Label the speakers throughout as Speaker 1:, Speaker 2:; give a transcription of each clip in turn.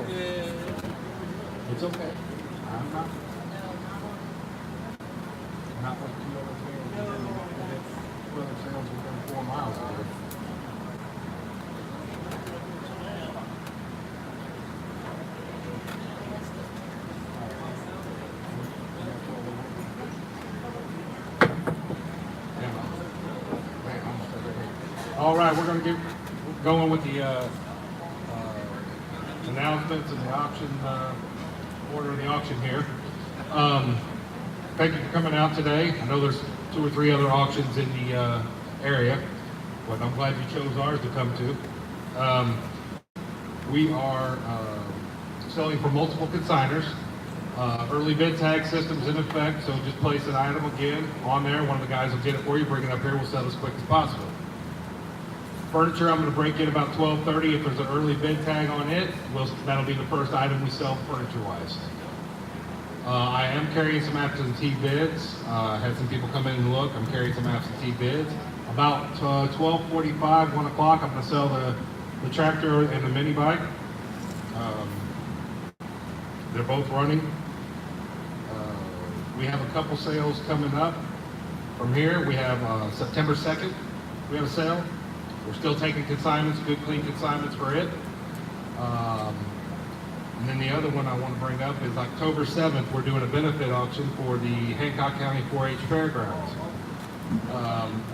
Speaker 1: It's okay. I'm not. Not like two other sales. Two other sales within 4 miles of here. All right, we're going to get going with the announcements and the auction order of the auction here. Thank you for coming out today. I know there's 2 or 3 other auctions in the area, but I'm glad you chose ours to come to. We are selling for multiple consigners. Early bid tag system's in effect, so just place an item again on there. One of the guys will get it for you, bring it up here, we'll sell as quick as possible. Furniture, I'm going to break in about 12:30. If there's an early bid tag on it, that'll be the first item we sell furniture-wise. I am carrying some absentee bids. Had some people come in and look. I'm carrying some absentee bids. About 12:45, 1 o'clock, I'm going to sell the tractor and the mini bike. They're both running. We have a couple sales coming up from here. We have September 2nd, we have a sale. We're still taking consignments, good clean consignments for it. And then the other one I want to bring up is October 7th, we're doing a benefit auction for the Hancock County 4-H Fairgrounds.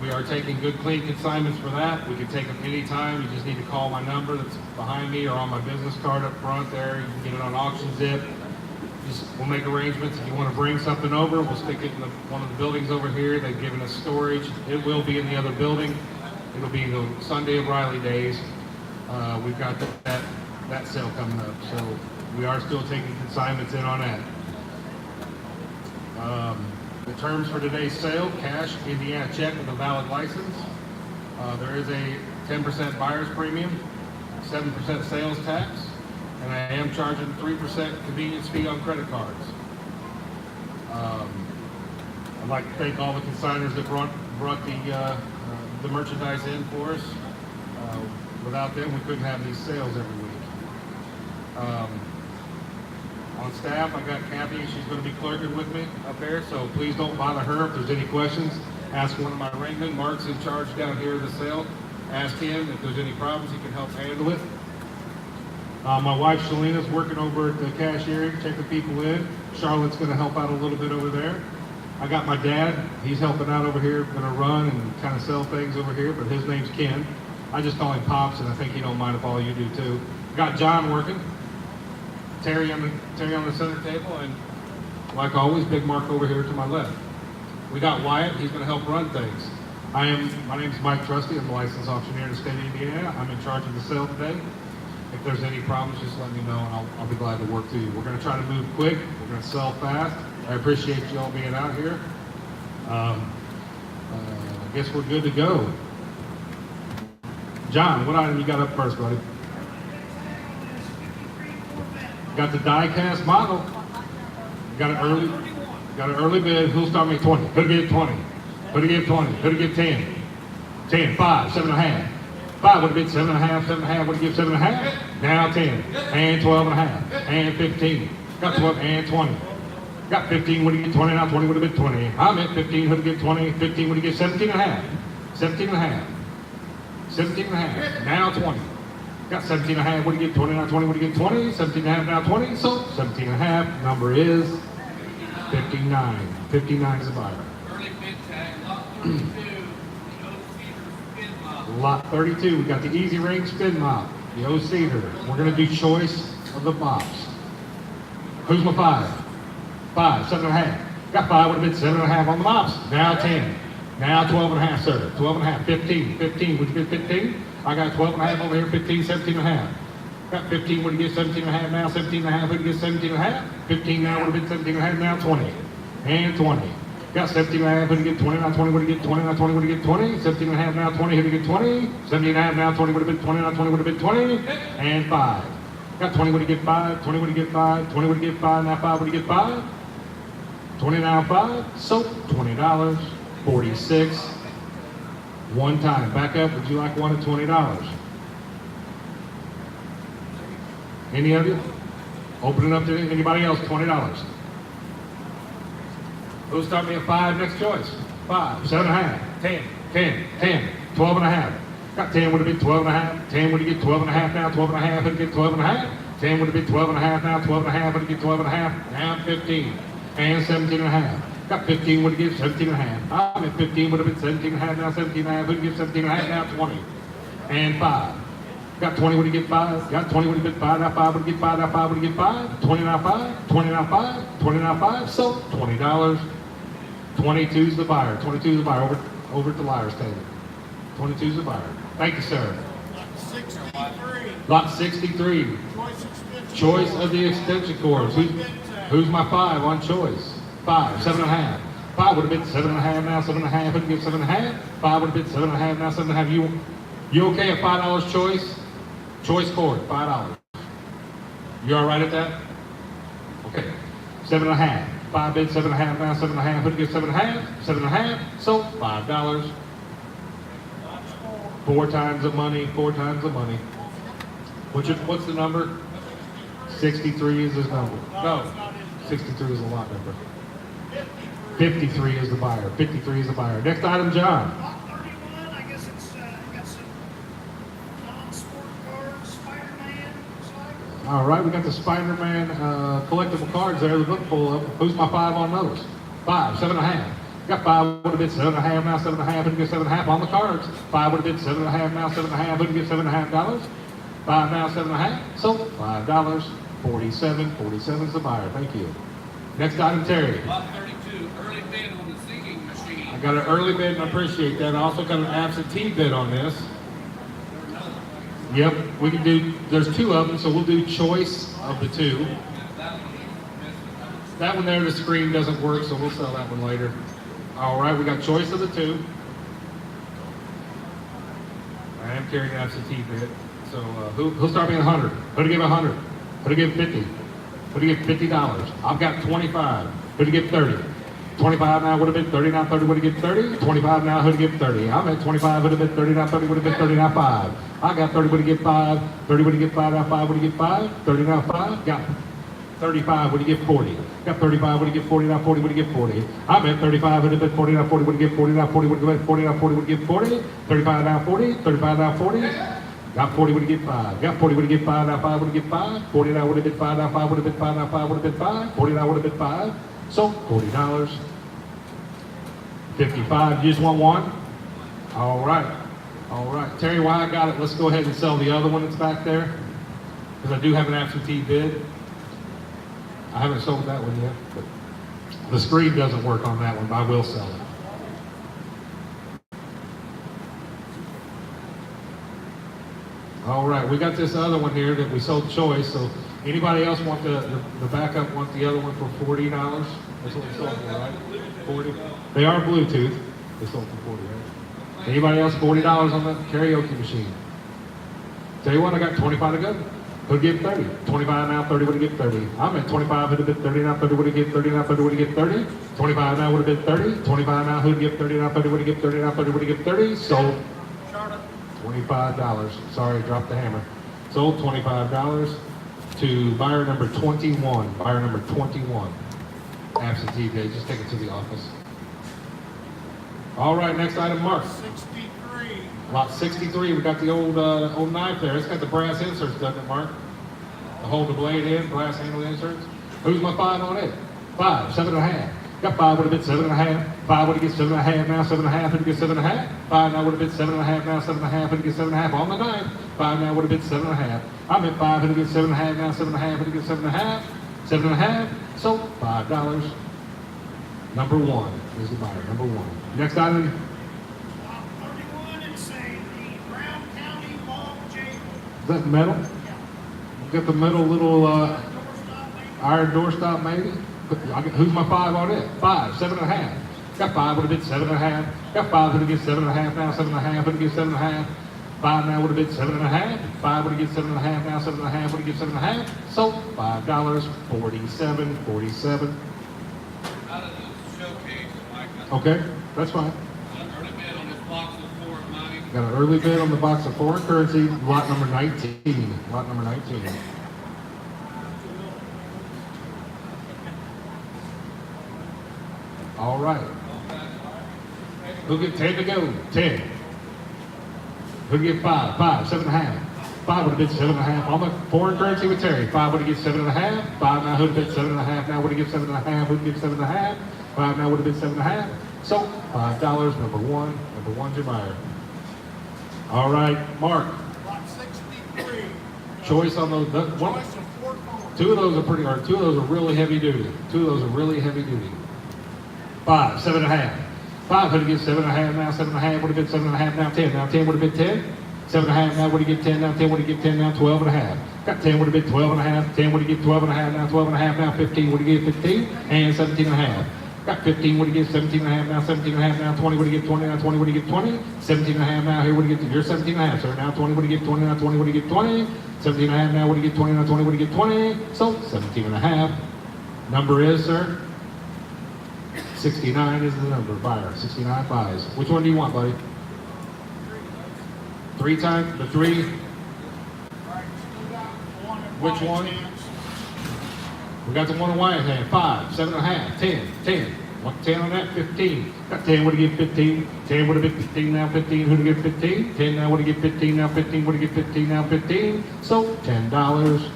Speaker 1: We are taking good clean consignments for that. We can take them anytime. You just need to call my number that's behind me or on my business card up front there. You can get it on Auction Zip. We'll make arrangements. If you want to bring something over, we'll stick it in one of the buildings over here. They've given us storage. It will be in the other building. It'll be the Sunday of Riley Days. We've got that sale coming up, so we are still taking consignments in on that. The terms for today's sale: cash, Indiana check with a valid license. There is a 10% buyer's premium, 7% sales tax, and I am charging 3% convenience fee on credit cards. I'd like to thank all the consigners that brought the merchandise in for us. Without them, we couldn't have these sales every week. On staff, I got Kathy. She's going to be clerking with me up there, so please don't bother her. If there's any questions, ask one of my ringmen. Mark's in charge down here of the sale. Ask him if there's any problems, he can help handle it. My wife Shalina's working over at the cashier, checking people in. Charlotte's going to help out a little bit over there. I got my dad, he's helping out over here, going to run and kind of sell things over here, but his name's Ken. I just call him Pops, and I think he don't mind if all you do too. Got John working, Terry on the center table, and like always, Big Mark over here to my left. We got Wyatt, he's going to help run things. My name's Mike Trusty, I'm a licensed auctioneer in the state of Indiana. I'm in charge of the sale today. If there's any problems, just let me know, and I'll be glad to work through you. We're going to try to move quick, we're going to sell fast. I appreciate you all being out here. I guess we're good to go. John, what item you got up first, buddy? Got the die-cast model. Got an early bid. Who'll start me 20? Who'll get 20? Who'll get 20? Who'll get 10? 10, 5, 7.5. 5 would have been 7.5, 7.5 would have given 7.5. Now 10, and 12.5, and 15. Got 12 and 20. Got 15 would have get 20, now 20 would have been 20. I meant 15 would have get 20, 15 would have get 17.5. 17.5. 17.5, now 20. Got 17.5 would have get 20, now 20 would have get 20. 17.5, now 20, so 17.5. Number is 59. 59 is the buyer.
Speaker 2: Early bid tag, lot 32, spin mop.
Speaker 1: Lot 32, we got the Easy Ring spin mop, the O-Cedar. We're going to do choice of the mops. Who's my 5? 5, 7.5. Got 5 would have been 7.5 on the mops. Now 10. Now 12.5, sir. 12.5, 15. 15, would you get 15? I got 12.5 over here, 15, 17.5. Got 15, would you get 17.5 now? 17.5, would you get 17.5? 15 now would have been 17.5, now 20. And 20. Got 17.5, would you get 20? Now 20, would you get 20? Now 20, would you get 20? 17.5, now 20, would you get 20? 17.5, now 20, would have been 20? Now 20, would have been 20. And 5. Got 20, would you get 5? 20, would you get 5? 20, would you get 5? Now 5, would you get 5? 20 now 5, so $20, 46. One time. Back up, would you like one at $20? Any of you? Open it up to anybody else, $20. Who's starting me at 5, next choice? 5, 7.5, 10, 10, 10, 12.5. Got 10 would have been 12.5. 10 would have get 12.5 now, 12.5 would get 12.5. 10 would have been 12.5 now, 12.5 would get 12.5. Now 15 and 17.5. Got 15 would have get 17.5. I'm at 15 would have been 17.5 now, 17.5 would get 17.5 now, 20 and 5. Got 20 would have get 5. Got 20 would have been 5 now, 5 would get 5 now, 5 would get 5. 20 now 5. 20 now 5. 20 now 5. So $20. 22 is the buyer. 22 is the buyer. Over at the liar's table. 22 is the buyer. Thank you, sir.
Speaker 3: 63.
Speaker 1: Lot 63. Choice of the extension cords. Who's my 5 on choice? 5, 7.5. 5 would have been 7.5 now, 7.5 would give 7.5. 5 would have been 7.5 now, 7.5. You okay at $5 choice? Choice cord, $5. You all right at that? Okay. 7.5. 5 bid 7.5 now, 7.5 would give 7.5. 7.5. So $5. 4 times the money, 4 times the money. What's the number? 63 is his number. No, 63 is a lot number. 53 is the buyer. 53 is the buyer. Next item, John.
Speaker 3: Lot 31, I guess it's got some non-sport cards, Spider-Man, looks like.
Speaker 1: All right, we got the Spider-Man collectible cards there. The book full of. Who's my 5 on those? 5, 7.5. Got 5 would have been 7.5 now, 7.5 would get 7.5 on the cards. 5 would have been 7.5 now, 7.5 would get $7.5. 5 now, 7.5. So $5. 47. 47 is the buyer. Thank you. Next item, Terry.
Speaker 2: Lot 32, early bid on the singing machine.
Speaker 1: I got an early bid and I appreciate that. I also got an absentee bid on this. Yep, we can do, there's 2 of them, so we'll do choice of the 2. That one there, the screen doesn't work, so we'll sell that one later. All right, we got choice of the 2. I am carrying an absentee bid. So who'll start me at 100? Who'll give 100? Who'll give 50? Who'll give $50? I've got 25. Who'll give 30? 25 now would have been 30 now, 30 would have given 30. 25 now, who'd give 30? I'm at 25 would have been 30 now, 30 would have been 30 now, 5. I got 30 would have given 5. 30 would have given 5 now, 5 would have given 5. 30 now, 5. Got 35 would have given 40. Got 35 would have given 40 now, 40 would have given 40. I'm at 35 would have been 40 now, 40 would have given 40 now, 40 would have given 40 now, 40 would have given 40. 35 now, 40. 35 now, 40. Got 40 would have given 5. Got 40 would have given 5 now, 5 would have given 5. 40 now would have been 5 now, 5 would have been 5 now, 5 would have been 5. 40 now would have been 5. So $40. 55. You just want one? All right. All right. Terry, while I got it, let's go ahead and sell the other one that's back there. Because I do have an absentee bid. I haven't sold that one yet, but the screen doesn't work on that one, but I will sell it. All right, we got this other one here that we sold choice. So anybody else want the backup, want the other one for $40? That's what we sold for, right? 40. They are Bluetooth. They sold for 40, right? Anybody else $40 on the karaoke machine? Tell you what, I got 25 to go. Who'd give 30? 25 now, 30 would have given 30. I'm at 25, who'd have been 30 now, 30 would have given 30 now, 30 would have given 30. 25 now would have been 30. 25 now, who'd give 30 now, 30 would have given 30 now, 30 would have given 30. Sold $25. Sorry, dropped the hammer. Sold $25 to buyer number 21. Buyer number 21. Absentee bid. Just take it to the office. All right, next item, Mark.
Speaker 3: 63.
Speaker 1: Lot 63. We got the old knife there. It's got the brass inserts, doesn't it, Mark? To hold the blade in, brass handle inserts. Who's my 5 on it? 5, 7.5. Got 5 would have been 7.5. 5 would have get 7.5 now, 7.5 would get 7.5. 5 now would have been 7.5 now, 7.5 would get 7.5 on the knife. 5 now would have been 7.5. I'm at 5 would have get 7.5 now, 7.5 would get 7.5. 7.5. So $5. Number 1 is the buyer. Number 1. Next item.
Speaker 3: Lot 31 and say the Brown County Log Jail.
Speaker 1: Is that metal? Got the metal little
Speaker 3: Doorstop, maybe.
Speaker 1: iron doorstop maybe? Who's my 5 on it? 5, 7.5. Got 5 would have been 7.5. Got 5 would have been 7.5 now, 7.5 would have been 7.5. 5 now would have been 7.5. 5 would have been 7.5 now, 7.5 would have been 7.5. So $5, 47, 47.
Speaker 2: Out of the showcase, Mike.
Speaker 1: Okay, that's fine.
Speaker 2: Early bid on this box of 4 money.
Speaker 1: Got an early bid on the box of foreign currency, lot number 19. Lot number 19. All right. Who'll get 10 to go? 10. Who'll get 5? 5, 7.5. 5 would have been 7.5 on the foreign currency with Terry. 5 would have get 7.5. 5 now would have been 7.5. Now would have given 7.5. Would have given 7.5. 5 now would have been 7.5. So $5. Number one. Number one's your buyer. All right, Mark.
Speaker 3: Lot 63.
Speaker 1: Choice on those. One,
Speaker 3: Choice of 4 corners.
Speaker 1: two of those are pretty. Or two of those are really heavy duty. Two of those are really heavy duty. 5, 7.5. 5 would have given 7.5. Now 7.5 would have been 7.5. Now 10. Now 10 would have been 10. 7.5 now would have given 10. Now 10 would have given 10. Now 12.5. Got 10 would have been 12.5. 10 would have given 12.5. Now 12.5. Now 15 would have given 15. And 17.5. Got 15 would have given 17.5. Now 17.5. Now 20 would have given 20. Now 20 would have given 20. 17.5 now here would have given. You're 17.5, sir. Now 20 would have given 20. Now 20 would have given 20. 17.5 now would have given 20. Now 20 would have given 20. So 17.5. Number is, sir? 69 is the number. Buyer. 69 buys. Which one do you want, buddy? 3 times the 3.
Speaker 3: All right, still got one in
Speaker 1: Which
Speaker 3: White's
Speaker 1: one?
Speaker 3: hands.
Speaker 1: We got the one in Wyatt's hand. 5, 7.5, 10, 10. 10 on that, 15. Got 10 would have given 15. 10 would have been 15, now 15. Who'd have given 15? 10 now would have given 15, now 15 would have given 15, now 15. So $10.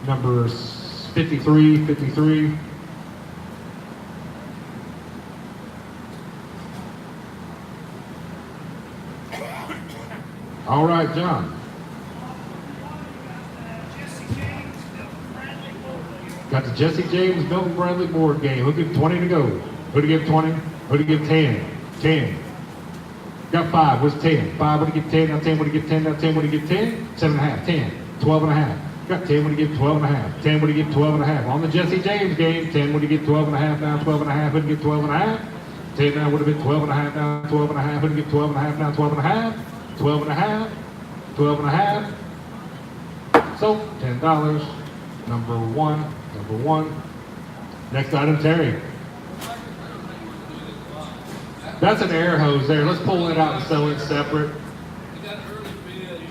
Speaker 1: Number 53, 53. All right, John.
Speaker 3: Jesse James, Milton Bradley, Bowling.
Speaker 1: Got the Jesse James Milton Bradley board game. Who'd give 20 to go? Who'd give 20? Who'd give 10? 10. Got 5. What's 10? 5 would give 10. Now 10 would give 10. Now 10 would give 10. 7.5. 10. 12.5. Got 10 would give 12.5. 10 would give 12.5. On the Jesse James game, 10 would give 12.5. Now 12.5 would give 12.5. 10 now would have been 12.5. Now 12.5 would give 12.5. Now 12.5. 12.5. 12.5. So $10. Number one. Number one. Next item, Terry. That's an air hose there. Let's pull it out and sell it separate.
Speaker 2: We got an early bid.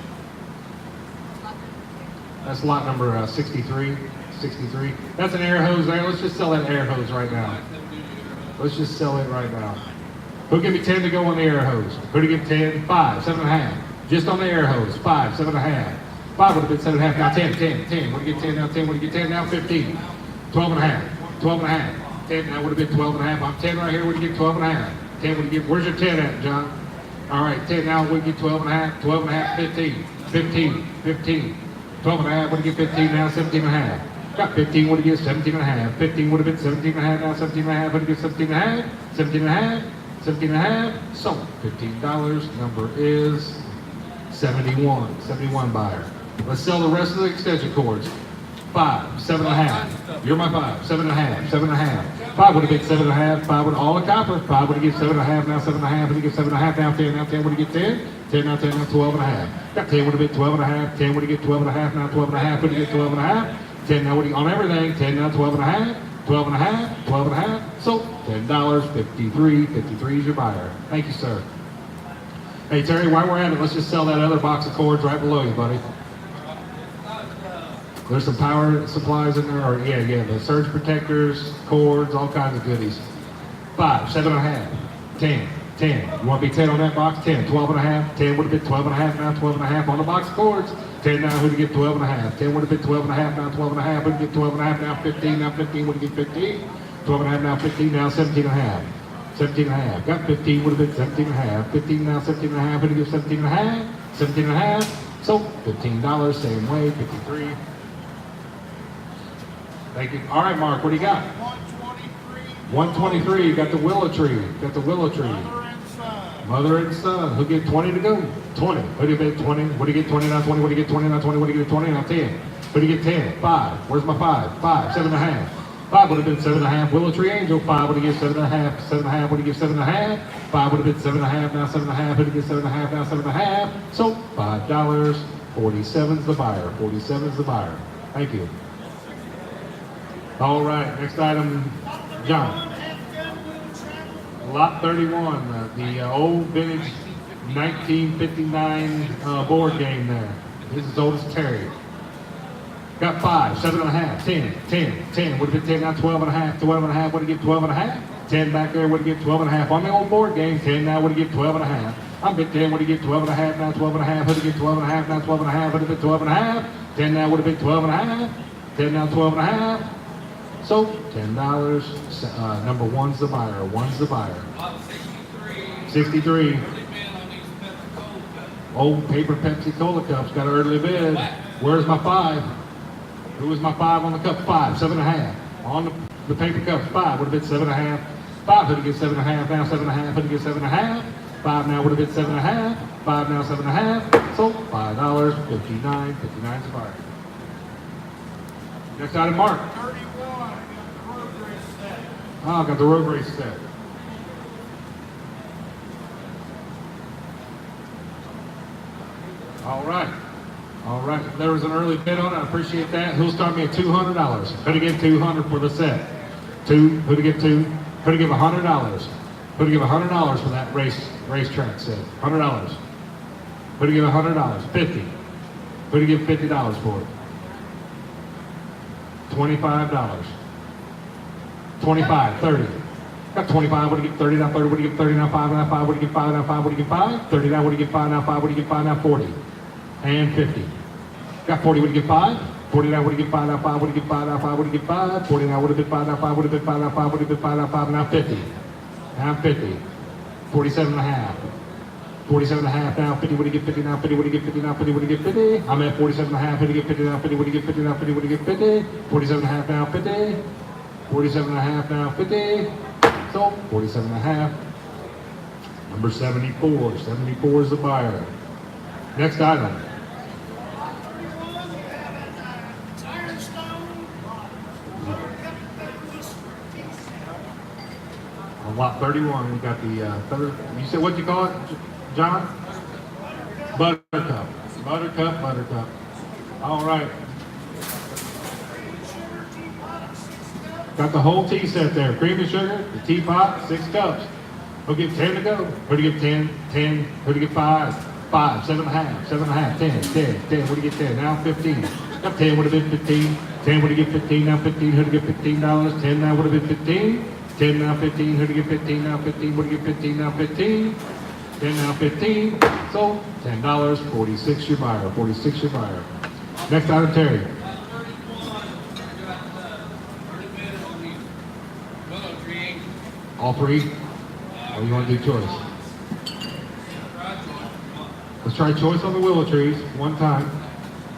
Speaker 1: That's lot number 63. 63. That's an air hose there. Let's just sell that air hose right now. Let's just sell it right now. Who'll give me 10 to go on the air hose? Who'll give 10? 5, 7.5. Just on the air hose. 5, 7.5. 5 would have been 7.5. Now 10, 10, 10. Would have get 10 now 10. Would have get 10 now 15. 12.5. 12.5. 10 now would have been 12.5. I'm 10 right here. Would have get 12.5. 10 would give. Where's your 10 at, John? All right, 10 now would get 12.5. 12.5. 15. 15. 15. 12.5 would have get 15. Now 17.5. Got 15 would have given 17.5. 15 would have been 17.5. Now 17.5 would have given 17.5. 17.5. 17.5. So $15. Number is 71. 71 buyer. Let's sell the rest of the extension cords. 5, 7.5. You're my 5. 7.5. 7.5. 5 would have been 7.5. 5 would all the copper. 5 would have given 7.5. Now 7.5. Would have given 7.5. Now 10. Now 10 would have given 10. 10 now 10. Now 12.5. Got 10 would have been 12.5. 10 would have given 12.5. Now 12.5 would have given 12.5. 10 now would have on everything. 10 now 12.5. 12.5. 12.5. So $10. 53. 53 is your buyer. Thank you, sir. Hey Terry, while we're at it, let's just sell that other box of cords right below you, buddy. There's some power supplies in there, or yeah, the surge protectors, cords, all kinds of goodies. 5, 7.5, 10, 10. You want to be 10 on that box? 10, 12.5, 10 would have been 12.5, now 12.5 on the box of cords. 10 now would have get 12.5, 10 would have been 12.5, now 12.5 would get 12.5, now 15, now 15 would have get 15, 12.5, now 15, now 17.5. 17.5. Got 15 would have been 17.5. 15 now 17.5 would have given 17.5. 17.5. So $15. Same way. 53. Thank you. All right, Mark. What do you got?
Speaker 3: 123.
Speaker 1: 123. You got the willow tree. Got the willow tree.
Speaker 3: Mother and son.
Speaker 1: Mother and son. Who get 20 to go? 20. Who do you get 20? What do you get 20 now? 20. What do you get 20 now? 20. What do you get 20 now? 10. What do you get 10? 5. Where's my 5? 5. 7.5. 5 would have been 7.5. Willow Tree Angel. 5 would have given 7.5. 7.5 would have given 7.5. 5 would have been 7.5. Now 7.5 would have given 7.5. Now 7.5. So $5. 47's the buyer. 47's the buyer. Thank you. All right. Next item, John. Lot 31. The old vintage 1959 board game there. This is as old as Terry. Got 5, 7.5, 10, 10, 10. Would have been 10 now, 12.5, 12.5. Would have given 12.5. 10 back there, what do you get? 12 and a half. On the old board game, 10 now, what do you get? 12 and a half. I'm bit 10, what do you get? 12 and a half, now 12 and a half. What do you get? 12 and a half, now 12 and a half. What do you get? 12 and a half. 10 now would have been 12 and a half. 10 now 12 and a half. So $10. Number one's the buyer. One's the buyer.
Speaker 2: Lot 63.
Speaker 1: 63.
Speaker 2: Early bid on these Pepsi-Cola cups.
Speaker 1: Old paper Pepsi Cola cups got an early bid. Where's my 5? Who was my 5 on the cup? 5, 7.5. On the paper cups, 5 would have been 7.5. 5 would have get 7.5. Now 7.5 would have get 7.5. 5 now would have been 7.5. 5 now 7.5. So $5. 59. 59's the buyer. Next item, Mark.
Speaker 3: 31, I got the road race set.
Speaker 1: Oh, got the road race set. All right. All right. There was an early bid on it. I appreciate that. Who'll start me at $200? Who'd give $200 for the set? Who'd give $2? Who'd give $100? Who'd give $100 for that racetrack set? $100. Who'd give $100? 50. Who'd give $50 for it? $25. 25, 30. Got 25, what do you get? 30, now 30, what do you get? 30, now 5, now 5, what do you get? 5, now 5, what do you get? 5? 30, now what do you get? 5, now 5, what do you get? 5, now 40. And 50. Got 40, what do you get? 5? 40, now what do you get? 5, now 5, what do you get? 5, now 5, what do you get? 5? 40, now what do you get? 5, now 5, what do you get? 5, now 5, what do you get? 5, now 5, now 50. Now 50. 47 and a half. 47 and a half now, 50, what do you get? 50 now, 50, what do you get? 50 now, 50, what do you get? 50. I'm at 47 and a half, 50, get 50 now, 50, what do you get? 50 now, 50, what do you get? 50. 47 and a half now, 50. 47 and a half now, 50. So 47 and a half. Number 74. 74 is the buyer. Next item.
Speaker 3: 31, we have an Ironstone Motor Cup Federalist tea set.
Speaker 1: On lot 31, we got the third. You said what you call it, John? Buttercup. Buttercup, buttercup. All right.
Speaker 3: Sugar teapot, 6 cups.
Speaker 1: Got the whole tea set there. Cream and sugar, the teapot, 6 cups. Who'll give 10 to go? Who'd you give 10? 10. Who'd you give 5? 5. 7.5. 7.5. 10. 10. 10. What'd you get 10? Now 15. Got 10 would have been 15. 10 would have get 15. Now 15. Who'd you get $15? 10 now would have been 15. 10 now 15. Who'd you get 15? Now 15. Would you get 15? Now 15. 10 now 15. So $10. 46 your buyer. 46 your buyer. Next item, Terry.
Speaker 2: Lot 31. We got early bid on these Willow Tree Angels.
Speaker 1: All 3? Or you want to do choice?
Speaker 2: Right, Joy. Come on.
Speaker 1: Let's try choice on the willow trees one time.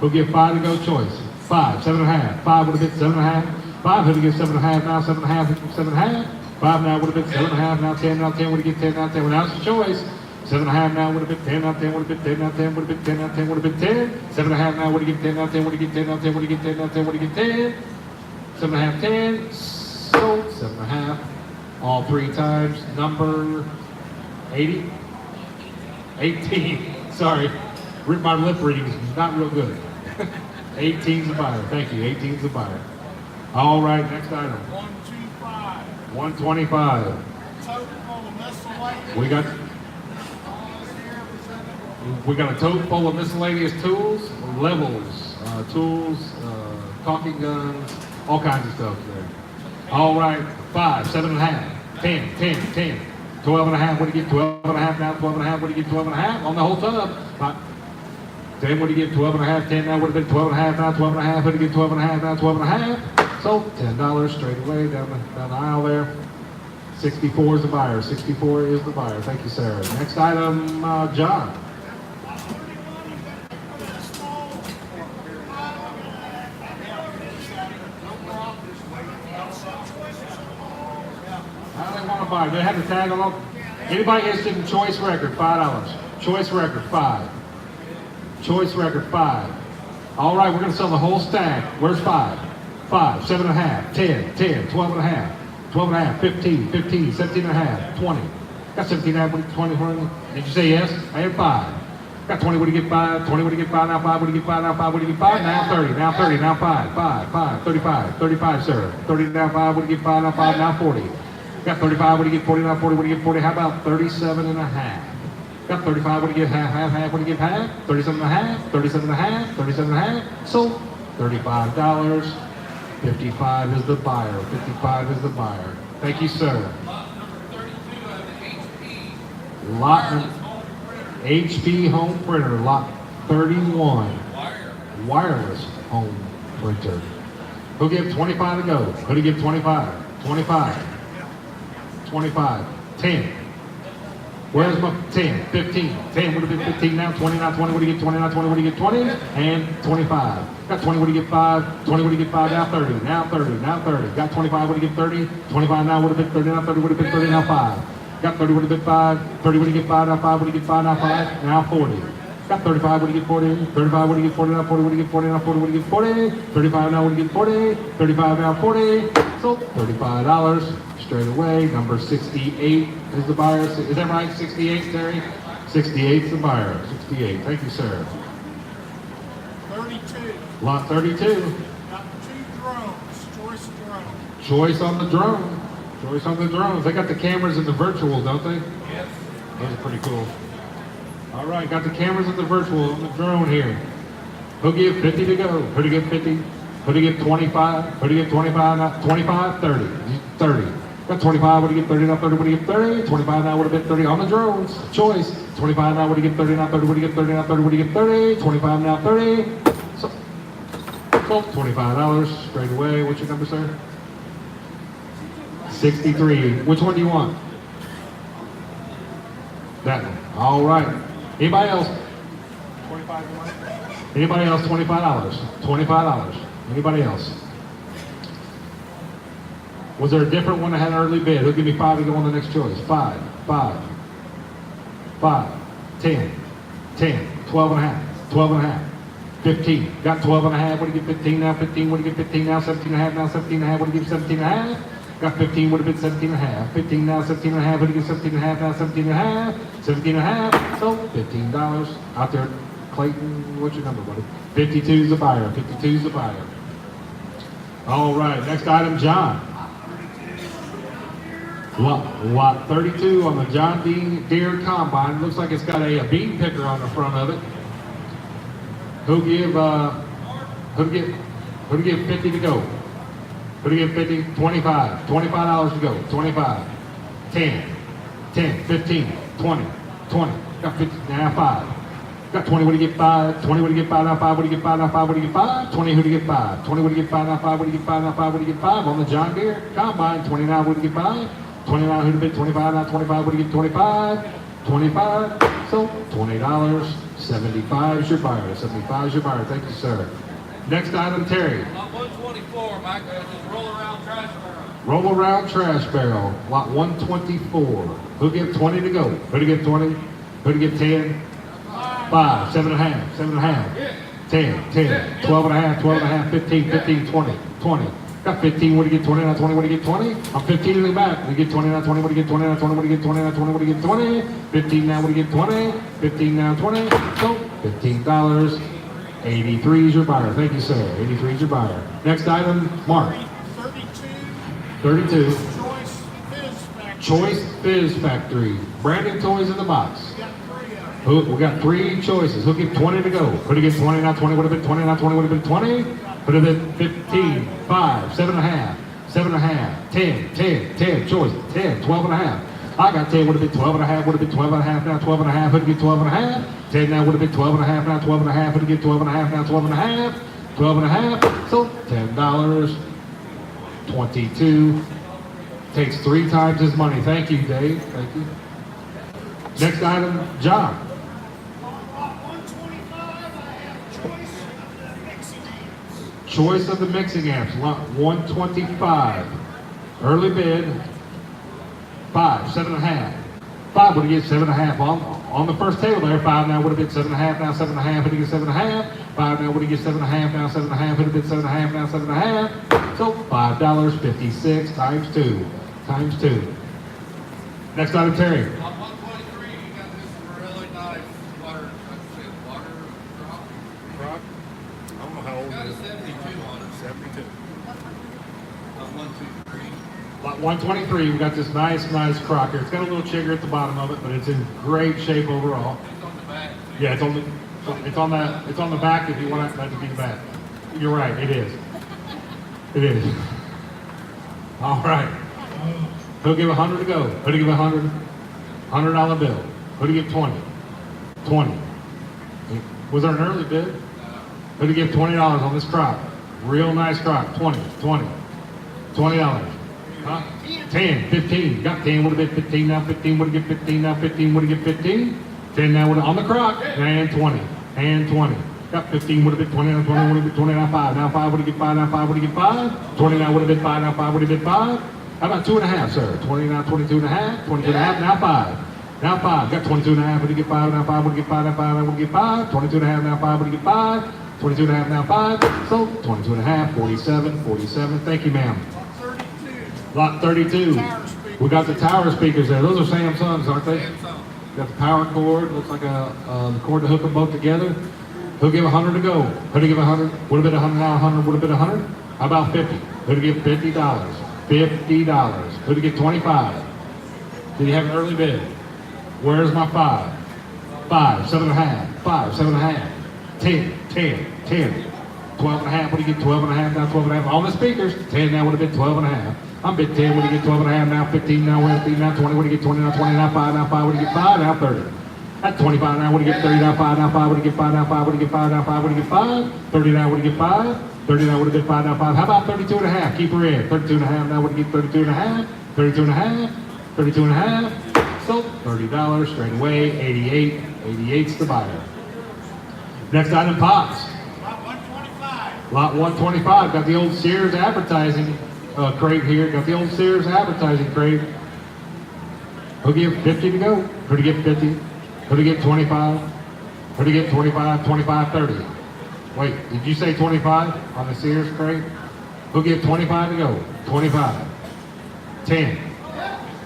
Speaker 1: We'll give 5 to go choice. 5, 7.5. 5 would have been 7.5. 5 would have given 7.5. Now 7.5. 7.5. 5 now would have been 7.5. Now 10. Now 10 would have given 10. Now 10. Well, now it's a choice. 7.5 now would have been 10. Now 10 would have been 10. Now 10 would have been 10. Now 10 would have been 10. 7.5 now would have given 10. Now 10 would have given 10. Now 10 would have given 10. Now 10 would have given 10. 7.5, 10. So 7.5. All 3 times. Number 80. 18. Sorry. My lip reading is not real good. 18's the buyer. Thank you. 18's the buyer. All right, next item.
Speaker 3: 125.
Speaker 1: 125.
Speaker 3: Total full of miscellaneous.
Speaker 1: We got a tote full of miscellaneous tools, levels, caulking guns, all kinds of stuff there. All right, 5, 7.5, 10, 10, 10, 12 and a half. What do you get? 12 and a half now, 12 and a half. What do you get? 12 and a half on the whole tub. 10, what do you get? 12 and a half. 10 now would have been 12 and a half now, 12 and a half. What do you get? 12 and a half now, 12 and a half. So $10 straight away down the aisle there. 64 is the buyer. 64 is the buyer. Thank you, Sarah. Next item, John.
Speaker 3: Lot 31, you got a small pile of some choices on all.
Speaker 1: How do they want to buy? Do they have the tag on? Anybody interested in choice record? $5. Choice record, 5. Choice record, 5. All right, we're going to sell the whole stack. Where's 5? 5, 7.5, 10, 10, 12 and a half, 12 and a half, 15, 15, 17 and a half, 20. Got 17 and a half, 20, 20. Did you say yes? I had 5. Got 20, what do you get? 5, 20, what do you get? 5, now 5, what do you get? 5, now 5, what do you get? 5, now 30, now 30, now 5, 5, 5, 35, 35, sir. 30, now 5, what do you get? 5, now 5, now 40. Got 35, what do you get? 40, now 40, what do you get? 40. How about 37 and a half? Got 35, what do you get? Half, half, half, what do you get? Half? 37 and a half, 37 and a half, 37 and a half. So $35. 55 is the buyer. 55 is the buyer. Thank you, sir.
Speaker 2: Lot
Speaker 1: Lot
Speaker 2: Wireless home printer.
Speaker 1: HP home printer, lot 31.
Speaker 2: Wire.
Speaker 1: Wireless home printer. Who'll give 25 to go? Who'll give 25? 25. 25. 10. Where's my 10? 15. 10 would have been 15 now. 20 now. 20 would have get 20 now. 20 would have get 20. And 25. Got 20 would have get 5. 20 would have get 5 now. 30. Now 30. Now 30. Got 25 would have get 30. 25 now would have been 30 now. 30 would have been 30 now 5. Got 30 would have been 5. 30 would have get 5 now 5 would have get 5 now 5. Now 40. Got 35 would have get 40. 35 would have get 40 now 40 would have get 40 now 40 would have get 40. 35 now would have get 40. 35 now 40. So $35 straight away. Number 68 is the buyer. Is that right? 68, Terry? 68 is the buyer. 68. Thank you, sir.
Speaker 3: 32.
Speaker 1: Lot 32.
Speaker 3: Got 2 drones. Choice drone.
Speaker 1: Choice on the drone. Choice on the drones. They got the cameras and the virtual, don't they?
Speaker 2: Yes.
Speaker 1: Those are pretty cool. All right, got the cameras and the virtual on the drone here. Who'll give 50 to go? Who'll give 50? Who'll give 25? Who'll give 25? Not 25, 30. 30. Got 25, would have get 30, now 30, would have get 30. 25 now would have been 30 on the drones. Choice. 25 now would have get 30, now 30, would have get 30, now 30, would have get 30. 25 now 30. So $25 straight away. What's your number, sir? 63. Which one do you want? That one. All right. Anybody else? 25. Anybody else? $25. $25. Anybody else? Was there a different one that had an early bid? Who'll give me 5 to go on the next choice? 5, 5, 5, 10, 10, 12 and a half, 12 and a half, 15. Got 12 and a half. What do you get 15 now? 15. What do you get 15 now? 17 and a half now. 17 and a half. What do you get 17 and a half? Got 15 would have been 17 and a half. 15 now, 17 and a half. What do you get 17 and a half now? 17 and a half. 17 and a half. So $15 out there. Clayton, what's your number, buddy? 52 is the buyer. 52 is the buyer. All right. Next item, John. Lot 32 on the John Deere Combine. Looks like it's got a bean picker on the front of it. Who'll give 50 to go? Who'll give 50? 25. $25 to go. 25. 10. 10. 15. 20. 20. Got 50. Now 5. Got 20. What do you get 5? 20. What do you get 5? Now 5. What do you get 5? Now 5. What do you get 5? 20. Who do you get 5? 20. What do you get 5? Now 5. What do you get 5? Now 5. What do you get 5? On the John Deere Combine. 29. What do you get 5? 29. Who do you get 25? Now 25. What do you get 25? 25. So $20. 75 is your buyer. 75 is your buyer. Thank you, sir. Next item, Terry.
Speaker 2: Lot 124, Mike. Just roll around trash barrel.
Speaker 1: Roll around trash barrel. Lot 124. Who get 20 to go? Who to get 20? Who to get 10? 5, 7 and a half, 7 and a half, 10, 10, 12 and a half, 12 and a half, 15, 15, 20, 20. Got 15, what do you get 20, now 20, what do you get 20? I'm 15 in the back, we get 20, now 20, what do you get 20, now 20, what do you get 20, now 20, what do you get 20? 15 now, what do you get 20? 15 now, 20, so $15. 83 is your buyer, thank you, sir. 83 is your buyer. Next item, Mark. 32. Choice Fizz Factory. Brandon Toys in the box. We got 3 choices. Who'll get 20 to go? Who'll get 20 now? 20 would have been 20 now. 20 would have been 20. Would have been 15, 5, 7 and a half, 7 and a half, 10, 10, 10. Choice 10, 12 and a half. I got 10. Would have been 12 and a half. Would have been 12 and a half now. 12 and a half. Who'd get 12 and a half? 10 now would have been 12 and a half now. 12 and a half. Who'd get 12 and a half now. 12 and a half. 12 and a half. So $10. 22. Takes 3 times his money. Thank you, Dave. Thank you. Next item, John. Choice of the mixing amps, lot 125. Early bid, 5, 7 and a half. 5 would have get 7 and a half on the first table there. 5 now would have been 7 and a half, now 7 and a half, would have get 7 and a half. 5 now would have get 7 and a half, now 7 and a half, would have been 7 and a half, now 7 and a half. So $5, 56 times 2, times 2. Next item, Terry.
Speaker 2: Lot 123, you got this really nice water drop.
Speaker 4: I don't know how old
Speaker 2: Got
Speaker 4: it
Speaker 2: a
Speaker 4: is.
Speaker 2: 72 on it.
Speaker 4: 72.
Speaker 2: Lot 123.
Speaker 1: Lot 123, we got this nice crocker. It's got a little chigger at the bottom of it, but it's in great shape overall.
Speaker 2: It's on the back.
Speaker 1: Yeah, it's on the back if you want that to be the back. You're right, it is. It is. All right. Who'll give 100 to go? Who'll give 100? $100 bill. Who'd give 20? 20. Was there an early bid? Who'd give $20 on this crop? Real nice crop. 20. $20. Huh? 10, 15. Got 10, would have been 15, now 15, would have give 15, now 15, would have give 15. 10 now would have, on the crop, and 20. And 20. Got 15, would have been 20, now 20, would have been 20, now 5. Now 5 would have give 5, now 5 would have give 5. 20 now would have been 5, now 5 would have been 5. How about 2.5, sir? 20 now, 22 and a half, 22 and a half, now 5. Now 5. Got 22 and a half, would have give 5, now 5 would have give 5, now 5 now would have give 5. 22 and a half, now 5 would have give 5. 22 and a half, now 5. So 22 and a half, 47, 47. Thank you, ma'am.
Speaker 3: 32.
Speaker 1: Lot 32.
Speaker 3: Tower speakers.
Speaker 1: We got the tower speakers there. Those are Samsungs, aren't they? Got the power cord. Looks like the cord to hook them both together. Who'll give 100 to go? Who'll give 100? Would have been 100 now, 100 would have been 100. How about 50? Who'll give $50? $50. Who'll give 25? Did he have an early bid? Where's my 5? 5, 7.5. 5, 7.5. 10. 12 and a half, would he get 12 and a half, now 12 and a half. On the speakers, 10 now would have been 12 and a half. I'm bid 10, would he get 12 and a half, now 15, now 15, now 20, would he get 20, now 20, now 5, now 5, would he get 5, now 30. At 25 now, would he get 30, now 5, now 5, would he get 5, now 5, would he get 5, now 5, would he get 5. 30 now, would he get 5. 30 now would have been 5, now 5. How about 32 and a half? Keep her in. 32 and a half, now would he get 32 and a half. 32 and a half. 32 and a half. So $30 straight away, 88. 88's the buyer. Next item, pops. Lot 125, got the old Sears advertising crate here. Got the old Sears advertising crate. Who'll give 50 to go? Who'll get 50? Who'll get 25? Who'll get 25? 25, 30. Wait, did you say 25 on the Sears crate? Who'll get 25 to go? 25. 10.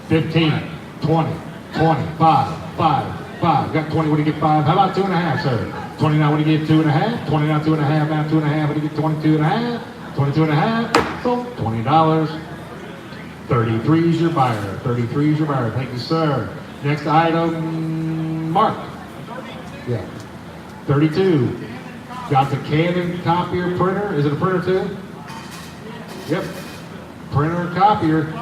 Speaker 1: 15. 20. 25. 5. Got 20, would he get 5? How about 2.5, sir? 20 now, would he get 2.5? 20 now, 2.5, now 2.5, would he get 22.5? 22.5, so $20. 33 is your buyer. 33 is your buyer. Thank you, sir. Next item, Mark. Yeah. 32. Got the Canon copier printer. Is it a printer too? Yep. Printer copier.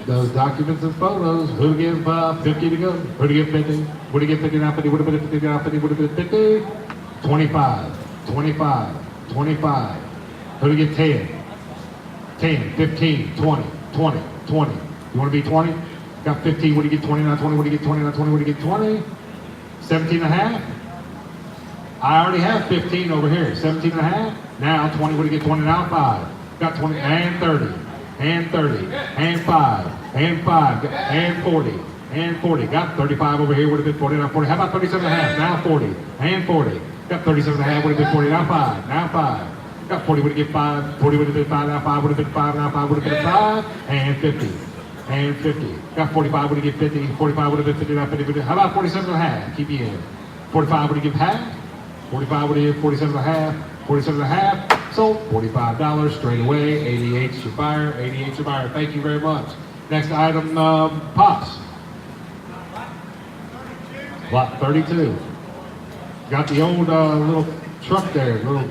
Speaker 1: Those documents and photos. Who give 50 to go? Who to give 50? Would he get 50 now? 50 would have been 50 now. 50 would have been 50. 25. 25. 25. Who to get 10? 10, 15, 20, 20, 20. You want to be 20? Got 15. Would he get 20 now? 20 would he get 20 now? 20 would he get 20? 17 and a half. I already have 15 over here. 17 and a half. Now 20 would he get 20 now? 5. Got 20 and 30. And 30, and 5, and 5, and 40, and 40. Got 35 over here, would have been 40, now 40. How about 37 and a half? Now 40, and 40. Got 37 and a half, would have been 40, now 5, now 5. Got 40, would have been 5, 40 would have been 5, now 5 would have been 5, now 5 would have been 5, and 50, and 50. Got 45, would have been 50, 45 would have been 50, now 50, 50. How about 47 and a half? Keep you in. 45 would have given half, 45 would have given 47 and a half, 47 and a half. Sold $45 straight away. 88's your buyer. 88's your buyer. Thank you very much. Next item, pops. Lot 32. Got the old little truck there, little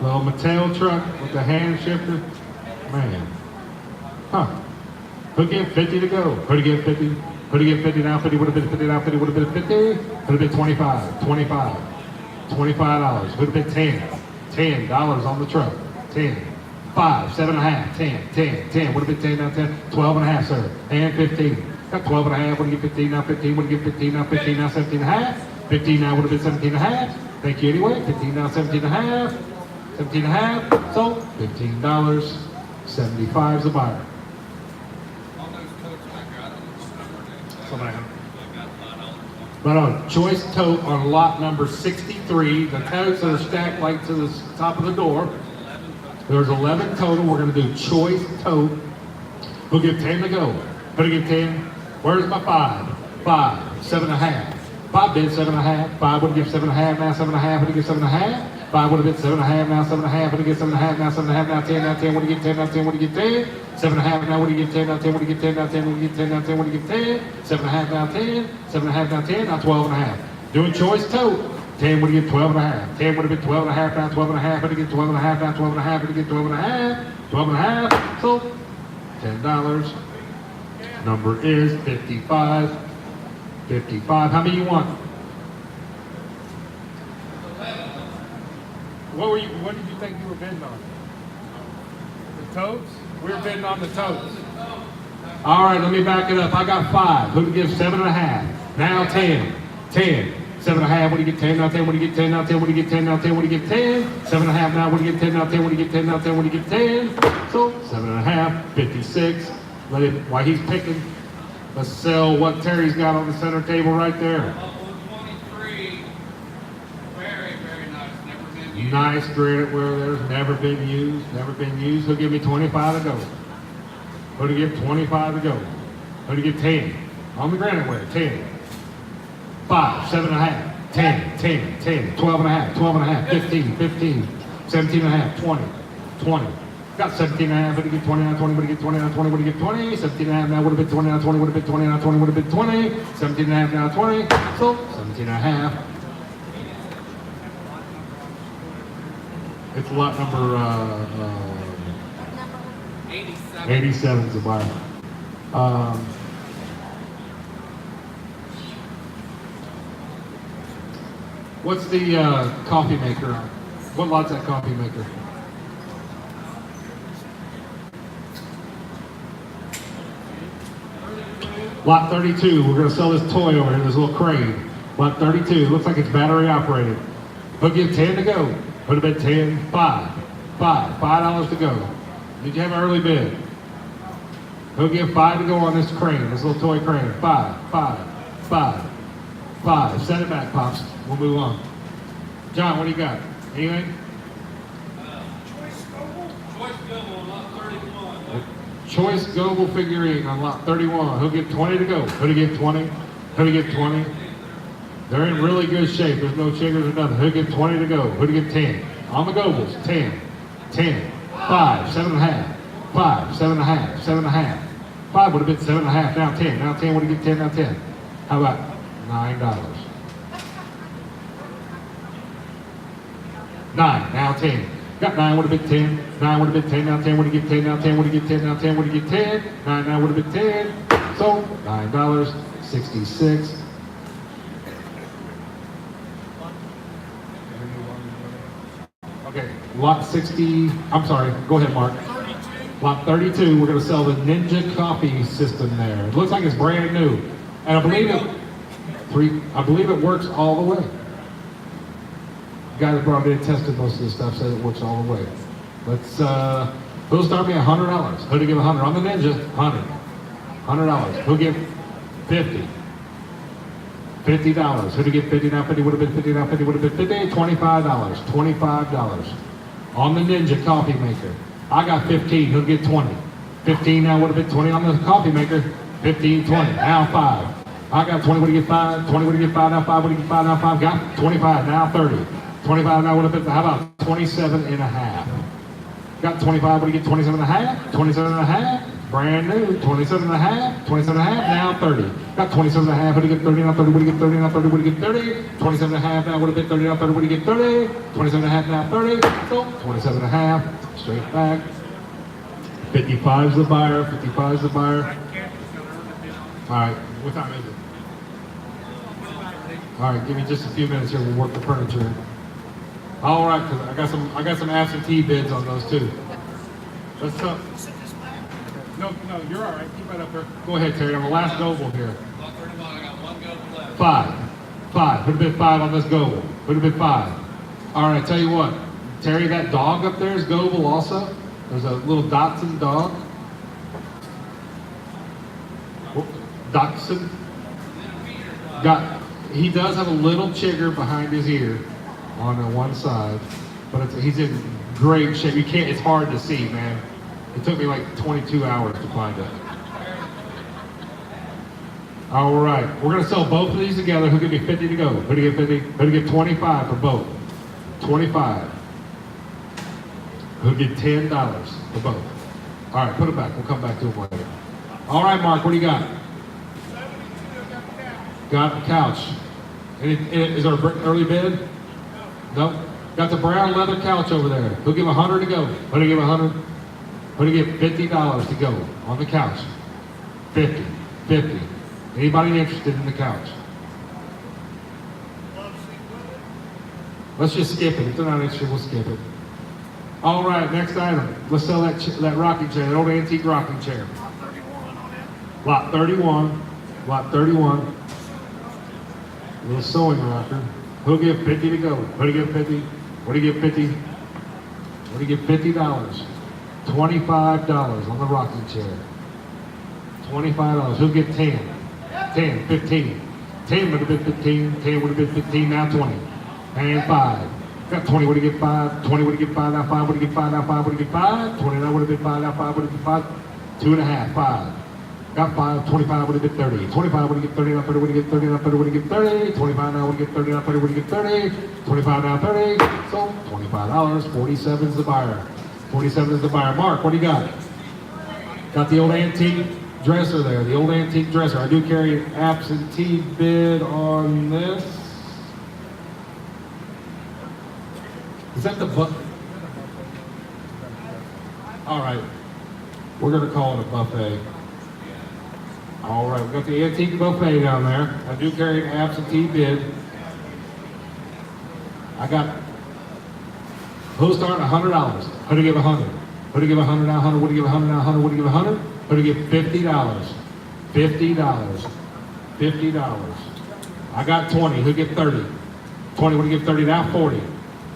Speaker 1: Mattel truck with the hand shifter. Man, huh? Who'd give 50 to go? Who'd give 50? Who'd give 50 now? 50 would have been 50 now. 50 would have been 50. Would have been 25. 25. $25. Who'd have been 10. $10 on the truck. 10. 5, 7.5, 10. Would have been 10 now, 10. 12 and a half, sir. And 15. Got 12 and a half. Would have get 15 now, 15. Would have get 15 now, 15 now, 17 and a half. 15 now would have been 17 and a half. Thank you anyway. 15 now, 17 and a half. 17 and a half. So $15. 75 is the buyer.
Speaker 2: All those coats I got on this number,
Speaker 1: Somebody.
Speaker 2: I got $5.
Speaker 1: But on choice tote on lot number 63, the totes that are stacked like to the top of the door. There's 11 total. We're going to do choice tote. We'll give 10 to go. Better get 10. Where's my 5? 5, 7.5. 5 bid 7.5. 5 would give 7.5. Now 7.5. Would give 7.5. 5 would have been 7.5. Now 7.5. Would get 7.5. Now 7.5. Now 10. Now 10. Would get 10. Now 10. Would get 10. 7.5. Now would he get 10. Now 10. Would he get 10. Now 10. Would he get 10. Now 10. Would he get 10. 7.5. Now 10. 7.5. Now 10. Now 12.5. Doing choice tote. 10 would have get 12.5. 10 would have been 12.5. Now 12.5. Would have get 12.5. Now 12.5. Would have get 12.5. 12.5. So $10. Number is 55. 55. How many you want? What did you think you were bidding on? The totes? We were bidding on the totes. All right, let me back it up. I got 5. Who can give 7.5? Now 10. 10. 7.5. What do you get? 10 now 10. What do you get? 10 now 10. What do you get? 10 now 10. What do you get? 10. 7.5 now. What do you get? 10 now 10. What do you get? 10 now 10. What do you get? 10. So 7.5. 56. Let it. While he's picking, let's sell what Terry's got on the center table right there.
Speaker 2: 123. Very, very nice. Never been used.
Speaker 1: Nice granite where there's never been used. Never been used. He'll give me 25 to go. Who'd he give 25 to go? Who'd he give 10? On the granite ware, 10. 5, 7.5, 10, 10, 10, 12.5, 12.5, 15, 15, 17.5, 20, 20. Got 17.5, would he get 20 now, 20, would he get 20 now, 20, would he get 20? 17.5 now, would have been 20 now, 20, would have been 20 now, 20, would have been 20. 17.5 now, 20. So 17.5. It's lot number
Speaker 2: 87.
Speaker 1: 87 is a buyer. What's the coffee maker on? What lot's that coffee maker? Lot 32. We're going to sell this toy over here, this little crane. Lot 32. Looks like it's battery operated. He'll give 10 to go. Would have been 10, 5. $5 to go. Did you have an early bid? He'll give 5 to go on this crane, this little toy crane. 5. Send it back, Pops. We'll move on. John, what do you got? Anything?
Speaker 3: Choice Global.
Speaker 2: Choice Global on lot 31.
Speaker 1: Choice Global figurine on lot 31. He'll give 20 to go. Who'd he give 20? Who'd he give 20? They're in really good shape. There's no chiggers or nothing. Who'd give 20 to go? Who'd he give 10? On the Gobles, 10, 10, 5, 7.5, 5, 7.5, 7.5. 5 would have been 7.5, now 10. Now 10, would he give 10? Now 10. How about $9? 9, now 10. Got 9, would have been 10. 9 would have been 10, now 10, would he give 10, now 10, would he give 10, now 10, would he give 10? 9 now would have been 10. So $9.66. Okay, lot 60, I'm sorry, go ahead, Mark.
Speaker 3: 32.
Speaker 1: Lot 32, we're gonna sell the Ninja coffee system there. It looks like it's brand new. And I believe it works all the way. The guy that brought it in tested most of the stuff, said it works all the way. Let's, who'll start me at $100? Who'd he give 100? On the Ninja, 100. $100. Who'll give 50? $50. Who'd he give 50 now? 50 would have been 50 now. 50 would have been 50. $25. $25. On the Ninja coffee maker. I got 15. He'll get 20. 15 now would have been 20 on the coffee maker. 15, 20. Now 5. I got 20. Would he get 5? 20 would he get 5? Now 5. Would he get 5? Now 5. Got 25. Now 30. 25 now would have been, how about 27 and a half? Got 25. Would he get 27 and a half? 27 and a half. Brand new, 27 and a half, 27 and a half, now 30. Got 27 and a half, would he get 30, now 30, would he get 30, now 30, would he get 30? 27 and a half, now would have been 30, now 30, would he get 30? 27 and a half, now 30. So, 27 and a half, straight back. 55 is the buyer, 55 is the buyer. All right, what time is it? All right, give me just a few minutes here, we'll work the furniture in. All right, because I got some absentee bids on those too. Let's talk.
Speaker 3: Sit this back.
Speaker 1: No, you're all right. Keep it up there. Go ahead, Terry. On the last Goble here.
Speaker 2: Lot 31, I got 1 go left.
Speaker 1: 5. Would have been 5 on this Goble. Would have been 5. All right, tell you what. Terry, that dog up there is Goble also. There's a little Dachshund dog. Dachshund. He does have a little chigger behind his ear on the one side, but he's in great shape. You can't. It's hard to see, man. It took me like 22 hours to find it. All right, we're gonna sell both of these together. Who'll give me 50 to go? Who'd he get 50? Who'd he get 25 for both? 25. Who'd get $10 for both? All right, put it back. We'll come back to them later. All right, Mark, what do you got?
Speaker 3: 72, got the couch.
Speaker 1: Got the couch. Is there an early bid? No. Got the brown leather couch over there. Who'll give 100 to go? Who'd he give 100? Who'd he give $50 to go on the couch? 50, 50, Anybody interested in the couch? Let's just skip it. If they're not interested, we'll skip it. All right, next item. Let's sell that rocking chair, that old antique rocking chair.
Speaker 3: Lot 31 on it.
Speaker 1: Lot 31. Little sewing rocker. Who'll give 50 to go? Who'll give 50? What do you give 50? What do you give $50? $25 on the rocking chair. $25. Who'll give 10? 10, 15. 10 would have been 15. 10 would have been 15. Now 20. And 5. Got 20, would have get 5. 20 would have get 5. Now 5 would have get 5. Now 5 would have get 5. 20, now would have been 5. Now 5 would have been 5. 2.5. 5. Got 5. 25 would have been 30. 25 would have get 30. Now 30 would have get 30. Now 30 would have get 30. 25 now would get 30. Now 30 would have get 30. 25 now 30. So $25. 47 is the buyer. 47 is the buyer. Mark, what do you got? Got the old antique dresser there. The old antique dresser. I do carry an absentee bid on this. Is that the buffet? All right. We're going to call it a buffet. All right. We got the antique buffet down there. I do carry an absentee bid. I got, who's starting $100? Who to give 100? Who to give 100 now? 100? What to give 100 now? 100? What to give 100? Who to give $50? $50. $50. I got 20. Who give 30? 20. What to give 30 now? 40.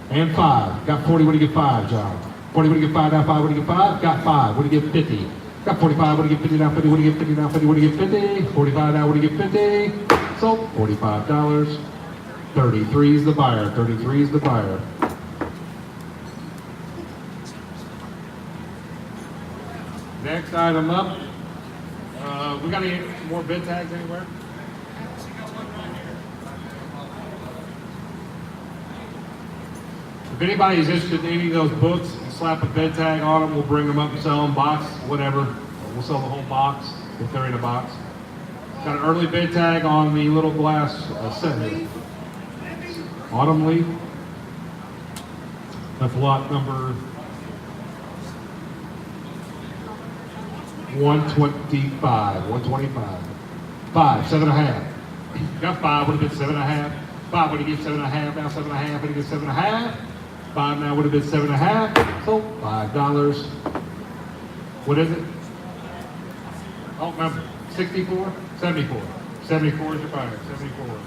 Speaker 1: And 5. Got 40. What do you give 5, John? 40. What do you give 5 now? 5. What do you give 5? Got 5. What do you give 50? Got 45. What do you give 50 now? 50. What do you give 50 now? 50. What do you give 50? 45 now. What do you give 50? So $45. 33 is the buyer. 33 is the buyer. Next item up. We got any more bid tags anywhere? If anybody's interested in any of those books, slap a bid tag on them. We'll bring them up and sell them, box, whatever. We'll sell the whole box if they're in a box. Got an early bid tag on the little glass set here. Autumn Leaf. That's lot number 125. 125. 5, 7.5. Got 5, would have been 7.5. 5 would have given 7.5, now 7.5, would have given 7.5. 5 now would have been 7.5. So $5. What is it? Oh, remember, 64? 74. 74 is your buyer. 74.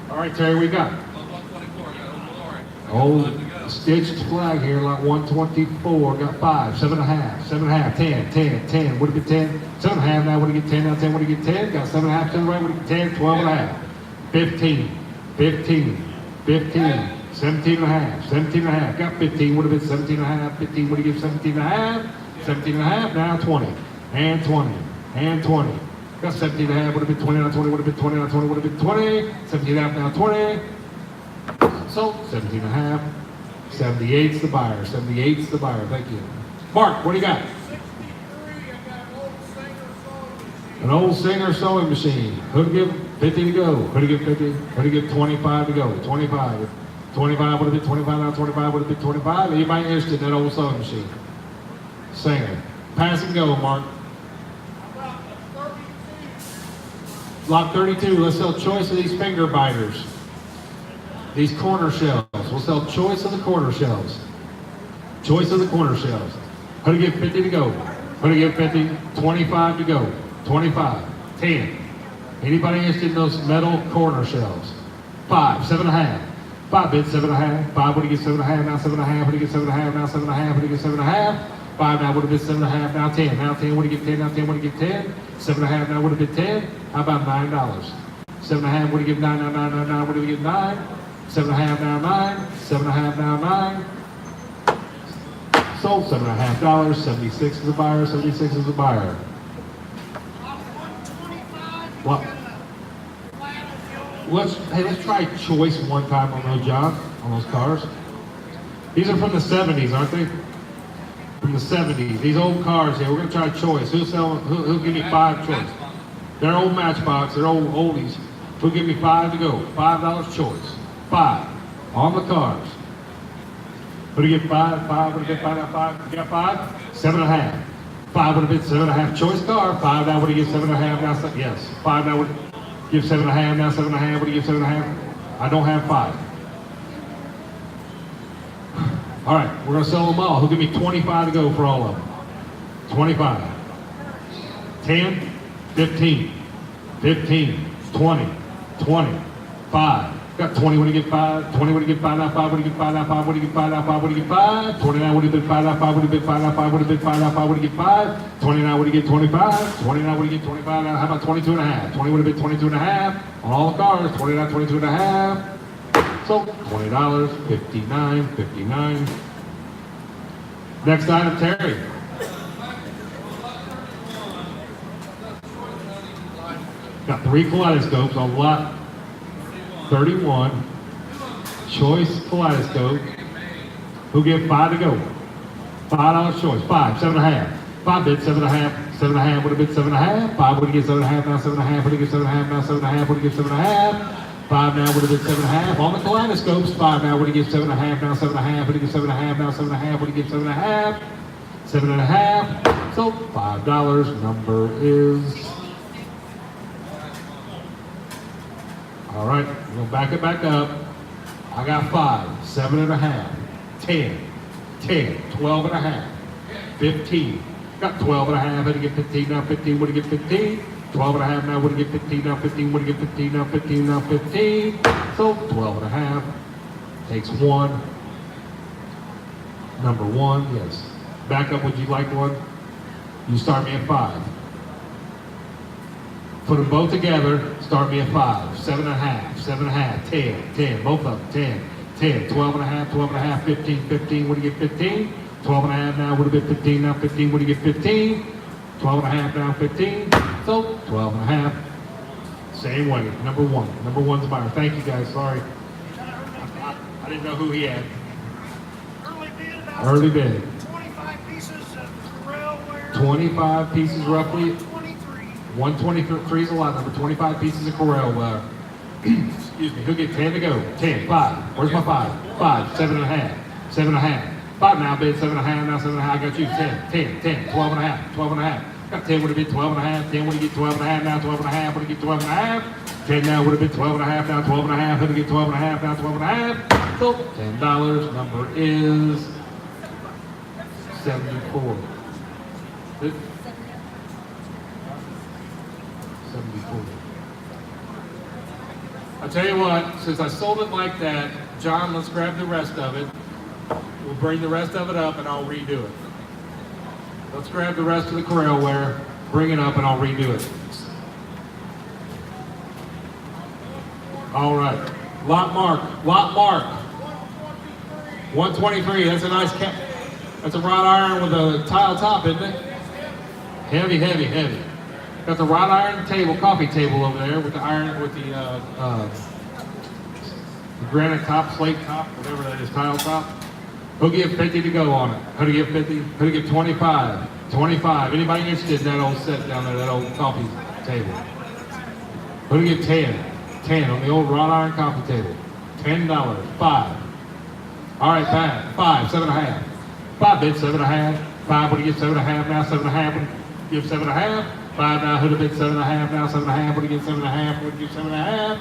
Speaker 1: All right, Terry, we got
Speaker 2: 124, got
Speaker 1: old
Speaker 2: Lord.
Speaker 1: stitched flag here, lot 124. Got 5, 7.5, 7.5, 10, 10, 10. Would have been 10. 7.5 now would have get 10. Now 10 would have get 10. Got 7.5 to the right. Would have get 10. 12.5. 15, 15, 15. 17.5, 17.5. Got 15. Would have been 17.5. 15 would have given 17.5. 17.5. Now 20. And 20. And 20. Got 17.5. Would have been 20. Now 20. Would have been 20. Now 20. Would have been 20. 17.5. Now 20. So 17.5. 78's the buyer. 78's the buyer. Thank you. Mark, what do you got?
Speaker 3: 63, I got an old Singer sewing machine.
Speaker 1: An old Singer sewing machine. Who'd give 50 to go? Who'd give 50? Who'd give 25 to go? 25. 25 would have been 25. Now 25 would have been 25. Anybody interested in that old sewing machine? Singer. Pass and go, Mark.
Speaker 3: About 32.
Speaker 1: Lot 32. Let's sell choice of these finger biters. These corner shelves. We'll sell choice of the corner shelves. Choice of the corner shelves. Who'd give 50 to go? Who'd give 50? 25 to go. 25. 10. Anybody interested in those metal corner shelves? 5, 7.5. 5 bid 7.5. 5 would have get 7.5. Now 7.5. Would have get 7.5. Now 7.5. Would have get 7.5. 5 now would have been 7.5. Now 10. Now 10 would have get 10. Now 10 would have get 10. 7.5 now would have been 10. How about $9? 7.5 would have given 9. Now 9 would have given 9. 7.5 now 9. 7.5 now 9. Sold $7.5. 76 is the buyer. 76 is the buyer.
Speaker 3: Lot 125.
Speaker 1: What? Let's try choice one time on those, John, on those cars. These are from the 70s, aren't they? From the 70s. These old cars here. We're gonna try choice. Who'll give me 5 choice? They're old Matchbox. They're old oldies. Who'll give me 5 to go? $5 choice. 5 on the cars. Who'd get 5? 5 would have been 5 now 5. You got 5? 7.5. 5 would have been 7.5. Choice car. 5 now would have given 7.5. Now, yes. 5 now would give 7.5. Now 7.5 would have given 7.5. I don't have 5. All right, we're gonna sell them all. Who'll give me 25 to go for all of them? 25. 10, 15, 15, 20, 20, 5. Got 20 when you get 5, 20 when you get 5, now 5 when you get 5, now 5 when you get 5, now 5 when you get 5, 29 would have been 5, now 5 would have been 5, now 5 would have been 5, now 5 would have get 5, 29 would have get 25, 29 would have get 25, now how about 22 and a half? 20 would have been 22 and a half on all the cars, 29, 22 and a half. So $20, 59, 59. Next item, Terry. Got 3 kaleidoscopes on lot 31. Choice kaleidoscope. Who give 5 to go? $5 choice. 5, 7.5. 5 bid, 7.5. 7.5 would have been 7.5. 5 would have given 7.5, now 7.5 would have given 7.5, now 7.5 would have given 7.5. 5 now would have been 7.5. On the kaleidoscopes, 5 now would have given 7.5, now 7.5 would have given 7.5, now 7.5 would have given 7.5. 7.5. So $5. Number is. All right, we're gonna back it back up. I got 5, 7.5, 10, 10, 12.5, 15. Got 12.5, had to get 15, now 15, would have get 15. 12.5, now would have get 15, now 15, would have get 15, now 15, now 15. So 12.5, takes 1. Number 1, yes. Back up, would you like one? You start me at 5. Put them both together, start me at 5, 7.5, 7.5, 10, 10, both of them, 10, 10, 12.5, 12.5, 15, 15, would you get 15? 12.5 now would have been 15, now 15, would you get 15? 12.5 now 15, so 12.5. Same way, number 1. Number 1's the buyer. Thank you guys, sorry. I didn't know who he had.
Speaker 3: Early bid about
Speaker 1: Early bid.
Speaker 3: 25 pieces of Corel ware.
Speaker 1: 25 pieces roughly.
Speaker 3: 123.
Speaker 1: 123 is a lot number. 25 pieces of Corel. Excuse me. Who get 10 to go? 10. 5. Where's my 5? 5. 7.5. 7.5. 5 now bid. 7.5. Now 7.5. I got you 10. 10. 10. 12.5. 12.5. Got 10 would have been 12.5. 10 would have get 12.5. Now 12.5. Would have get 12.5. 10 now would have been 12.5. Now 12.5. Would have get 12.5. Now 12.5. So $10. Number is 74. 74. I'll tell you what, since I sold it like that, John, let's grab the rest of it. We'll bring the rest of it up and I'll redo it. Let's grab the rest of the Corel ware, bring it up and I'll redo it. All right, lot mark. 123, that's a nice cap. That's a wrought iron with a tile top, isn't it? Heavy, heavy, heavy. Got the wrought iron table, coffee table over there with the iron, with the granite top, slate top, whatever that is, tile top. Who'll give 50 to go on it? Who'll give 50? Who'll give 25? 25. Anybody interested in that old set down there, that old coffee table? Who'll give 10? 10 on the old wrought iron coffee table. $10. 5. All right, 5. 7.5. 5 bid, 7.5. 5 would have give 7.5. Now 7.5 would give 7.5. 5 now would have been 7.5. Now 7.5 would have give 7.5. Would give 7.5.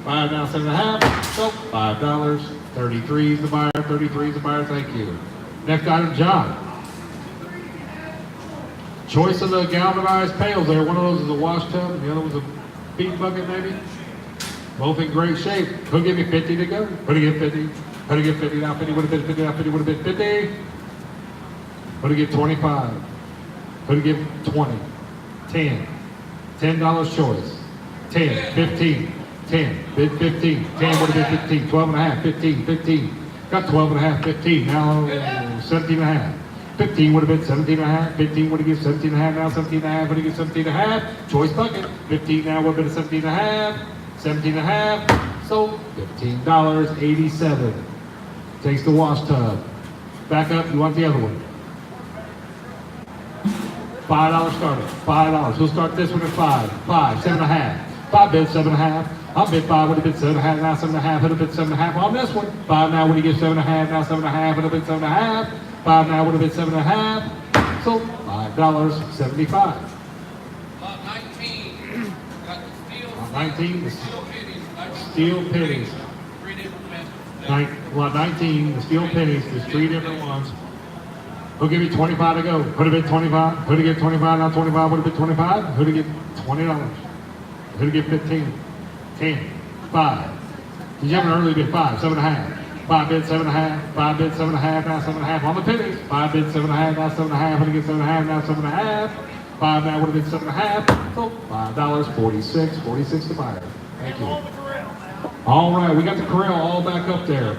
Speaker 1: 5 now 7.5. So $5. 33 is the buyer. 33 is the buyer. Thank you. Next item, John. Choice of the galvanized pails there. One of those is a wash tub, and the other was a feed bucket, maybe. Both in great shape. Who'll give me 50 to go? Who'll give 50? Who'll give 50? Now 50 would have been 50. Now 50 would have been 50. Who'll give 25? Who'll give 20? 10. $10 choice. 10. 15. 10. Bid 15. 10 would have been 15. 12.5. 15. 15. Got 12.5. 15. Now 17.5. 15 would have been 17.5. 15 would have given 17.5. Now 17.5 would have given 17.5. Choice bucket. 15 now would have been 17.5. 17.5. So $15.87. Takes the wash tub. Back up. You want the other one? $5 starter. $5. We'll start this one at 5. 5. 7.5. 5 bid 7.5. I'll bid 5 would have been 7.5. Now 7.5 would have been 7.5 on this one. 5 now would have given 7.5. Now 7.5 would have been 7.5. 5 now would have been 7.5. sold $5.75.
Speaker 2: Lot 19, got the steel.
Speaker 1: Lot 19, the
Speaker 2: Steel pennies.
Speaker 1: steel pennies.
Speaker 2: Three different methods.
Speaker 1: Lot 19, the steel pennies, there's 3 different ones. Who'll give you 25 to go? Who'd have bid 25? Who'd have get 25, not 25, would have bid 25? Who'd have get $20? Who'd have get 15? 10, 5. Did you have an early bid? 5, 7.5. 5 bid 7.5, 5 bid 7.5, now 7.5 on the pennies. 5 bid 7.5, now 7.5, who'd have get 7.5, now 7.5. 5 now would have been 7.5, so $5.46, 46 to buyer. Thank you.
Speaker 3: All the corral now.
Speaker 1: All right, we got the corral all back up there.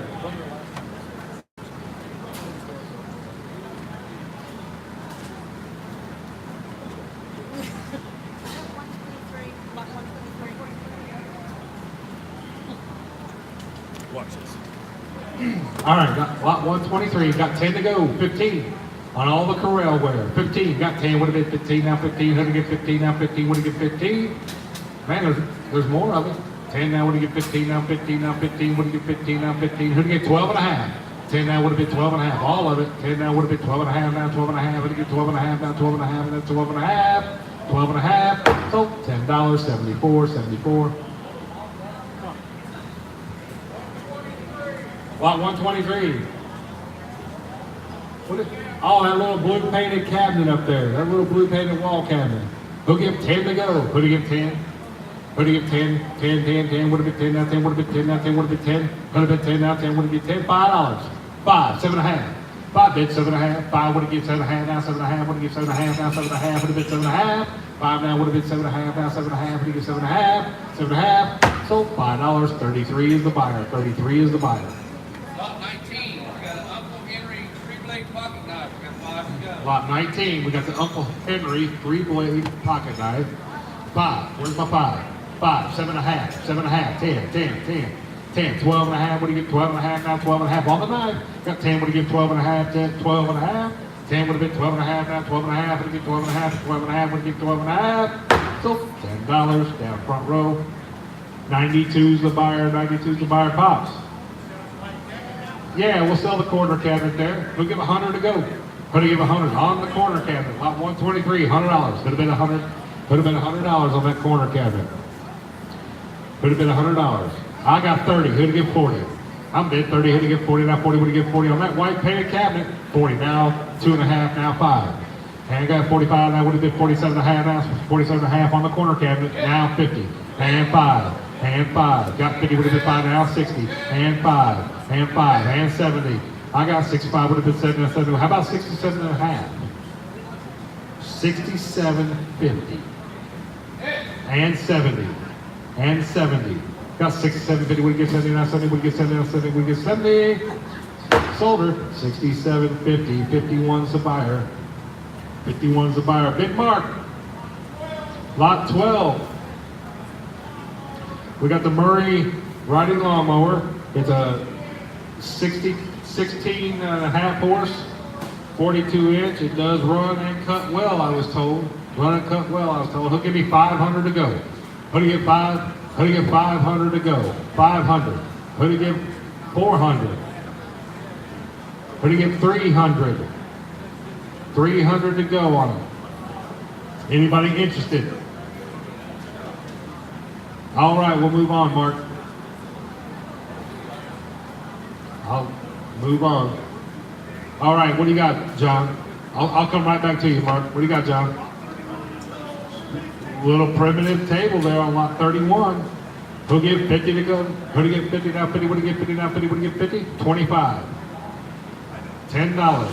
Speaker 1: All right, got lot 123, got 10 to go, 15 on all the corral wear. 15, got 10, would have been 15, now 15, would have get 15, now 15, would have get 15. Man, there's more of it. 10 now would have get 15, now 15, now 15, would have get 15, now 15, would have get 12 and a half. 10 now would have been 12 and a half, all of it. 10 now would have been 12 and a half, now 12 and a half, would have get 12 and a half, now 12 and a half, and then 12 and a half, 12 and a half, so $10.74, 74. Lot 123. Oh, that little blue painted cabinet up there. That little blue painted wall cabinet. Who'll give 10 to go? Who'll give 10? Who'll give 10? 10, 10, 10. Would have been 10, now 10, would have been 10, now 10, would have been 10. Would have been 10, now 10, would have been 10. $5. 5, 7.5. 5 bid 7.5. 5 would have given 7.5, now 7.5, would have given 7.5, now 7.5, would have been 7.5. 5 now would have been 7.5, now 7.5, would have given 7.5, 7.5. So $5.33 is the buyer. 33 is the buyer.
Speaker 2: Lot 19, we got an Uncle Henry 3-blade pocket knife. We got 5 to go.
Speaker 1: Lot 19, we got the Uncle Henry 3-blade pocket knife. 5, where's my 5? 5, 7.5, 7.5, 10, 10, 10, 10, 12 and a half, what do you get? 12 and a half, now 12 and a half on the knife. Got 10, what do you get? 12 and a half, 10, 12 and a half. 10 would have been 12 and a half, now 12 and a half, what do you get? 12 and a half, 12 and a half, what do you get? 12 and a half. So $10 down front row. 92's the buyer, 92's the buyer. Pops. Yeah, we'll sell the corner cabinet there. We'll give 100 to go. What do you give 100 on the corner cabinet? Lot 123, $100. Could have been 100. Could have been $100 on that corner cabinet. Could have been $100. I got 30. Who'd give 40? I'm bid 30. Who'd give 40? Now 40. Would give 40 on that white painted cabinet. 40. Now 2.5. Now 5. And I got 45. Now would have been 47.5. Now 47.5 on the corner cabinet. Now 50. And 5. And 5. Got 50. Would have been 5. Now 60. And 5. And 5, and 70. I got 65, would have been 70 and 70. How about 67 and a half? 67.50. And 70. And 70. Got 67.50, would get 70, now 70, would get 70, now 70, would get 70. Sold her. 67.50. 51's the buyer. 51's the buyer. Big Mark. Lot 12. We got the Murray riding lawnmower. It's a 16 and a half horse, 42 inch. It does run and cut well, I was told. Run and cut well, I was told. He'll give me 500 to go. Who do you get 500 to go? 500. Who do you give 400? Who do you give 300? 300 to go on it. Anybody interested? All right, we'll move on, Mark. I'll move on. All right, what do you got, John? I'll come right back to you, Mark. What do you got, John? Little primitive table there on lot 31. Who'll give 50 to go? Who'll give 50 now? 50, what do you get 50 now? 50, what do you get 50? 25. $10.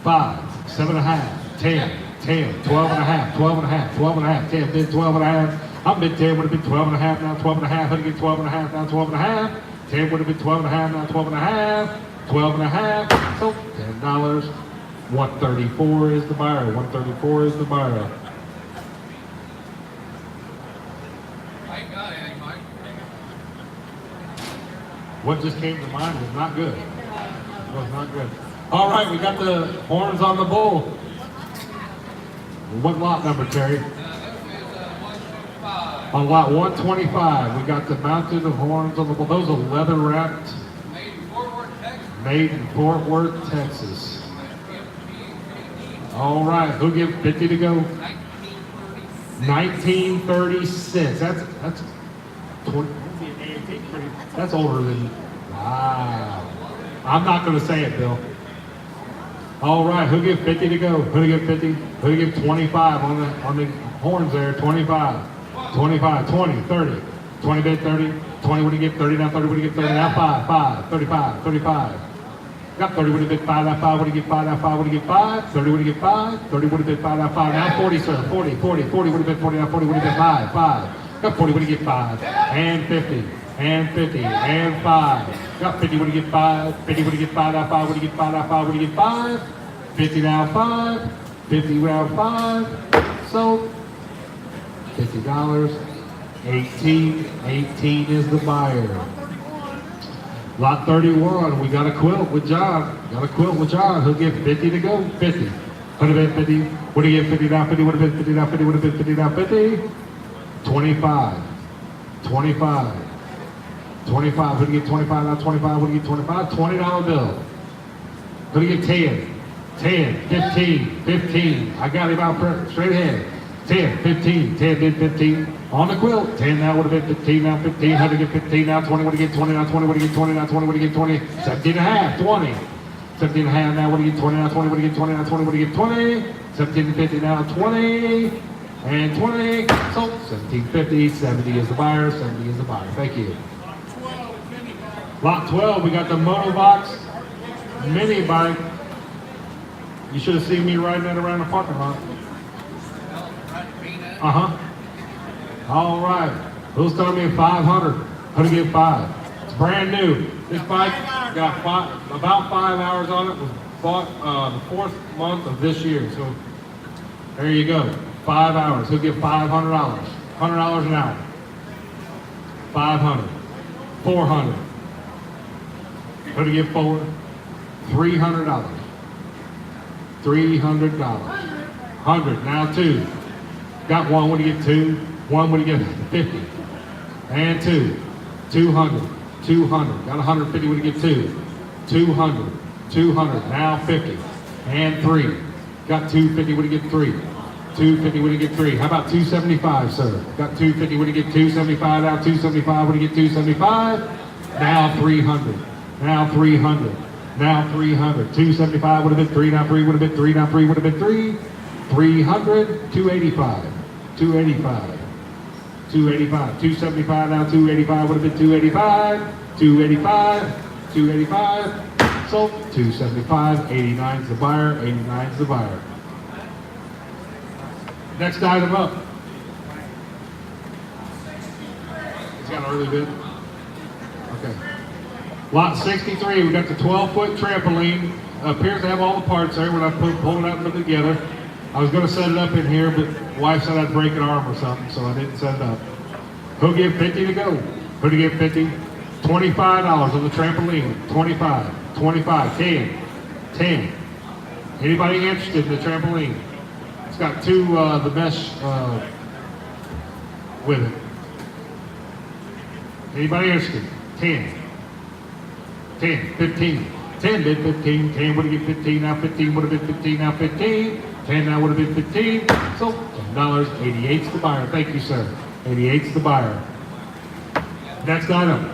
Speaker 1: 5, 7.5, 10, 10, 12 and a half, 12 and a half, 12 and a half, 10, then 12 and a half. I'm bid 10 would have been 12 and a half, now 12 and a half. Who'd get 12 and a half, now 12 and a half. 10 would have been 12 and a half, now 12 and a half. 12 and a half, so $10. 134 is the buyer, 134 is the buyer.
Speaker 2: I ain't got any, Mike.
Speaker 1: What just came to mind was not good. Was not good. All right, we got the horns on the bull. What lot number, Terry?
Speaker 2: This is 125.
Speaker 1: On lot 125, we got the mounted horns on the bull. Those are leather wrapped,
Speaker 2: Made in Fort Worth, Texas.
Speaker 1: made in Fort Worth, Texas. All right, who'll give 50 to go? 1936. That's 20, that's older than. Wow. I'm not going to say it, Bill. All right, who give 50 to go? Who give 50? Who give 25 on the horns there? 25, 25, 20, 30, 20 bid 30, 20 would he get 30 now 30 would he get 30 now 5, 35, 35. Got 30 would he bid 5 now 5 would he get 5 now 5 would he get 5, 30 would he get 5, 30 would he bid 5 now 5 now 40 sir, 40 would he bid 40 now 40 would he bid 5. Got 40 would he get 5 and 50 and 50 and 5. Got 50 would he get 5, 50 would he get 5 now 5 would he get 5 now 5 would he get 5, 50 now 5, 50 now 5. So $50. 18 is the buyer. Lot 31, we got a quilt with John. He'll give 50 to go. 50. Would have been 50. Would he get 50 now? 50 would have been 50 now. 50 would have been 50 now. 50. 25. 25. 25. Would he get 25 now? 25. Would he get 25? $20 bill. Would he get 10? 10. 15. 15. I got him out straight ahead. 10, 15, 10 bid 15 on the quilt. 10 now would have been 15 now 15. Had to get 15 now 20 would have get 20 now 20 would have get 20 now 20 would have get 20. 17 and a half 20. 17 and a half now would have get 20 now 20 would have get 20 now 20 would have get 20. 17 and 50 now 20 and 20. So 1750. 70 is the buyer. 70 is the buyer. Thank you. Lot 12. We got the Motovox mini bike. You should have seen me riding that around the parking lot. All right. Who's telling me 500? Who'd get 5? It's brand new. This bike got about 5 hours on it. Was bought the 4th month of this year. So there you go. 5 hours. Who'll get $500? $100 an hour. 500. 400. Who'd get 4? $300. $300. 100. Now 2. Got 1, would he get 2? 1, would he get 50? And 2. 200. 200. Got 150, would he get 2? 200. 200. Now 50. And 3. Got 250, would he get 3? 250, would he get 3? How about 275, sir? Got 250, would he get 275? Now 275, would he get 275? Now 300. Now 300. Now 300. 275 would have been 3. Now 3 would have been 3. Now 3 would have been 3. 300. 285. 285. 285. 275 now 285 would have been 285. 285. 285. So 275. 89 is the buyer. 89 is the buyer. Next item up. It's got an early bid. Okay. Lot 63. We got the 12-foot trampoline. Appears to have all the parts there when I pulled it out and put it together. I was going to set it up in here, but wife said I'd break an arm or something, so I didn't set it up. Who'll give 50 to go? Who'll give 50? $25 on the trampoline. 25. 25. 10. 10. Anybody interested in the trampoline? It's got the mesh with it. Anybody interested? 10. 10. 15. 10 bid 15. 10 would have get 15. Now 15 would have been 15. Now 15. 10 now would have been 15. So $10. 88's the buyer. Thank you, sir. 88's the buyer. Next item.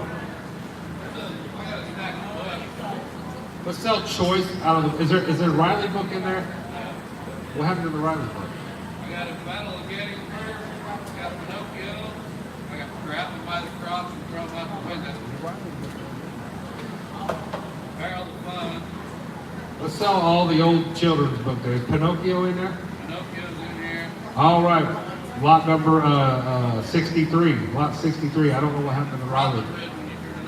Speaker 1: Let's sell choice out of the. Is there Riley book in there? What happened to the Riley book?
Speaker 2: I got a Battle of Gettysburg. I got Pinocchio. I got Grappled by the Cross and Thrown Out the Window. Harold the Fun.
Speaker 1: Let's sell all the old children's book. There's Pinocchio in there?
Speaker 2: Pinocchio's in here.
Speaker 1: All right. Lot number 63. Lot 63. I don't know what happened to Riley.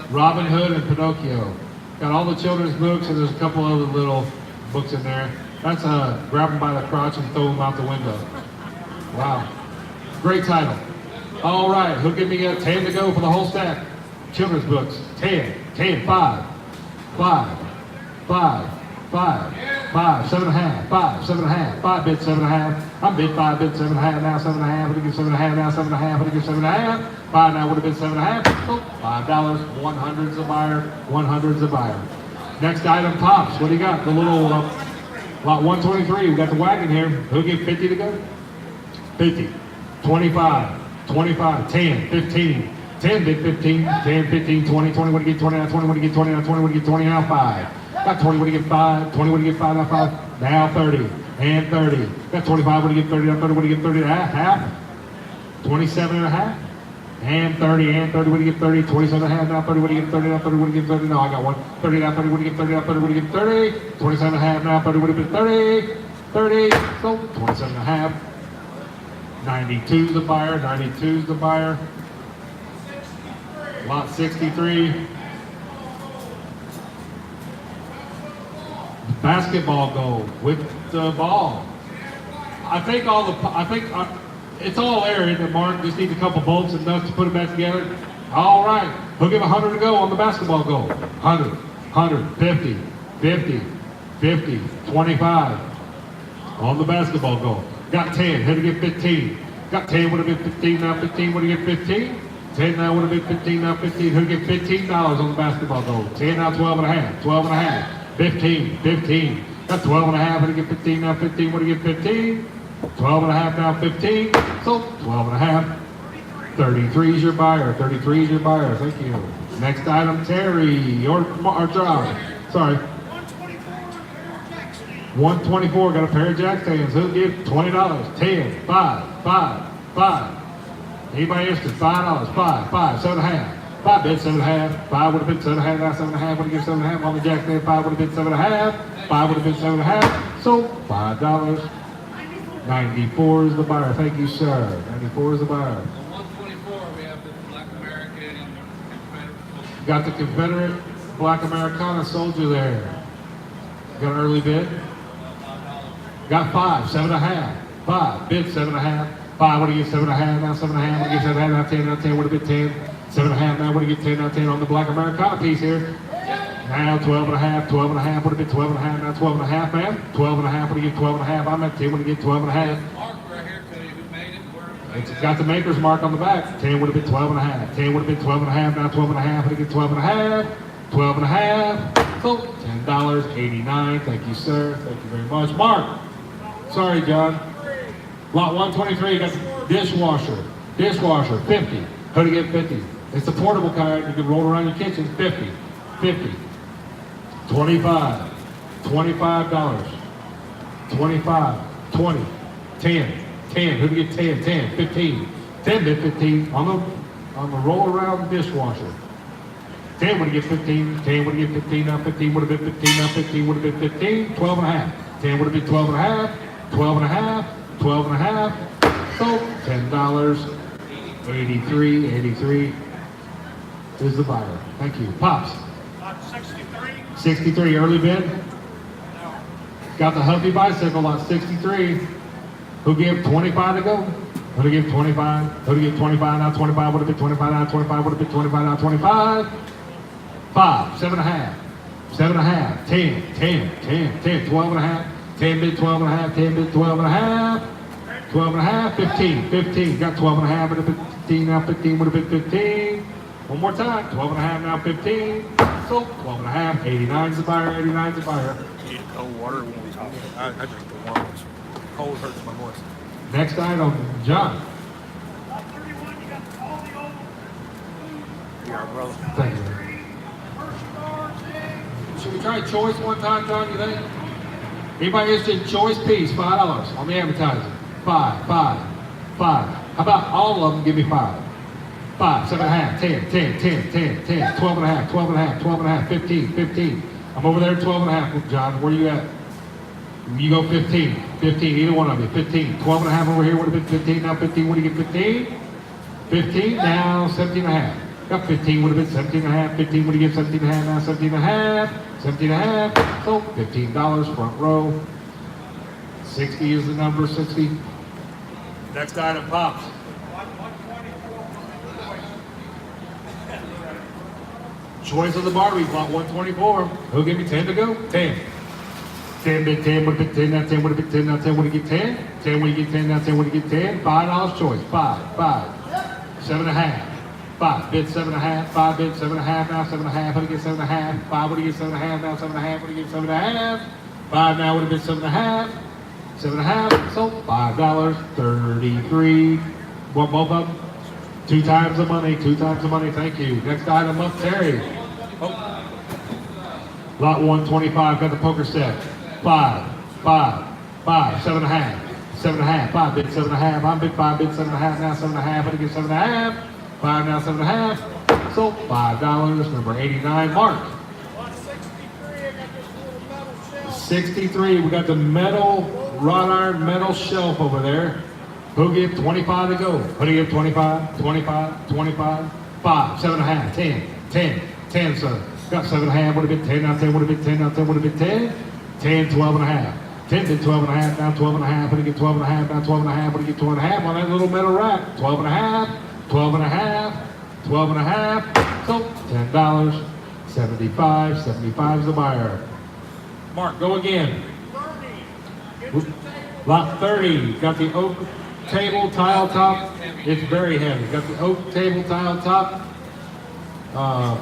Speaker 1: Robin Hood and Pinocchio. Got all the children's books, and there's a couple other little books in there. That's grab them by the crotch and throw them out the window. Wow. Great title. All right. Who'll give me a 10 to go for the whole stack? Children's books. 10. 10. 5. 5. 5. 5, 5, 7.5, 5, 7.5, 5 bid 7.5. I'm bid 5 bid 7.5 now 7.5. Would have give 7.5 now 7.5. Would have give 7.5. 5 now would have been 7.5. So $5. 100's a buyer. 100's a buyer. Next item, Pops. What do you got? The little Lot 123, we got the wagon here. Who'll give 50 to go? 50, 25, 25, 10, 15, 10 bid 15, 10, 15, 20, 20, what do you get 20 now, 20, what do you get 20 now, 20, what do you get 20 now, 5. Got 20, what do you get 5, 20, what do you get 5 now, 5, now 30, and 30. Got 25, what do you get 30 now, 30, what do you get 30 now, half, 27 and a half, and 30, and 30, what do you get 30, 27 and a half now, 30, what do you get 30 now, 30, what do you get 30 now, I got one, 30 now, 30, what do you get 30 now, 30, what do you get 30, 27 and a half now, 30, what do you get 30, 30, so 27 and a half, 92's the buyer, 92's the buyer, lot 63, basketball goal with the ball. I think it's all there, isn't it, Mark? Just needs a couple bolts and nuts to put it back together. All right, we'll give 100 to go on the basketball goal. 100, 100, 50, 50, 50, 25 on the basketball goal. Got 10, had to get 15. Got 10, would have been 15, now 15, would have get 15. 10 now would have been 15, now 15, who'd get $15 on the basketball goal. 10 now 12 and a half, 12 and a half, 15, 15. Got 12 and a half, would have get 15, now 15, would have get 15. 12 and a half, now 15, so 12 and a half. 33 is your buyer, 33 is your buyer, thank you. Next item, Terry, or John, sorry. 124, got a pair of jack stands. Who'll give $20? 10, 5, 5, 5. Anybody interested? $5, 5, 5, 7 and a half. 5 bid, 7 and a half. 5 would have been 7 and a half, now 7 and a half. Would have given 7 and a half on the jack stand. 5 would have been 7 and a half. 5 would have been 7 and a half. So $5. 94 is the buyer. Thank you, sir. 94 is the buyer.
Speaker 2: On 124, we have the Black American and Confederate.
Speaker 1: Got the Confederate Black Americana soldier there. Got an early bid. Got 5, 7 and a half. 5 bid, 7 and a half. 5 would have get 7 and a half, now 7 and a half, would have get 7 and a half, now 10 would have been 10. 7 and a half, now would have get 10, now 10 on the Black Americana piece here. Now 12 and a half, 12 and a half, would have been 12 and a half, now 12 and a half, ma'am. 12 and a half, would have get 12 and a half, I'm at 10, would have get 12 and a half.
Speaker 2: Mark right here, tell you who made it, where it
Speaker 1: It's got the maker's mark on the back. 10 would have been 12 and a half. 10 would have been 12 and a half, now 12 and a half, would have get 12 and a half. 12 and a half, so $10.89, thank you, sir, thank you very much. Mark, sorry, John. Lot 123, got the dishwasher, 50. How to get 50? It's a portable kind, you can roll around your kitchen, 50, 50. 25, $25, 25, 20, 10, 10, who get 10, 10, 15, 10 bid 15 on the roll around dishwasher. 10 would get 15, 10 would get 15, now 15 would have been 15, now 15 would have been 15, 12 and a half. 10 would have been 12 and a half, 12 and a half, 12 and a half, so $10, 83 is the buyer. Thank you. Pops. 63, early bid. Got the Huffy bicycle, lot 63. Who gave 25 to go? Who give 25? Who give 25 now? 25 would have been 25 now. 25 would have been 25 now. 25. 5, 7 and a half. 7 and a half. 10, 10, 10, 10, 12 and a half. 10 bid 12 and a half. 10 bid 12 and a half. 12 and a half. 15, 15. Got 12 and a half. Would have been 15 now. 15 would have been 15. One more time. 12 and a half now. 15. So 12 and a half. 89 is the buyer. 89 is the buyer.
Speaker 4: You need cold water when we talk. I drink the warm ones. Cold hurts my voice.
Speaker 1: Next item, John.
Speaker 3: Lot 31, you got all the old food.
Speaker 4: Yeah, brother.
Speaker 1: Thank you. Should we try choice one time, John, you think? Anybody interested in choice piece? $5 on the advertising. 5, 5, 5. How about all of them give me 5? 5, 7 and a half, 10, 10, 10, 10, 10, 12 and a half, 12 and a half, 12 and a half, 15, 15. I'm over there at 12 and a half, John. Where you at? You go 15, 15, either one of you, 15. 12 and a half over here would have been 15, now 15, what do you get 15? 15, now 17 and a half. Got 15, would have been 17 and a half, 15, would you get 17 and a half, now 17 and a half, 17 and a half, so $15, front row. 60 is the number, 60. Next item, Pops. Choice of the Barbies, lot 124. Who'll give me 10 to go? 10. 10 bid 10, would have been 10, now 10 would have been 10, now 10 would have get 10. 10 would get 10, now 10 would get 10. $5 choice. 5, 5, 7 and a half. 5 bid 7 and a half. 5 bid 7 and a half, now 7 and a half. Would have get 7 and a half. 5 would have get 7 and a half, now 7 and a half. Would have get 7 and a half. 5 now would have been 7.5. 7.5, sold $5.33. What, both of them? 2 times the money, 2 times the money, thank you. Next item up, Terry. Oh. Lot 125, got the poker set. 5, 5, 5, 7.5, 7.5, 5 bid 7.5, I'm bid 5 bid 7.5, now 7.5, but again 7.5, 5 now 7.5, sold $5, number 89, Mark. 63, we got the metal, wrought iron metal shelf over there. Who'll give 25 to go? Who'll give 25, 25, 25, 5, 7.5, 10, 10, 10, sir. Got 7.5, would have been 10, now 10, would have been 10, now 10, would have been 10, 10, 12.5. 10 to 12.5, now 12.5, would have get 12.5, now 12.5, would have get 12.5 on that little metal rack. 12.5, 12.5, 12.5, so $10, 75, 75 is the buyer. Mark, go again. Lot 30, got the oak table tile top. It's very heavy. Got the oak table tile top.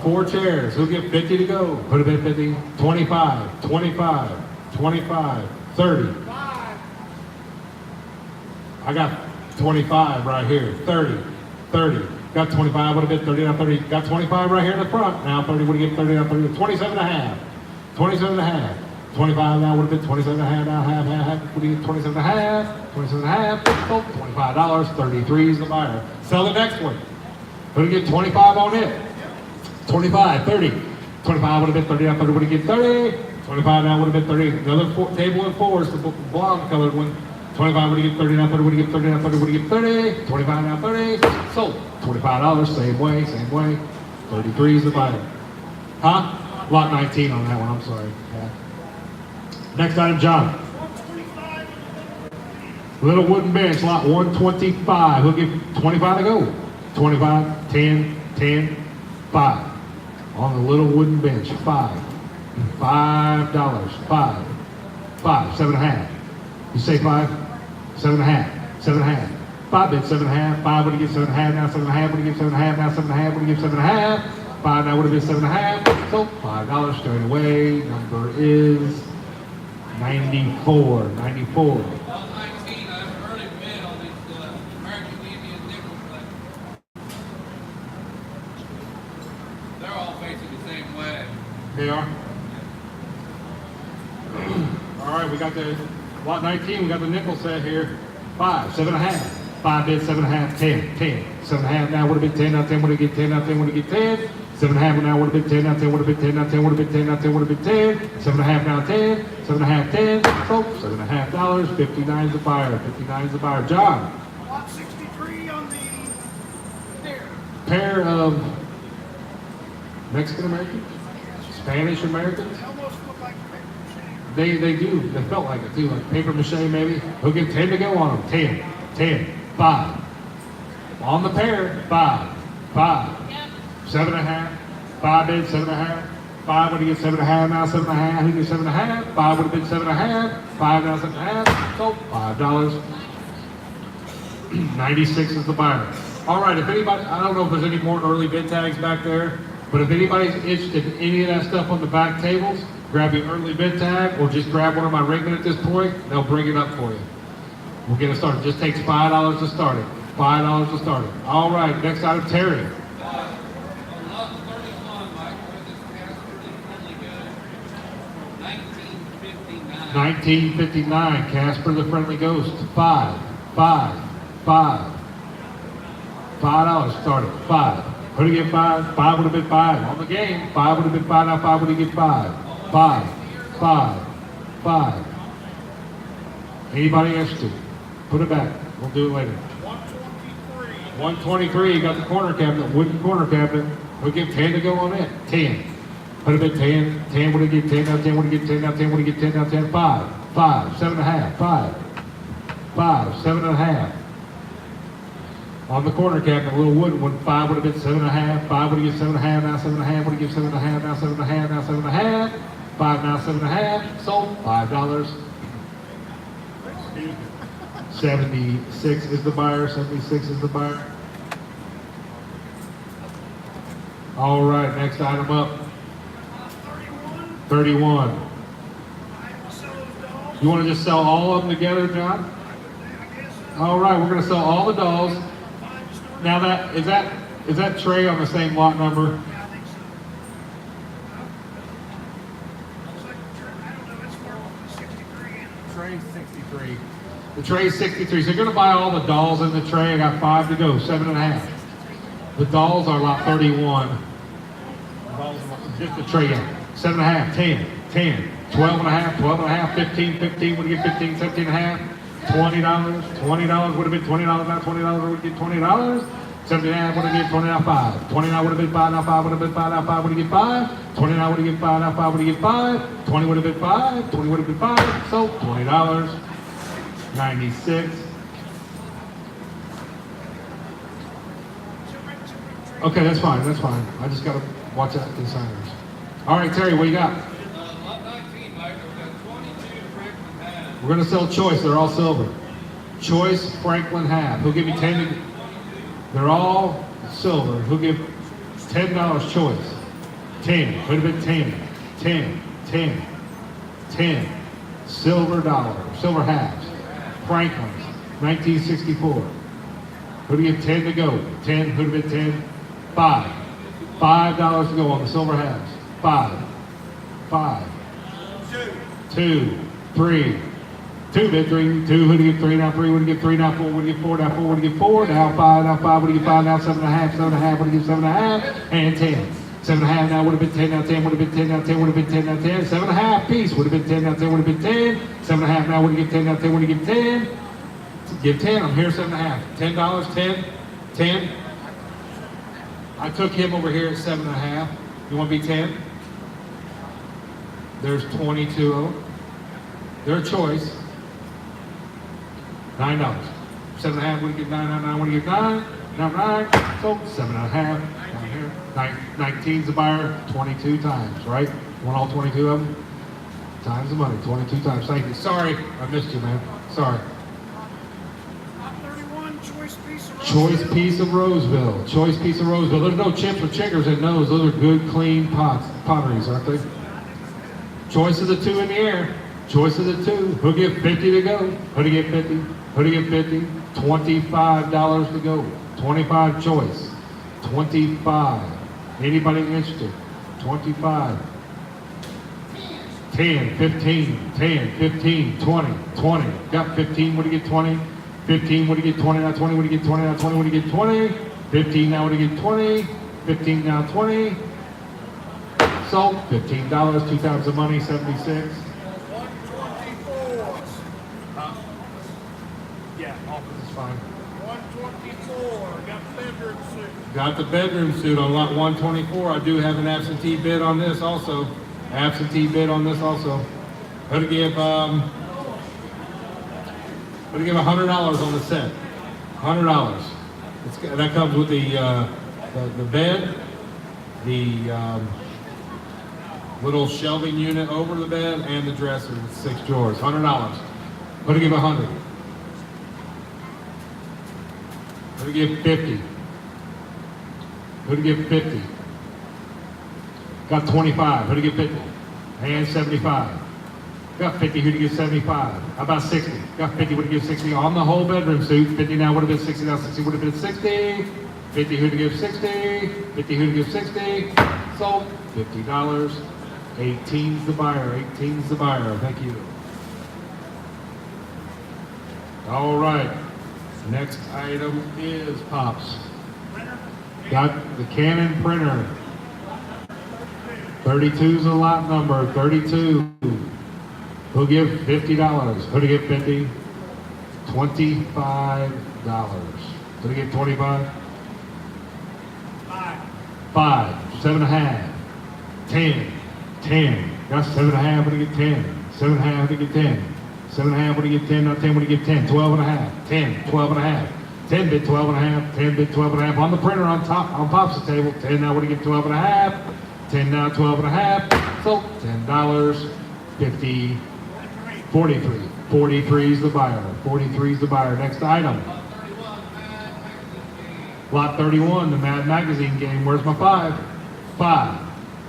Speaker 1: 4 chairs. Who'll get 50 to go? Put it in 50. 25, 25, 25, 30. I got 25 right here. 30, 30. Got 25, would have been 30, now 30. Got 25 right here in the front. Now 30, would have get 30, now 30. 27.5. 27.5. 25 now would have been 27.5, now half, would have get 27.5, 27.5, oh, $25, 33 is the buyer. Sell the next one. Would have get 25 on it. 25, 30. 25 would have been 30, now 30 would have get 30. 25 now would have been 30. Another table in 4 is the blonde colored one. 25 would have get 30, now 30 would have get 30, now 30 would have get 30. 25 now 30. Sold. $25, same way, same way. 33 is the buyer. Huh? Lot 19 on that one, I'm sorry. Yeah. Next item, John. Little wooden bench, lot 125. We'll give 25 to go. 25, 10, 10, 5. On the little wooden bench, 5. $5, 5, 5, 7.5. You say 5? 7.5, 7.5. 5 bid 7.5. 5 would have given 7.5, now 7.5 would have given 7.5, now 7.5 would have given 7.5. 5 now would have been 7.5. So $5 straight away. Number is 94, 94.
Speaker 2: Well, 19, I'm early bid on these American Indian nickel plates. They're all facing the same way.
Speaker 1: They are. All right, we got the lot 19. We got the nickel set here. 5, 7.5. 5 bid 7.5, 10, 10. 7.5 now would have been 10, now 10 would have get 10, now 10 would have get 10. 7.5 now would have been 10, now 10 would have been 10, now 10 would have been 10, now 10 would have been 10. 7.5 now 10, 7.5, 10. So $7.5, 59 is the buyer, 59 is the buyer. John.
Speaker 3: Lot 63 on the there.
Speaker 1: Pair of Mexican Americans, Spanish Americans.
Speaker 3: They almost look like paper mache.
Speaker 1: They do. They felt like it too, like paper mache maybe. Who'll get 10 to go on them? 10, 10, 5. On the pair, 5, 5. 7.5. 5 bid 7.5. 5 would have get 7.5, now 7.5. Who gets 7.5? 5 would have been 7.5. 5 now 7.5. So $5. 96 is the buyer. All right, if anybody, I don't know if there's any more early bid tags back there, but if anybody's interested in any of that stuff on the back tables, grab your early bid tag or just grab one of my ringmen at this point. They'll bring it up for you. We'll get it started. Just takes $5 to start it. $5 to start it. All right, next item, Terry.
Speaker 2: On lot 31, Mike, where this Casper is really good. 1959.
Speaker 1: 1959, Casper the Friendly Ghost. 5, 5, 5. $5 started. 5. Who did get 5? 5 would have been 5 on the game. 5 would have been 5. Now 5 would have get 5. 5, 5, 5. Anybody interested? Put it back. We'll do it later. 123. You got the corner cabinet, wooden corner cabinet. We'll give 10 to go on it. 10. Put it at 10. 10 would have get 10. Now 10 would have get 10. Now 10 would have get 10. Now 10. 5. 5. 7.5. 5. 5. 7.5. On the corner cabinet, a little wooden one. 5 would have been 7.5. 5 would have get 7.5. Now 7.5 would have get 7.5. Now 7.5. Now 7.5. 5 now 7.5. Sold $5. 76 is the buyer. 76 is the buyer. All right, next item up.
Speaker 3: 31.
Speaker 1: 31.
Speaker 3: I will sell it
Speaker 1: You want to just sell all of them together, John?
Speaker 3: I guess
Speaker 1: All right, we're going to sell all the dolls.
Speaker 3: fine to start.
Speaker 1: Now is that tray on the same lot number?
Speaker 3: Yeah, I think so. Looks like I don't know, it's marked 63 and
Speaker 1: Tray 63. The tray 63. So you're going to buy all the dolls in the tray. I got 5 to go, 7.5. The dolls are lot 31. Just the tray, 7.5, 10, 10, 12.5, 12.5, 15, 15. Would you get 15, 17.5? $20, $20 would have been $20 now. $20 would get $20. 17.5 would have been 20 now 5. 20 now would have been 5 now 5 would have been 5 now 5 would have get 5. 20 now would have get 5 now 5 would have get 5. 20 would have been 5. 20 would have been 5. So $20. 96. Okay, that's fine. That's fine. I just gotta watch out consigners. All right, Terry, what you got?
Speaker 2: Lot 19, Mike, I've got 22 Franklin halves.
Speaker 1: We're gonna sell Choice. They're all silver. Choice Franklin half. Who'll give me 10? They're all silver. Who'll give $10 Choice? 10. Who'd have been 10? 10. 10. 10. Silver dollar. Silver halves. Franklin's. 1964. Who'd give 10 to go? 10. Who'd have been 10? 5. $5 to go on the silver halves. 5. 5. 2. 3. 2 bid 3. 2 would give 3. Now 3 would give 3. Now 4 would give 4. Now 4 would give 4. Now 5. Now 5 would give 5. Now 7.5. 7.5 would give 7.5. And 10. 7.5 now would have been 10. Now 10 would have been 10. Now 10 would have been 10. Now 10. 7.5 piece would have been 10. Now 10 would have been 10. 7.5 now would have given 10. Now 10 would have given 10. Give 10. I'm here 7.5. $10. 10. 10. I took him over here at 7.5. You want to be 10? There's 22 of them. Their choice. $9. 7.5 would get 9. 9 would get 9. Now 9. So 7.5. Down here. 19's the buyer. 22 times, right? Want all 22 of them? Times the money. 22 times. Thank you. Sorry, I missed you, man. Sorry.
Speaker 3: Lot 31, choice piece of
Speaker 1: Choice piece of Roseville. Choice piece of Roseville. There's no chips or chiggers in those. Those are good, clean potteries, aren't they? Choice of the 2 in the air. Choice of the 2. Who'll give 50 to go? Who'll get 50? Who'll get 50? $25 to go. 25 choice. 25. Anybody interested? 25. 10, 15, 10, 15, 20, 20. Got 15, would he get 20? 15, would he get 20? Now 20, would he get 20? Now 20, would he get 20? 15, now would he get 20? 15, now 20. Sold, $15, 2 times the money, 76.
Speaker 3: 124.
Speaker 1: Yeah, office is fine.
Speaker 3: 124, got bedroom suit.
Speaker 1: Got the bedroom suit on lot 124. I do have an absentee bid on this also. Absentee bid on this also. Gonna give $100 on the set. $100. That comes with the bed, the little shelving unit over the bed, and the dresser with 6 drawers. $100. Gonna give 100. Gonna give 50. Gonna give 50. Got 25. Who'd get 50? And 75. Got 50. Who'd get 75? How about 60? Got 50. Who'd get 60 on the whole bedroom suit? 50 now would have been 60. Now 60 would have been 60. 50. Who'd give 60? 50. Who'd give 60? Sold. $50. 18's the buyer. 18's the buyer. Thank you. All right. Next item is Pops. Got the Canon printer. 32's a lot number. 32. Who'll give $50? Who'll give 50? $25. Who'll give 25? 5. 7.5. 10. 10. Got 7.5. Who'll get 10? 7.5. Who'll get 10? 7.5. Who'll get 10? Now 10. Who'll get 10? 12.5. 10. 12.5. 10 bid 12.5. 10 bid 12.5. On the printer on top, on Pops' table. 10 now would get 12.5. 10 now 12.5. So $10. 50. 43. 43's the buyer. 43's the buyer. Next item. Lot 31, the Mad Magazine game. Where's my 5? 5.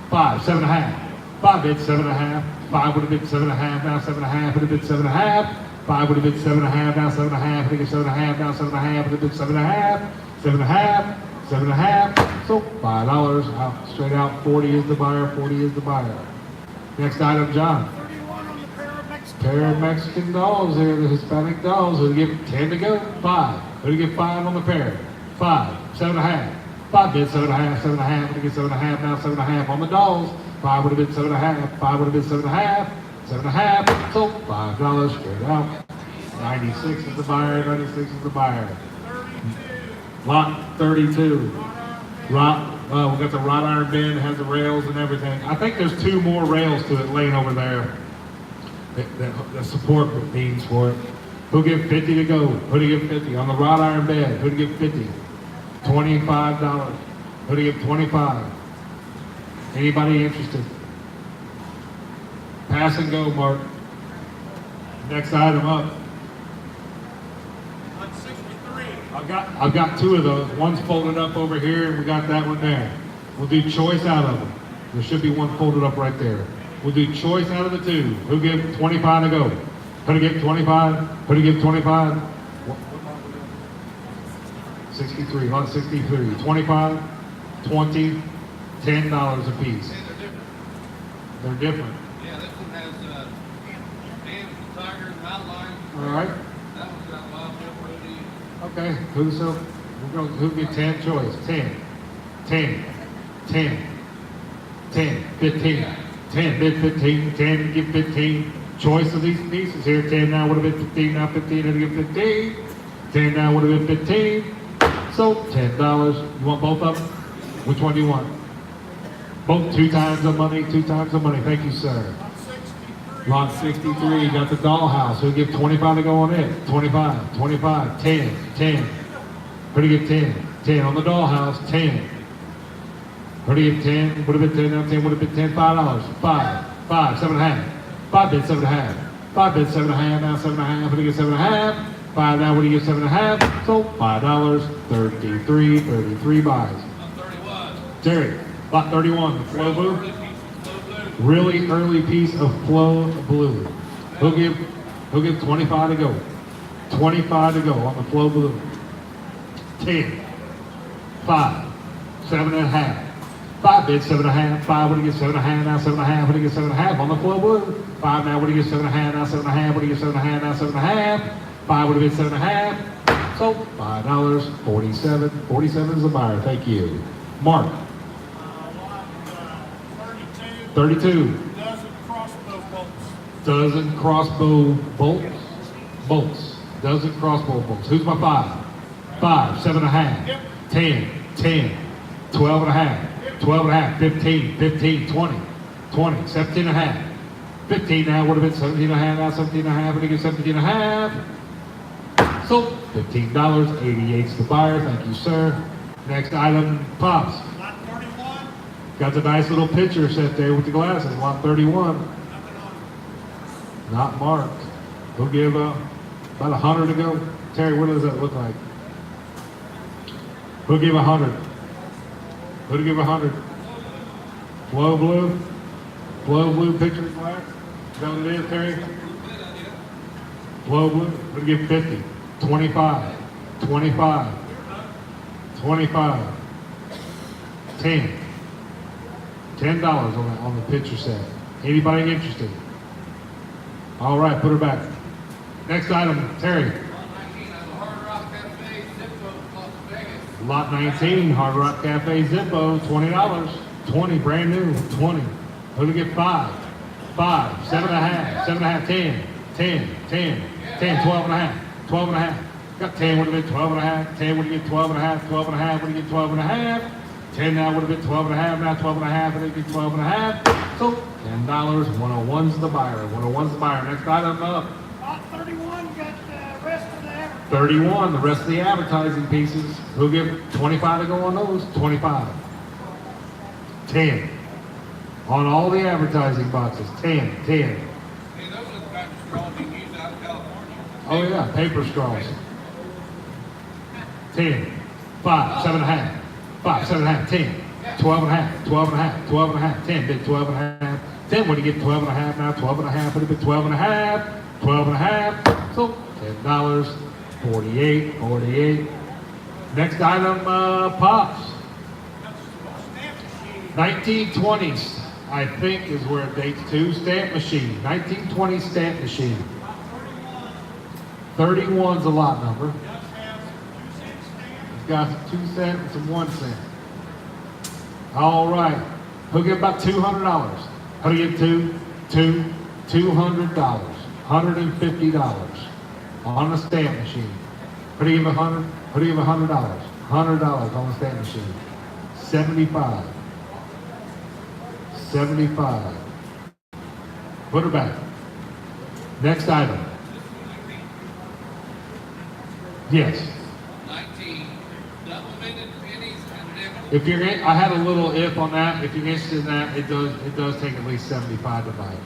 Speaker 1: 5. 7.5. 5 bid 7.5. 5 would have been 7.5, now 7.5, would have been 7.5. 5 would have been 7.5, now 7.5, would have been 7.5, now 7.5, would have been 7.5, 7.5, 7.5. So $5 out, straight out. 40 is the buyer, 40 is the buyer. Next item, John.
Speaker 3: 31 on the pair of Mexican.
Speaker 1: Pair of Mexican dolls here, the Hispanic dolls. Who'd give 10 to go? 5. Who'd give 5 on the pair? 5, 7.5. 5 bid 7.5, 7.5, who'd give 7.5, now 7.5 on the dolls. 5 would have been 7.5, 5 would have been 7.5, 7.5. So $5 straight out. 96 is the buyer, 96 is the buyer.
Speaker 3: 32.
Speaker 1: Lot 32. We got the wrought iron bin, has the rails and everything. I think there's 2 more rails to it laying over there. The support beams for it. Who'll give 50 to go? Who'd give 50? On the wrought iron bed, who'd give 50? $25. Who'd give 25? Anybody interested? Pass and go, Mark. Next item up.
Speaker 3: On 63.
Speaker 1: I've got 2 of those. One's folded up over here, and we got that one there. We'll do choice out of them. There should be one folded up right there. We'll do choice out of the 2. Who give 25 to go? Who'd give 25? Who'd give 25? 63, lot 63. 25, 20, $10 a piece.
Speaker 2: See, they're different.
Speaker 1: They're different.
Speaker 2: Yeah, this one has, hands and tigers and outlines.
Speaker 1: All right.
Speaker 2: That one's got Wild Bill Rudy.
Speaker 1: Okay. Who get 10 choice? 10, 10, 10, 10, 15, 10, bid 15, 10, give 15. Choice of these pieces here. 10 now would have been 15, now 15, and give 15. 10 now would have been 15. So $10. You want both of them? Which one do you want? Both 2 times the money, 2 times the money. Thank you, sir.
Speaker 3: On 63.
Speaker 1: Lot 63, got the dollhouse. Who'll give 25 to go on it? 25, 25, 10, 10. Who'd give 10? 10 on the dollhouse, 10. Who'd give 10? Would have been 10, now 10 would have been 10, $5. 5, 5, 7.5. 5 bid 7.5. 5 bid 7.5, now 7.5. Who'd give 7.5? 5 now would give 7.5. So $5, 33 buys.
Speaker 2: On 31.
Speaker 1: Terry, lot 31, the flow blue.
Speaker 2: Early piece of Flow Blue.
Speaker 1: Really early piece of flow blue. He'll give 25 to go. 25 to go on the flow blue. 10, 5, 7.5. 5 bid 7.5. 5 would have given 7.5, now 7.5, would have given 7.5 on the flow blue. 5 now would have given 7.5, now 7.5, would have given 7.5, now 7.5. 5 would have been 7.5. So $5, 47. 47 is the buyer. Thank you. Mark.
Speaker 3: Lot 32.
Speaker 1: 32.
Speaker 3: Dozen crossbow bolts.
Speaker 1: Dozen crossbow bolts. Bolts. Dozen crossbow bolts. Who's my 5? 5, 7.5.
Speaker 3: Yep.
Speaker 1: 10, 10, 12.5. 12.5, 15, 15, 20, 20, 17.5. 15 now would have been 17.5, now 17.5, and again 17.5. So $15, 88's the buyer. Thank you, sir. Next item, Pops.
Speaker 3: Lot 31.
Speaker 1: Got the nice little picture set there with the glasses. Lot 31.
Speaker 3: Nothing on.
Speaker 1: Not marked. We'll give about 100 to go. Terry, what does that look like? We'll give 100. We'll give 100. Flow blue. Flow blue picture glass. Is that what it is, Terry? Flow blue. We'll give 50. 25. 25. 25. 10. $10 on the picture set. Anybody interested? All right, put her back. Next item, Terry.
Speaker 2: Lot 19 on the Hard Rock Cafe, Zippo, Las Vegas.
Speaker 1: Lot 19, Hard Rock Cafe Zippo, $20. 20, brand new, 20. Who'll get 5? 5, 7.5, 7.5, 10, 10, 10, 10, 12.5, 12.5. Got 10 would have been 12.5, 10 would have been 12.5, 12.5 would have been 12.5. 10 now would have been 12.5, now 12.5, and it'd be 12.5. So $10, 101's the buyer, 101's the buyer. Next item up,
Speaker 3: Lot 31 got the rest of the advertising.
Speaker 1: 31, the rest of the advertising pieces. Who'll give 25 to go on those? 25. 10. On all the advertising boxes, 10, 10.
Speaker 2: Hey, those are the kinds of straws you can use out in California.
Speaker 1: Oh yeah, paper straws. 10, 5, 7.5, 5, 7.5, 10, 12.5, 12.5, 12.5, 10, bid 12.5, 10, what do you get? 12 and a half now, 12 and a half, would have been 12 and a half, 12 and a half, so $10, 48, 48. Next item, Pops. 1920s, I think is where it dates to. Stamp machine, 1920 stamp machine. 31's a lot number. It's got 2 cents and some 1 cent. All right, who'll get about $200? How do you get $200, $150 on the stamp machine. Who do you give $100? Who do you give $100? $100 on the stamp machine. 75. 75. Put it back. Next item. Yes.
Speaker 2: 19. Double-minded pennies and nickels.
Speaker 1: If you're, I had a little if on that. If you're interested in that, it does take at least 75 to buy it.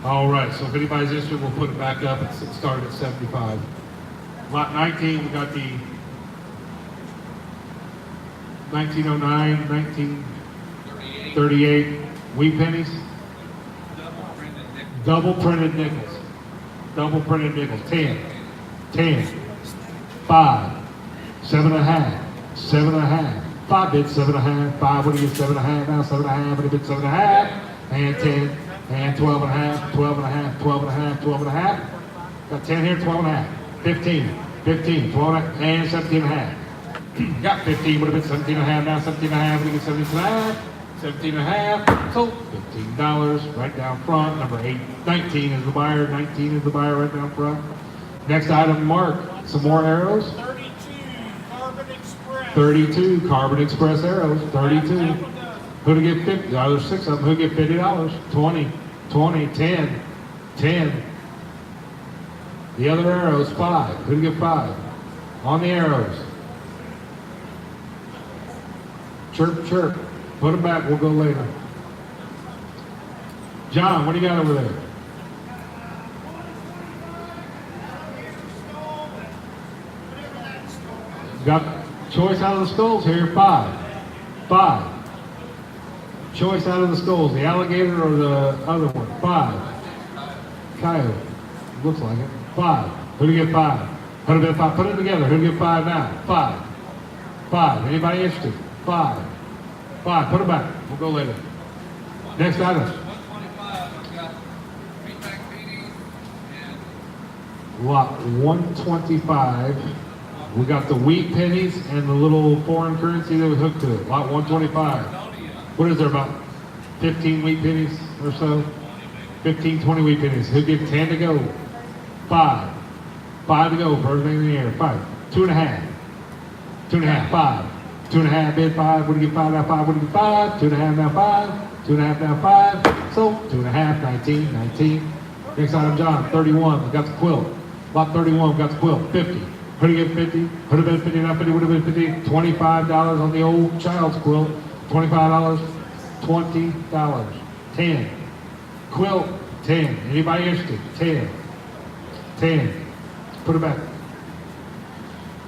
Speaker 1: All right. So if anybody's interested, we'll put it back up. It started at 75. Lot 19, we got the 1909, 1938 wheat pennies.
Speaker 2: Double printed nickels.
Speaker 1: Double printed nickels. 10, 10, 5, 7.5, 7.5, 5 bits, 7.5, 5, what do you get, 7.5 now, 7.5, what do you get, 7.5, and 10, and 12.5, 12.5, 12.5, 12.5, got 10 here, 12.5, 15, 15, 12, and 17.5. Got 15, would have been 17.5 now, 17.5, what do you get, 17.5, 17.5, so $15 right down front. Number 19 is the buyer, 19 is the buyer right down front. Next item, Mark, some more arrows. 32 Carbon Express arrows, 32. Who'd get 50? Oh, there's 6 of them. Who'd get $50? 20, 20, 10, 10. The other arrows, 5. Who'd get 5? On the arrows. Chirp, chirp. Put them back, we'll go later. John, what do you got over there? Got choice out of the skulls here, 5. 5. Choice out of the skulls, the alligator or the other one, 5. Coyote, looks like it, 5. Who do you get 5? Put it, 5. Put it together, who do you get 5 now? 5. 5, anybody interested? 5. 5, put it back, we'll go later. Next item.
Speaker 2: 125. We've got three-pack pennies and
Speaker 1: Lot 125. We got the wheat pennies and the little foreign currency that was hooked to it. Lot 125. What is there, about 15 wheat pennies or so? 15, 20 wheat pennies. Who get 10 to go? 5. 5 to go for everything in the air. 5. 2.5. 2.5. 5. 2.5 bid 5. What do you get 5 now? 5. What do you get 5? 2.5 now 5. 2.5 now 5. So 2.5, 19, 19. Next item, John, 31. We got the quilt. Lot 31, we got the quilt. 50. Who do you get 50? Would have been 50 now 50. Would have been 50. $25 on the old child's quilt. $25. $20. 10. Quilt. 10. Anybody interested? 10. 10. Put it back.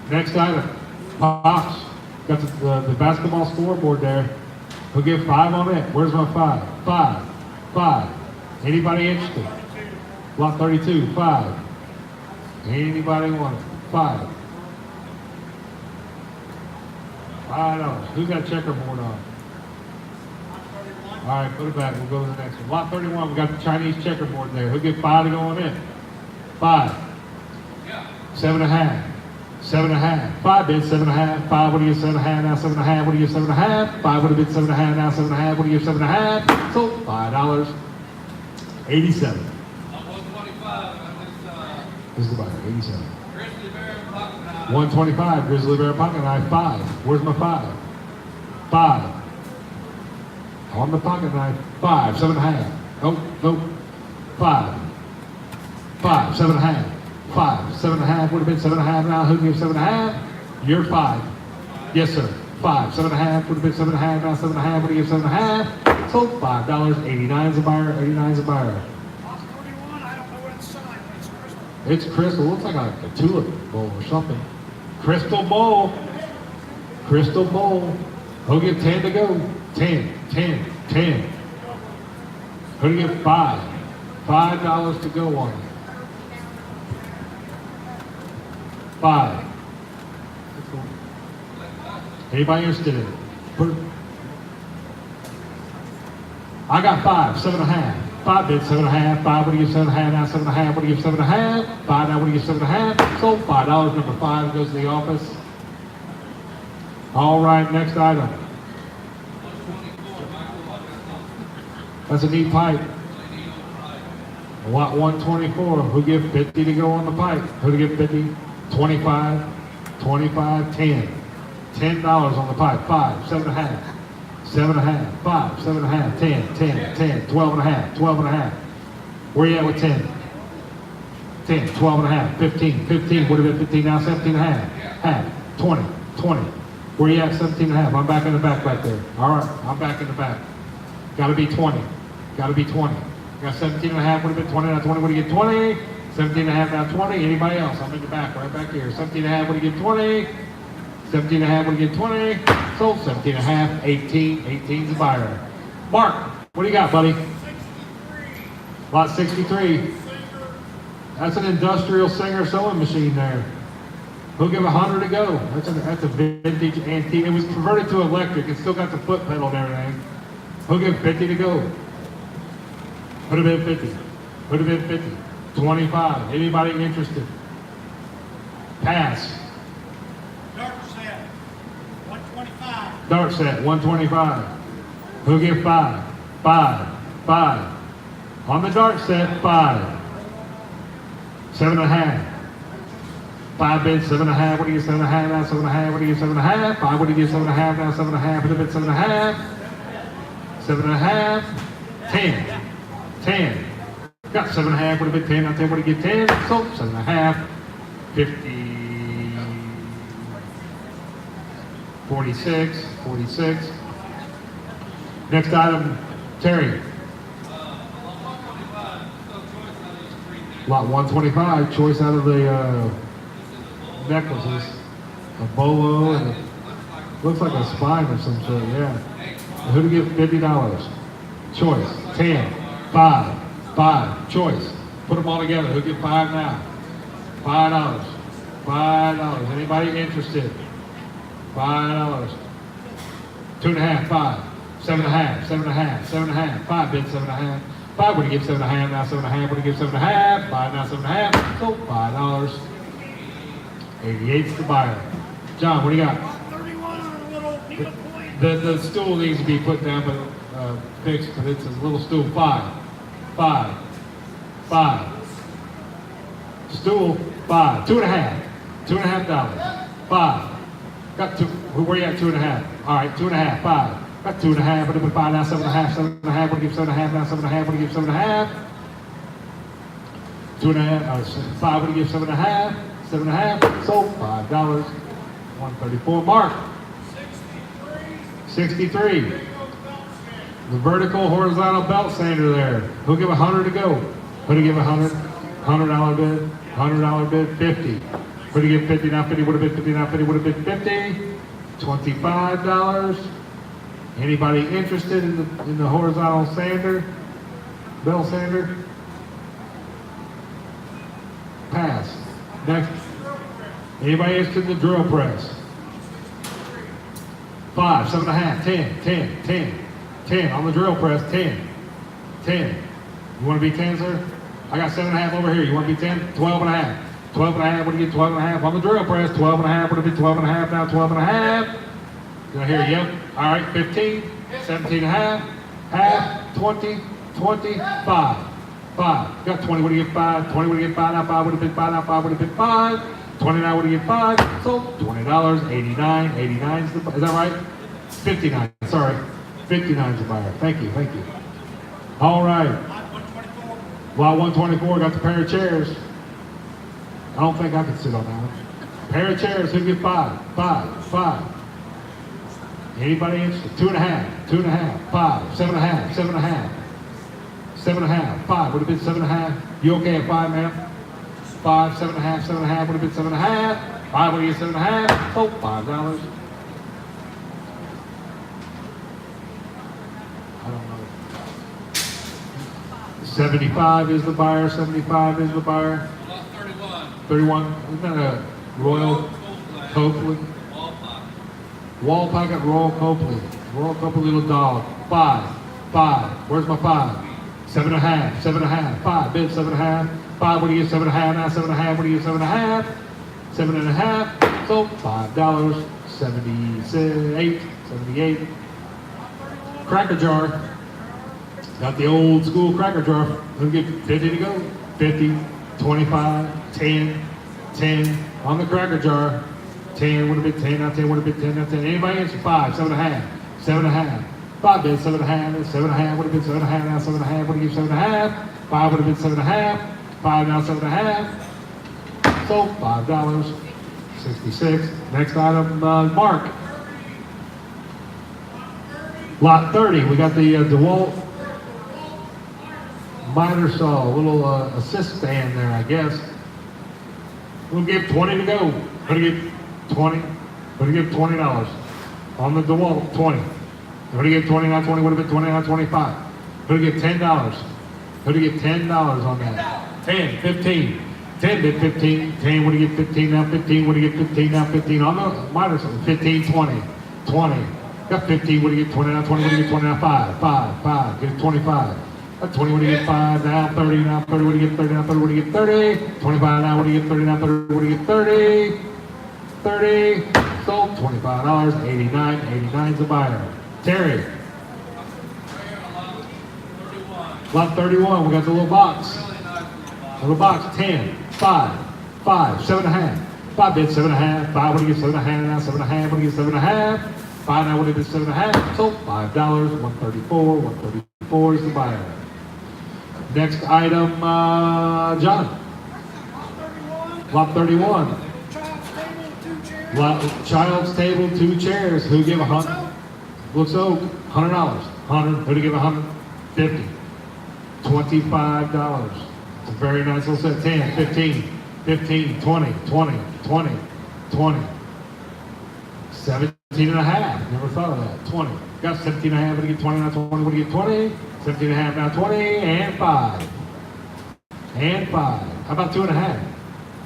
Speaker 1: Next item. Pops. Got the basketball scoreboard there. Who'll give 5 on it? Where's my 5? 5. 5. Anybody interested? Lot 32. 5. Anybody want it? 5. $5. Who's got checkerboard on? All right, put it back. We'll go to the next one. Lot 31. We got the Chinese checkerboard there. Who'll get 5 to go on in? 5. 7.5. 7.5. 5 bids, 7.5. 5, what do you get 7.5 now? 7.5, what do you get 7.5? 5 would have been 7.5 now, 7.5, what do you get 7.5? So $5. 87.
Speaker 2: on 125.
Speaker 1: This is the buyer, 87.
Speaker 2: Grizzly bear pocket knife.
Speaker 1: 125, Grizzly Bear Pocket Knife, 5. Where's my 5? 5. On the pocket knife, 5, 7.5. Nope, nope. 5. 5, 7.5. 5, 7.5 would have been 7.5 now. Who gives 7.5? You're 5. Yes, sir. 5, 7.5 would have been 7.5 now. 7.5 would have given 7.5. So $5. 89 is a buyer. 89 is a buyer.
Speaker 3: Lot 41, I don't know what it's signed, but it's crystal.
Speaker 1: It's crystal. Looks like a tulip bowl or something. Crystal bowl. Crystal bowl. Who'll give 10 to go? 10, 10. 10. Who to give 5? $5 to go on it. 5. Anybody interested in it? I got 5, 7.5. 5 bids, 7.5. 5, what do you give 7.5? Now 7.5, what do you give 7.5? 5, now what do you give 7.5? Sold $5, number 5 goes to the office. All right, next item. That's a neat pipe. Lot 124, who give 50 to go on the pipe? Who to give 50? 25, 25, 10. $10 on the pipe. 5, 7.5, 7.5, 5, 7.5, 10, 10, 10, 12.5, 12.5. Where you at with 10? 10, 12.5, 15, 15, would have been 15 now, 17.5, half, 20, 20. Where you at, 17.5? I'm back in the back right there. All right, I'm back in the back. Gotta be 20, gotta be 20. Got 17.5, would have been 20, now 20, would you get 20? 17.5, now 20, anybody else? I'm in the back, right back here. 17.5, would you get 20? 17.5, would you get 20? Sold 17.5, 18, 18's the buyer. Mark, what do you got, buddy?
Speaker 3: 63.
Speaker 1: Lot 63. That's an industrial Singer sewing machine there. Who'll give 100 to go? That's a vintage antique. It was converted to electric. It's still got the foot pedal and everything. Who'll give 50 to go? Would have been 50. Would have been 50. 25. Anybody interested? Pass.
Speaker 3: Dart set, 125.
Speaker 1: Dart set, 125. Who'll give 5? 5. 5. On the dart set, 5. 7.5. 5 bids, 7.5. What do you get 7.5 now? 7.5. What do you get 7.5? 5. What do you get 7.5 now? 7.5. Would have been 7.5. 7.5. 10. 10. Got 7.5. Would have been 10. Now 10. What do you get 10? So 7.5. 50. 46. 46. Next item, Terry. Lot 125. Choice out of the necklaces. A bolo and looks like a spine or some sort, yeah. Who to give $50? Choice. 10, 5, 5, choice. Put them all together. Who give 5 now? $5. $5. Anybody interested? $5. 2.5, 5, 7.5, 7.5, 7.5, 5 bids, 7.5. 5 would you give 7.5 now? 7.5 would you give 7.5? 5 now, 7.5. So $5. 88's the buyer. John, what do you got?
Speaker 3: 31 on a little needle point.
Speaker 1: The stool needs to be put down, but fixed, but it's a little stool. 5, 5, 5. Stool, 5, 2.5, $2.5. 5. Got 2. Where you at? 2.5. All right, 2.5, 5. Got 2.5. But it would 5 now, 7.5, 7.5. What do you give 7.5 now? 7.5. What do you give 7.5? 2.5. 5. What do you give 7.5? 7.5. Sold $5. 134. Mark. 63. The vertical horizontal belt sander there. Who'll give 100 to go? Who'll give 100? $100 bid. $100 bid. 50. Who'll give 50 now? 50 would have been 50 now. 50 would have been 50. $25. Anybody interested in the horizontal sander? Belt sander? Pass. Next. Anybody interested in the drill press? 5, 7.5, 10, 10, 10, 10 on the drill press, 10, 10. You want to be 10, sir? I got 7.5 over here. You want to be 10? 12.5. 12.5, what do you get 12.5? On the drill press, 12.5, what do you be 12.5 now? 12.5. Did I hear yep? All right, 15, 17.5, half, 20, 25. 5. Got 20, what do you get 5? 20, what do you get 5 now? 5 would have been 5 now, 5 would have been 5. 29, what do you get 5? So $20, 89, 89 is that right? 59, sorry. 59 is the buyer. Thank you, thank you. All right. Lot 124, got the pair of chairs. I don't think I can sit on that one. Pair of chairs, who get 5? 5, 5. Anybody interested? 2.5, 2.5, 5, 7.5, 7.5, 7.5, 5. Would have been 7.5. You okay at 5, ma'am? 5, 7.5, 7.5. Would have been 7.5. 5. Would you get 7.5? Oh, $5. I don't 75 is the buyer, 75 is the buyer.
Speaker 2: Lot 31.
Speaker 1: 31, isn't that a Royal Copley? Wall pocket Royal Copley. Royal Copley little dog. 5. Where's my 5? 7.5. 7.5. 5. Bid 7.5. 5. What do you get? 7.5 now. 7.5. What do you get? 7.5. 7.5. So $5. 78. 78. Cracker jar. Got the old school cracker jar. Let me get 50 to go. 50, 25, 10, 10 on the cracker jar. 10 would have been 10, now 10 would have been 10, now 10. Anybody answer? 5, 7.5, 7.5. 5 bid 7.5, 7.5 would have been 7.5, now 7.5 would have been 7.5. 5 would have been 7.5, 5 now 7.5. So $5. 66. Next item, Mark. Lot 30. We got the DeWalt miter saw, little assist stand there, I guess. We'll give 20 to go. Gonna give 20. Gonna give $20 on the DeWalt. 20. Gonna give 20 now. 20 would have been 20 now. 25. Gonna give $10. Gonna give $10 on that. 10, 15. 10 bid 15. 10 would have get 15 now. 15 would have get 15 now. 15 on the miter saw. 15, 20, 20. Got 15 would have get 20 now. 20 would have get 20 now. 5. Get 25. 20 would get 5 now, 30 now, 30 would get 30 now, 30 would get 30, 25 now would get 30 now, 30 would get 30, 30, sold $25, 89, 89's the buyer. Terry. Lot 31, we got the little box. Little box, 10, 5, 7.5. 5 bid 7.5, 5 would get 7.5 now, 7.5 would get 7.5, 5 now would have been 7.5, sold $5, 134, 134 is the buyer. Next item, John. Lot 31. Child's table, 2 chairs. Who give 100? Looks Oak, $100. 100. Who to give 100? 50. $25. It's a very nice little set. 10, 15, 15, 20, 20, 20, 20. 17 and a half. Never thought of that. 20. Got 17 and a half. Would get 20 now. 20. Would get 20. 17 and a half now. 20 and 5. And 5. How about 2.5?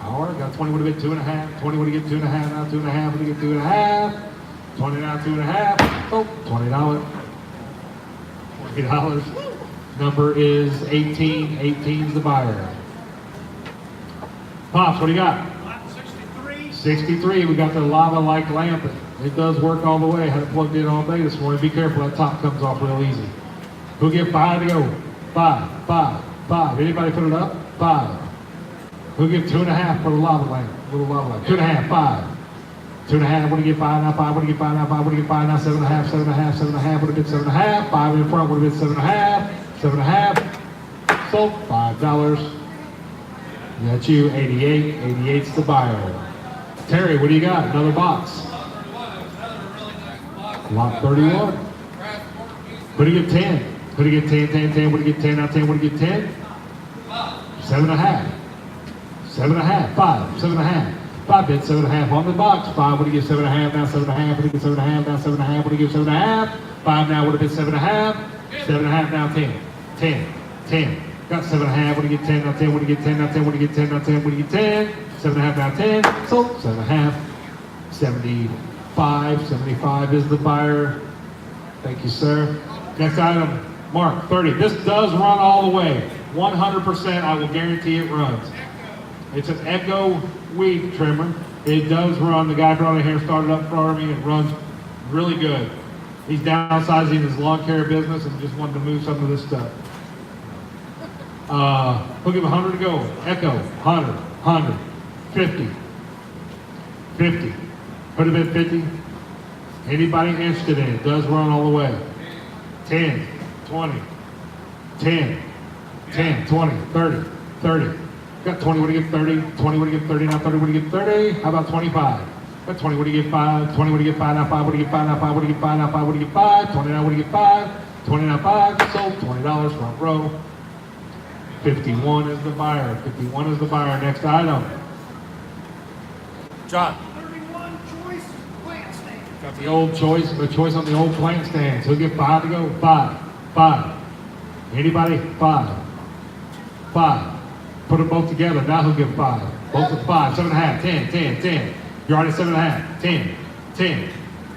Speaker 1: Hour. Got 20 would have been 2.5. 20 would have get 2.5 now. 2.5 would get 2.5. 20 now. 2.5. Oh, $20. $20. Number is 18. 18's the buyer. Pops, what do you got?
Speaker 3: 63.
Speaker 1: 63. We got the lava-like lamp. It does work all the way. Had it plugged in all day this morning. Be careful, that top comes off real easy. Who'll give 5 to go? 5. Anybody put it up? 5. Who'll give 2.5 for the lava lamp? Little lava lamp. 2.5, 5. 2.5, what do you get 5 now? 5, what do you get 5 now? 5, what do you get 5 now? 7.5, 7.5, 7.5, would have been 7.5. 5 in front would have been 7.5. 7.5. Sold $5. That's you, 88. 88's the buyer. Terry, what do you got? Another box. Lot 31. What do you get 10? What do you get 10, 10, 10? What do you get 10 now? 10, what do you get 10? 7.5. 7.5. 5. 7.5. 5 bid 7.5 on the box. 5 would have get 7.5 now. 7.5 would have get 7.5 now. 7.5 would have get 7.5. 5 now would have been 7.5. 7.5 now 10. 10. 10. Got 7.5. Would have get 10 now. 10 would have get 10 now. 10 would have get 10 now. 10 would have get 10. 7.5 now 10. Sold 7.5. 75. 75 is the buyer. Thank you, sir. Next item, Mark, 30. This does run all the way. 100%, I will guarantee it runs. It's an Echo weed trimmer. It does run. The guy brought it here, started up for me. It runs really good. He's downsizing his lawn care business and just wanted to move some of this stuff. We'll give 100 to go. Echo, 100, 100, 50, 50. Could have been 50. Anybody interested in it? Does run all the way. 10, 20, 10, 10, 20, 30, 30. Got 20, what do you get 30? 20, what do you get 30 now? 30, what do you get 30? How about 25? Got 20, what do you get 5? 20, what do you get 5 now? 5, what do you get 5 now? 5, what do you get 5 now? 5, what do you get 5? 20 now, what do you get 5? 20 now, 5. Sold, $20, front row. 51 is the buyer. 51 is the buyer. Next item. John.
Speaker 3: 31 choice plant stand.
Speaker 1: Got the old choice, the choice on the old plant stands. Who'll get 5 to go? 5. 5. Anybody? 5. 5. Put them both together. Now he'll give 5. Both at 5. 7.5. 10. 10. 10. You're already 7.5. 10. 10.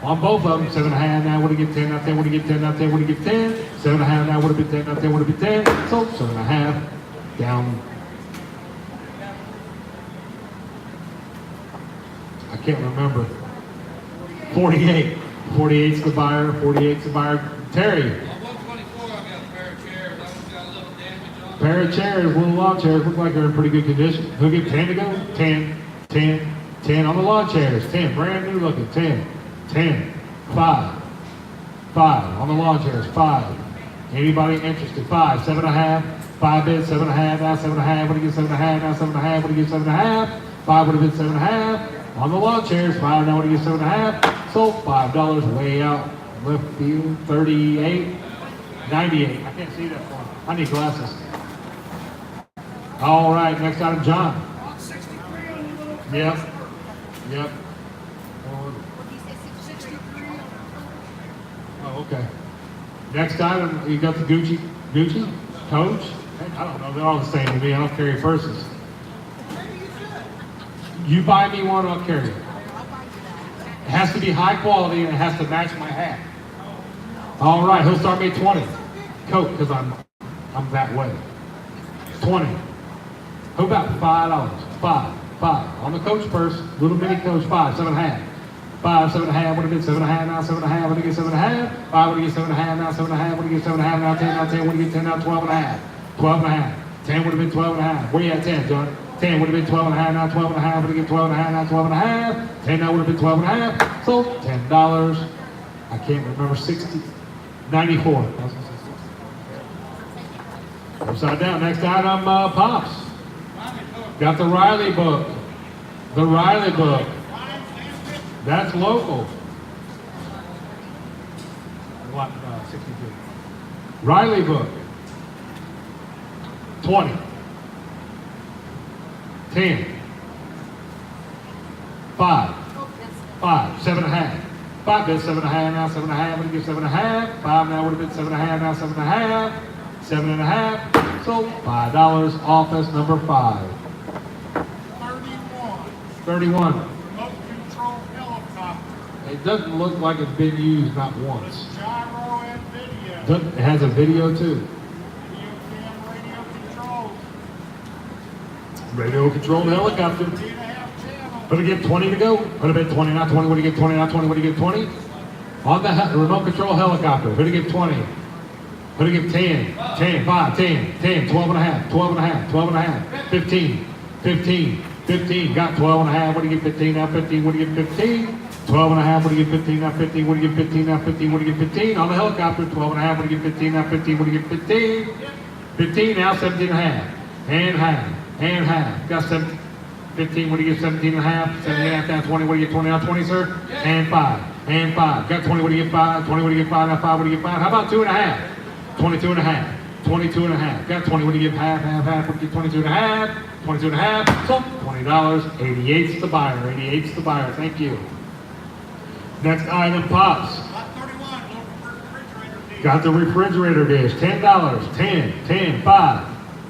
Speaker 1: On both of them, 7.5. Now would he get 10? Now 10. Would he get 10? Now 10. Would he get 10? 7.5. Now would it be 10? Now 10. Would it be 10? So 7.5 down. I can't remember. 48. 48's the buyer. 48's the buyer. Terry.
Speaker 2: On 124, I got a pair of chairs. That one's got a little damage on it.
Speaker 1: Pair of chairs, little lawn chairs, look like they're in pretty good condition. He'll get 10 to go. 10, 10, 10 on the lawn chairs. 10, brand new looking. 10, 10, 5, 5 on the lawn chairs. 5. Anybody interested? 5, 7.5, 5 bids, 7.5, now 7.5. What do you get? 7.5, now 7.5. What do you get? 7.5. 5 would have been 7.5 on the lawn chairs. 5 now. What do you get? 7.5. So $5 way out left field. 38, 98. I can't see that far. I need glasses. All right, next item, John.
Speaker 3: On 63 on the little.
Speaker 1: Yep. Yep.
Speaker 3: 63 on the.
Speaker 1: Oh, okay. Next item, you got the Gucci, Coach. I don't know. They're all the same to me. I don't carry purses. You buy me one, I'll carry it. It has to be high quality and it has to match my hat. All right, he'll start me at 20. Coat, because I'm that way. 20. Who about $5? 5. On the Coach purse, little mini Coach, 5, 7.5. 5, 7.5, would have been 7.5, now 7.5, would have get 7.5. 5 would have get 7.5, now 7.5, would have get 7.5, now 10, now 10, would have get 10, now 12.5. 12.5. 10 would have been 12.5. Where you at 10, John? 10 would have been 12.5, now 12.5, would have get 12.5, now 12.5. 10 now would have been 12.5. So $10. I can't remember 60. 94. Upside down. Next item, Pops. Got the Riley book. The Riley book. That's local. What? 62. Riley book. 20. 10. 5. 5. 7.5. 5 bid, 7.5, now 7.5, would have been 7.5. 5 now would have been 7.5, now 7.5. 7.5. So $5. Office number 5. 31.
Speaker 5: Remote control helicopter.
Speaker 1: It doesn't look like it's been used not once.
Speaker 5: Gyro and video.
Speaker 1: It has a video too.
Speaker 5: Video cam, radio controls.
Speaker 1: Radio controlled helicopter.
Speaker 5: 3.5 channels.
Speaker 1: Would it get 20 to go? Would have been 20, not 20. Would it get 20, not 20? Would it get 20? On the remote control helicopter. Would it get 20? Would it get 10? 10, 5, 10, 10, 12.5, 12.5, 12.5, 15, 15, 15. Got 12.5. Would it get 15? Now 15. Would it get 15? 12.5. Would it get 15? Now 15. Would it get 15? Now 15. Would it get 15? On the helicopter. 12.5. Would it get 15? Now 15. Would it get 15? 15. Now 17.5. And half. And half. Got 17. 15, what do you get? 17 and a half, 17.5 down 20, what do you get? 20 out 20, sir? And 5, and 5. Got 20, what do you get? 5, 20, what do you get? 5, now 5, what do you get? 5? How about 2.5? 22 and a half, 22 and a half. Got 20, what do you get? Half, half, half, what do you get? 22 and a half, 22 and a half. So $20, 88's the buyer, 88's the buyer. Thank you. Next item, Pops.
Speaker 5: Lot 31, local refrigerator deal.
Speaker 1: Got the refrigerator dish, $10, 10, 10, 5,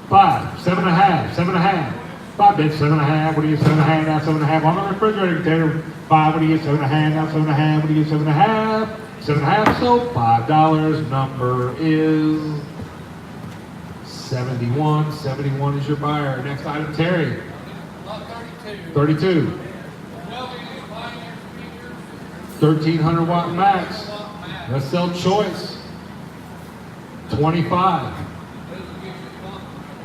Speaker 1: 5, 7.5, 7.5. 5 bid, 7.5, what do you get? 7.5, now 7.5 on the refrigerator container. 5, what do you get? 7.5, now 7.5, what do you get? 7.5, 7.5, so $5. Number is 71. 71 is your buyer. Next item, Terry.
Speaker 2: Lot 32.
Speaker 1: 32. 1300 watt max. Let's sell choice. 25.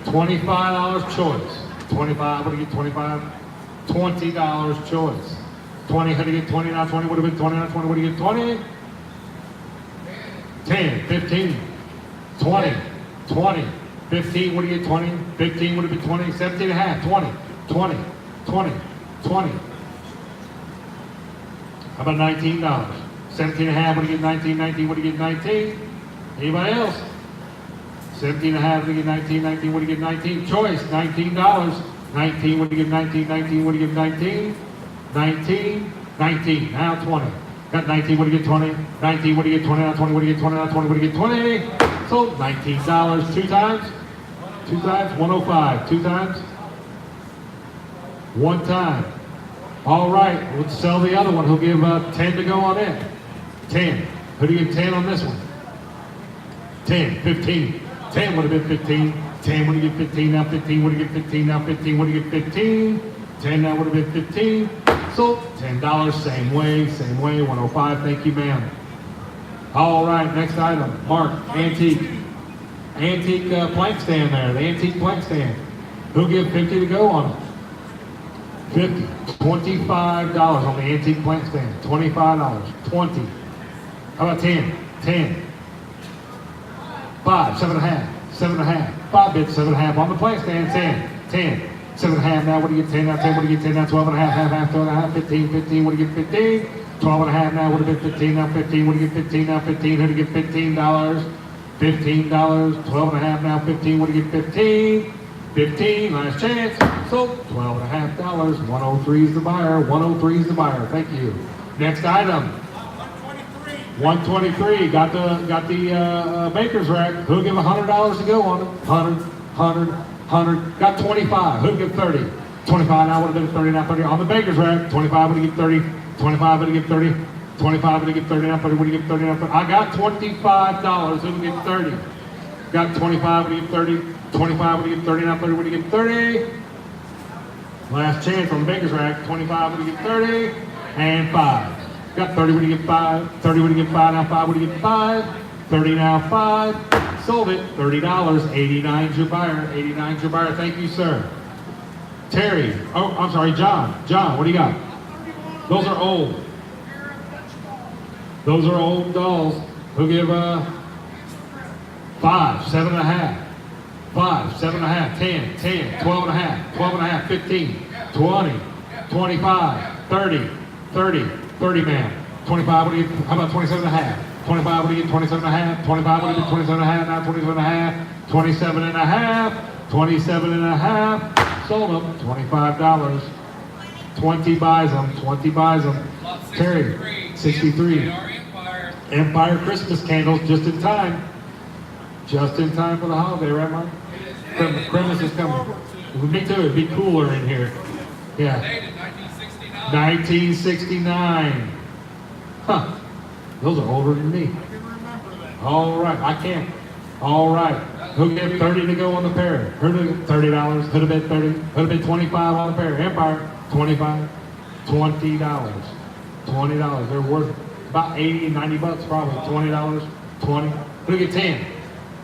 Speaker 1: $25 choice. 25, what do you get? 25? $20 choice. 20, how do you get 20 now? 20 would have been 20 now? 20, what do you get? 20? 10, 15, 20, 20, 15, what do you get? 20? 15 would have been 20, 17 and a half, 20, 20, 20, 20. How about $19? 17 and a half, what do you get? 19, 19, what do you get? 19? Anybody else? 17 and a half, what do you get? 19, 19, what do you get? 19? Choice, $19. 19, what do you get? 19, 19, what do you get? 19? 19, 19, now 20. Got 19, what do you get? 20? 19, what do you get? 20, now 20, what do you get? 20, now 20, what do you get? 20? So $19 2 times. Two times, 105. Two times? One time. All right, let's sell the other one. He'll give 10 to go on it. 10. Who do you give 10 on this one? 10, 15. 10 would have been 15. 10 would have give 15, now 15 would have give 15, now 15 would have give 15. 10 now would have been 15. So $10, same way, 105. Thank you, ma'am. All right, next item. Mark, antique. Antique plank stand there, the antique plank stand. Who'll give 50 to go on it? 50. $25 on the antique plank stand. $25. 20. How about 10? 10. 5. 7.5. 7.5. 5 bits. 7.5 on the plank stand. 10. 10. 7.5. Now what do you get? 10. Now 10. What do you get? 10. Now 12.5. Half. 12.5. 15. 15. What do you get? 15. 12.5. Now would have been 15. Now 15. What do you get? 15. Now 15. Who do you get? $15. $15. 12.5. Now 15. What do you get? 15. 15. Last chance. So $12.5. 103 is the buyer. 103 is the buyer. Thank you. Next item. 123. Got the baker's rack. Who'll give $100 to go on it? 100. 100. 100. Got 25. Who'll give 30? 25. Now would have been 30. Now 30 on the baker's rack. 25 would have give 30. 25 would have give 30. 25 would have give 30. Now 30 would have give 30. Now 30. I got $25. Who'll give 30? Got 25 would have give 30. 25 would have give 30. Now 30 would have give 30. Last chance on the baker's rack. 25 would have give 30. And 5. Got 30 would have give 5. 30 would have give 5. Now 5 would have give 5. 30 now 5. Sold it. $30. 89's your buyer. 89's your buyer. Thank you, sir. Terry. Oh, I'm sorry, John. John, what do you got? Those are old. Those are old dolls. Who'll give 5, 7.5. 5, 7.5, 10, 10, 12.5, 12.5, 15, 20, 25, 30, 30, 30, ma'am. 25, what do you, how about 27.5? 25, what do you get? 27.5, 25, what do you get? 27.5, now 27.5, 27.5, 27.5, sold them, $25. 20 buys them, 20 buys them. Terry, 63. Empire Christmas candles, just in time. Just in time for the holiday, right, Mark? Christmas is coming. Me too, it'd be cooler in here. Yeah.
Speaker 2: Dated 1969.
Speaker 1: 1969. Huh. Those are older than me.
Speaker 5: I can remember that.
Speaker 1: All right, I can't. All right. Who get 30 to go on the pair? Who did $30? Could have been 30. Could have been 25 on the pair. Empire, 25. $20. $20. They're worth about 80, 90 bucks probably. $20. 20. Who get 10?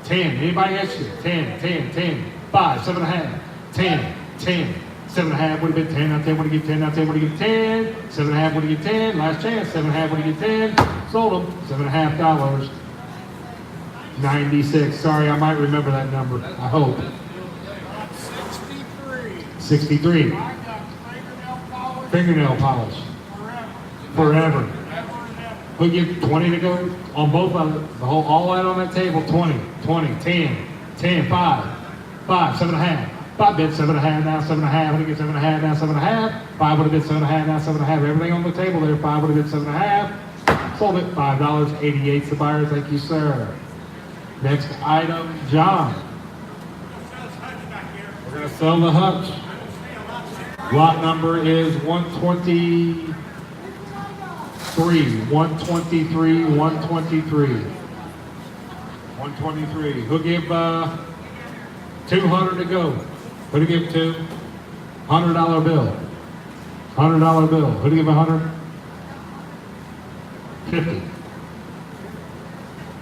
Speaker 1: 10. Anybody extra? 10, 10, 10. 5, 7.5. 10, 10. 7.5 would have been 10. Now 10 would have get 10. Now 10 would have get 10. 7.5 would have get 10. Last chance. 7.5 would have get 10. Sold them. $7.5. 96. Sorry, I might remember that number. I hope.
Speaker 5: 63.
Speaker 1: 63.
Speaker 5: I got fingernail polish
Speaker 1: Fingernail polish.
Speaker 5: forever.
Speaker 1: Forever.
Speaker 5: Ever and ever.
Speaker 1: We give 20 to go on both of them. The whole, all that on that table. 20, 20, 10, 10, 5, 5, 7.5. 5 bits, 7.5 now, 7.5. When you get 7.5 now, 7.5. 5 would have been 7.5 now, 7.5. Everything on the table there. 5 would have been 7.5. Sold it. $5. 88's the buyer. Thank you, sir. Next item, John. We're going to sell the hutch. Lot number is 123. 123. 123. 123. Who'll give 200 to go? Who'll give 2? $100 bill. $100 bill. Who'll give 100? 50.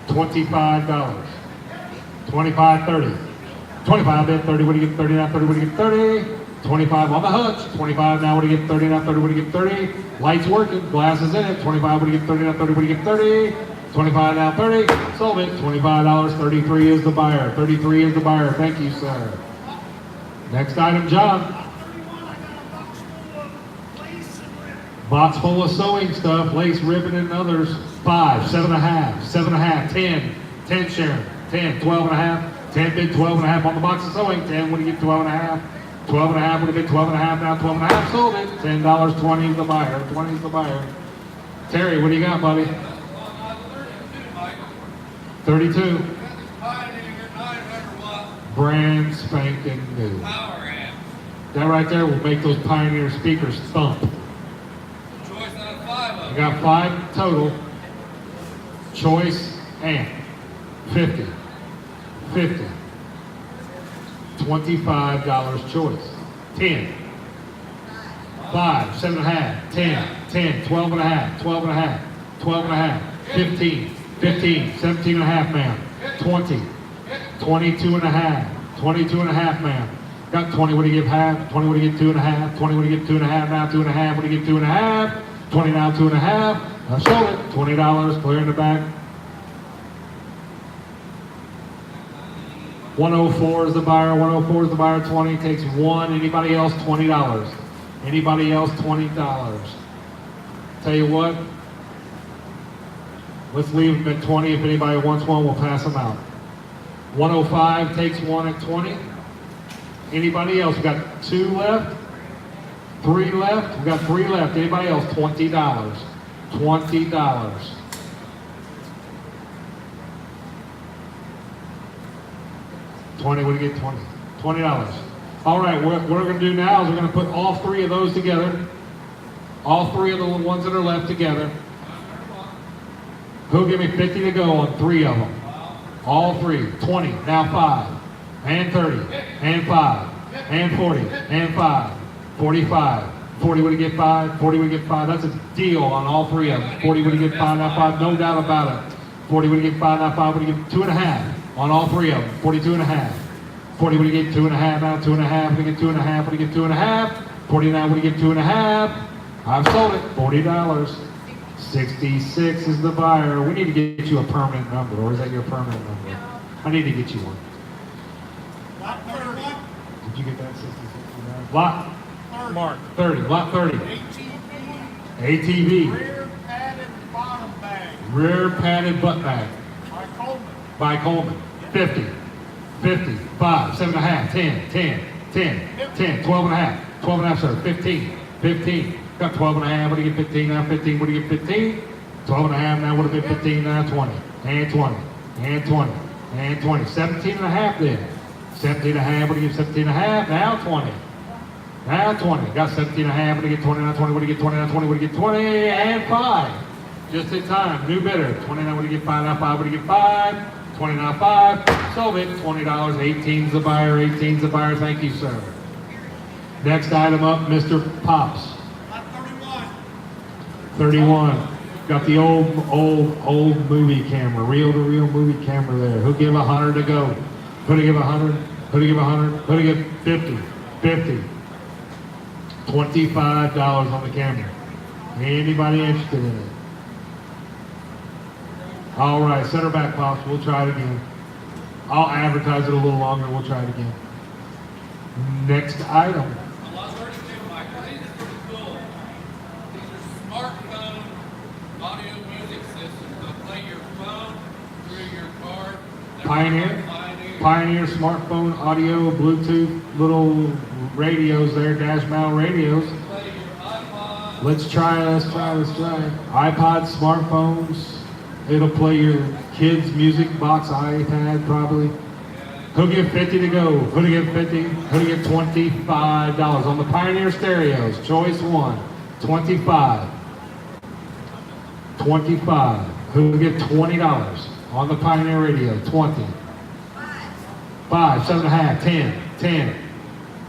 Speaker 1: $25. 25, 30. 25 bid, 30, what do you get? 30 now, 30, what do you get? 30. 25 on the hutch. 25 now, what do you get? 30 now, 30, what do you get? 30. Lights working, glasses in it. 25, what do you get? 30 now, 30, what do you get? 30. 25 now, 30. Sold it. $25. 33 is the buyer. 33 is the buyer. Thank you, sir. Next item, John.
Speaker 3: 31, I got a box full of lace and ribbon.
Speaker 1: Box full of sewing stuff, lace, ribbon, and others. 5, 7.5, 7.5, 10, 10 Sharon, 10, 12.5, 10 bid, 12.5 on the box of sewing. 10, what do you get? 12.5. 12.5 would have been 12.5 now, 12.5 sold it. $10, 20 is the buyer, 20 is the buyer. Terry, what do you got, buddy? 32. brand spanking new.
Speaker 2: Power amp.
Speaker 1: That right there will make those Pioneer speakers thump.
Speaker 2: Choice out of 5 of
Speaker 1: I
Speaker 2: them.
Speaker 1: got 5 total. Choice amp. 50. 50. $25 choice. 10. 5, 7.5, 10, 10, 12.5, 12.5, 12.5, 15, 15, 17.5, ma'am. 20, 22.5, 22.5, ma'am. Got 20, what do you give half? 20, what do you give 2.5? 20, what do you give 2.5? Now 2.5, what do you give 2.5? 20 now 2.5. I sold it. $20, clear in the back. 104 is the buyer, 104 is the buyer, 20, takes 1. Anybody else, $20. Anybody else, $20. Tell you what, let's leave them at 20. If anybody wants one, we'll pass them out. 105 takes 1 at 20. Anybody else? We got 2 left, 3 left. We got 3 left. Anybody else? $20. $20. What do you get? 20. $20. All right, what we're going to do now is we're going to put all 3 of those together. All 3 of the ones that are left together. Who'll give me 50 to go on 3 of them? All 3. 20. Now 5. And 30. And 5. And 40. And 5. 45. 40 would get 5. 40 would get 5. That's a deal on all 3 of them. 40 would get 5. Now 5. No doubt about it. 40 would get 5. Now 5 would get 2.5 on all 3 of them. 42.5. 40 would get 2.5. Now 2.5 would get 2.5. Would get 2.5. 49 would get 2.5. I've sold it. $40. 66 is the buyer. We need to get you a permanent number, or is that your permanent number? I need to get you one.
Speaker 5: Lot 30.
Speaker 1: Did you get that 66? Lot 30. Lot 30.
Speaker 5: ATV.
Speaker 1: ATV.
Speaker 5: Rear padded bottom bag.
Speaker 1: Rear padded butt bag.
Speaker 5: By Coleman.
Speaker 1: By Coleman. 50. 50. 5. 7.5. 10. 10. 10. 10. 12.5. 12.5, sir. 15. 15. Got 12.5. What do you get 15 now? 15. What do you get 15? 12.5 now. Would have been 15 now. 20. And 20. And 20. And 20. 17.5 then. 17.5. What do you get 17.5? Now 20. Now 20. Got 17.5. What do you get 20 now? 20. What do you get 20 now? 20. What do you get 20? And 5. Just in time. New bidder. 20 now. What do you get 5 now? 5. What do you get 5? 20 now. 5. Sold it. $20. 18's the buyer. 18's the buyer. Thank you, sir. Next item up, Mr. Pops.
Speaker 5: Lot 31.
Speaker 1: 31. Got the old movie camera, reel-to-reel movie camera there. Who'll give 100 to go? Who'll give 100? Who'll give 100? Who'll give 50? 50. $25 on the camera. Anybody interested in it? All right, set her back, Pops. We'll try it again. I'll advertise it a little longer. We'll try it again. Next item.
Speaker 2: Lot 32, Michael. These are pretty cool. These are smartphone audio music systems. They'll play your phone through your car. They're
Speaker 1: Pioneer?
Speaker 2: Pioneer.
Speaker 1: Pioneer smartphone audio, Bluetooth, little radios there, dash mount radios.
Speaker 2: Play your iPod.
Speaker 1: Let's try it. iPods, smartphones. It'll play your kids' music box, iPad probably. Who'll give 50 to go? Who'll give 50? Who'll give $25 on the Pioneer stereos? Choice 1, 25. 25. Who'll give $20 on the Pioneer radio? 20. 5, 7.5, 10, 10.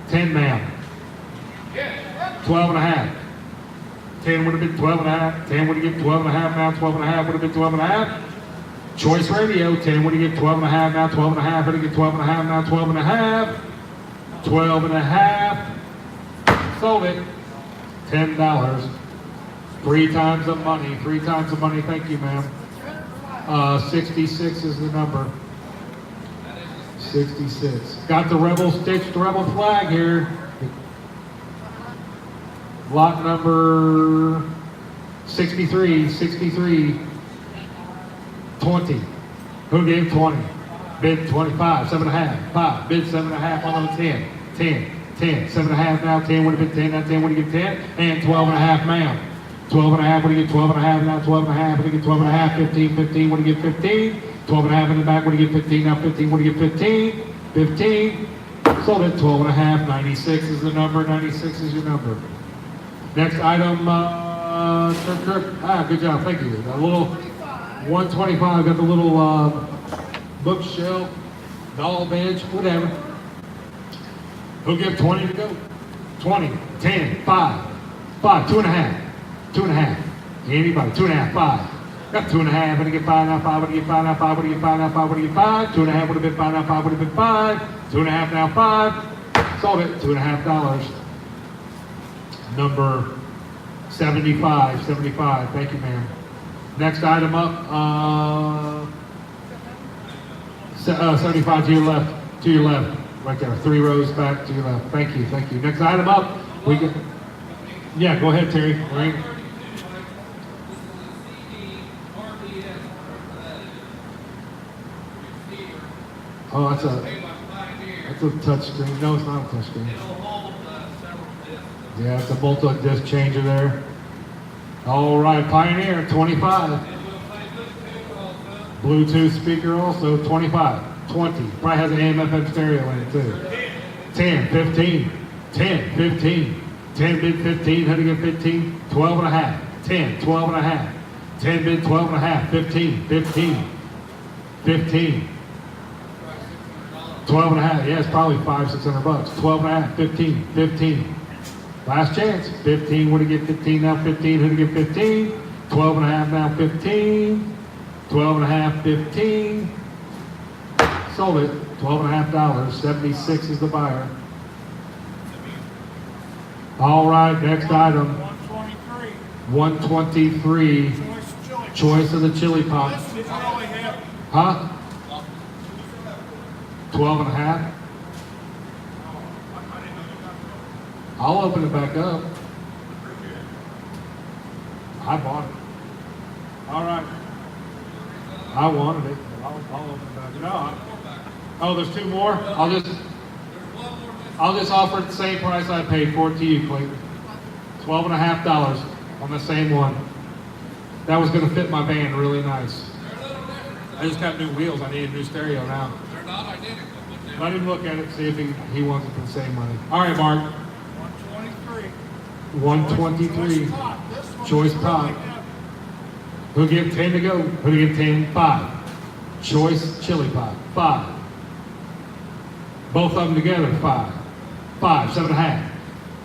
Speaker 1: 10, ma'am. 12.5. 10 would have been 12.5. 10 would have given 12.5 now. 12.5 would have been 12.5. Choice radio. 10 would have given 12.5 now. 12.5 would have given 12.5 now. 12.5. 12.5. Sold it. $10. 3 times the money. 3 times the money. Thank you, ma'am. 66 is the number. 66. Got the rebel stitched rebel flag here. Lot number 63, 63, 20. Who gave 20? Bid 25, 7.5, 5. Bid 7.5 on the 10, 10, 10. 7.5 now, 10 would have been 10, now 10 would have been 10, and 12.5, ma'am. 12.5 would have get 12.5, now 12.5 would have get 12.5, 15, 15 would have get 15. 12.5 in the back would have get 15, now 15 would have get 15. 15. Sold it, 12 and a half. 96 is the number, 96 is your number. Next item, good job, thank you. A little 125, got the little bookshelf, doll bench, whatever. Who'll give 20 to go? 20, 10, 5, 2 and a half, 2 and a half. Anybody, 2 and a half, 5. Got 2 and a half, gonna get 5 now, 5, gonna get 5 now, 5, gonna get 5 now, 5, gonna get 5. 2 and a half would have been 5 now, 5 would have been 5. 2 and a half now, 5. Sold it, $2.50. Number 75, 75. Thank you, ma'am. Next item up, 75 to your left, right there. 3 rows back to your left. Thank you, thank you. Next item up, we get. Yeah, go ahead, Terry. Right. Oh, that's a touch screen. No, it's not a touch screen. Yeah, it's a multi-disc changer there. All right, Pioneer, 25. Bluetooth speaker also, 25. 20. Probably has an AM/FM stereo in it too. 10, 15. 10, 15. 10 bid 15, how to get 15? 12 and a half. 10, 12 and a half. 10 bid 12 and a half. 15, 15. 15. 12 and a half. Yeah, it's probably $500-600. 12 and a half. 15, 15. Last chance. 15, would it get 15 now? 15, who'd it get 15? 12 and a half now, 15. 12 and a half, 15. Sold it, $12 and a half dollars. 76 is the buyer. All right, next item.
Speaker 5: 123.
Speaker 1: 123.
Speaker 5: Choice chili.
Speaker 1: Choice of the chili pot.
Speaker 5: This is really heavy.
Speaker 1: Huh? 12 and a half. I'll open it back up. I bought it. All right. I wanted it. I'll open it back up. Oh, there's 2 more? I'll just offer it the same price I paid for it to you, Clayton. $12 and a half dollars on the same one. That was going to fit my van really nice. I just got new wheels. I need a new stereo now.
Speaker 2: They're not identical, but
Speaker 1: Let him look at it, see if he wants it for the same money. All right, Mark.
Speaker 5: 123.
Speaker 1: 123.
Speaker 5: This one
Speaker 1: Choice
Speaker 5: is
Speaker 1: pot.
Speaker 5: really heavy.
Speaker 1: Who'll get 10 to go? Who'll get 10? 5. Choice chili pot. 5. Both of them together. 5. 5. 7 and a half.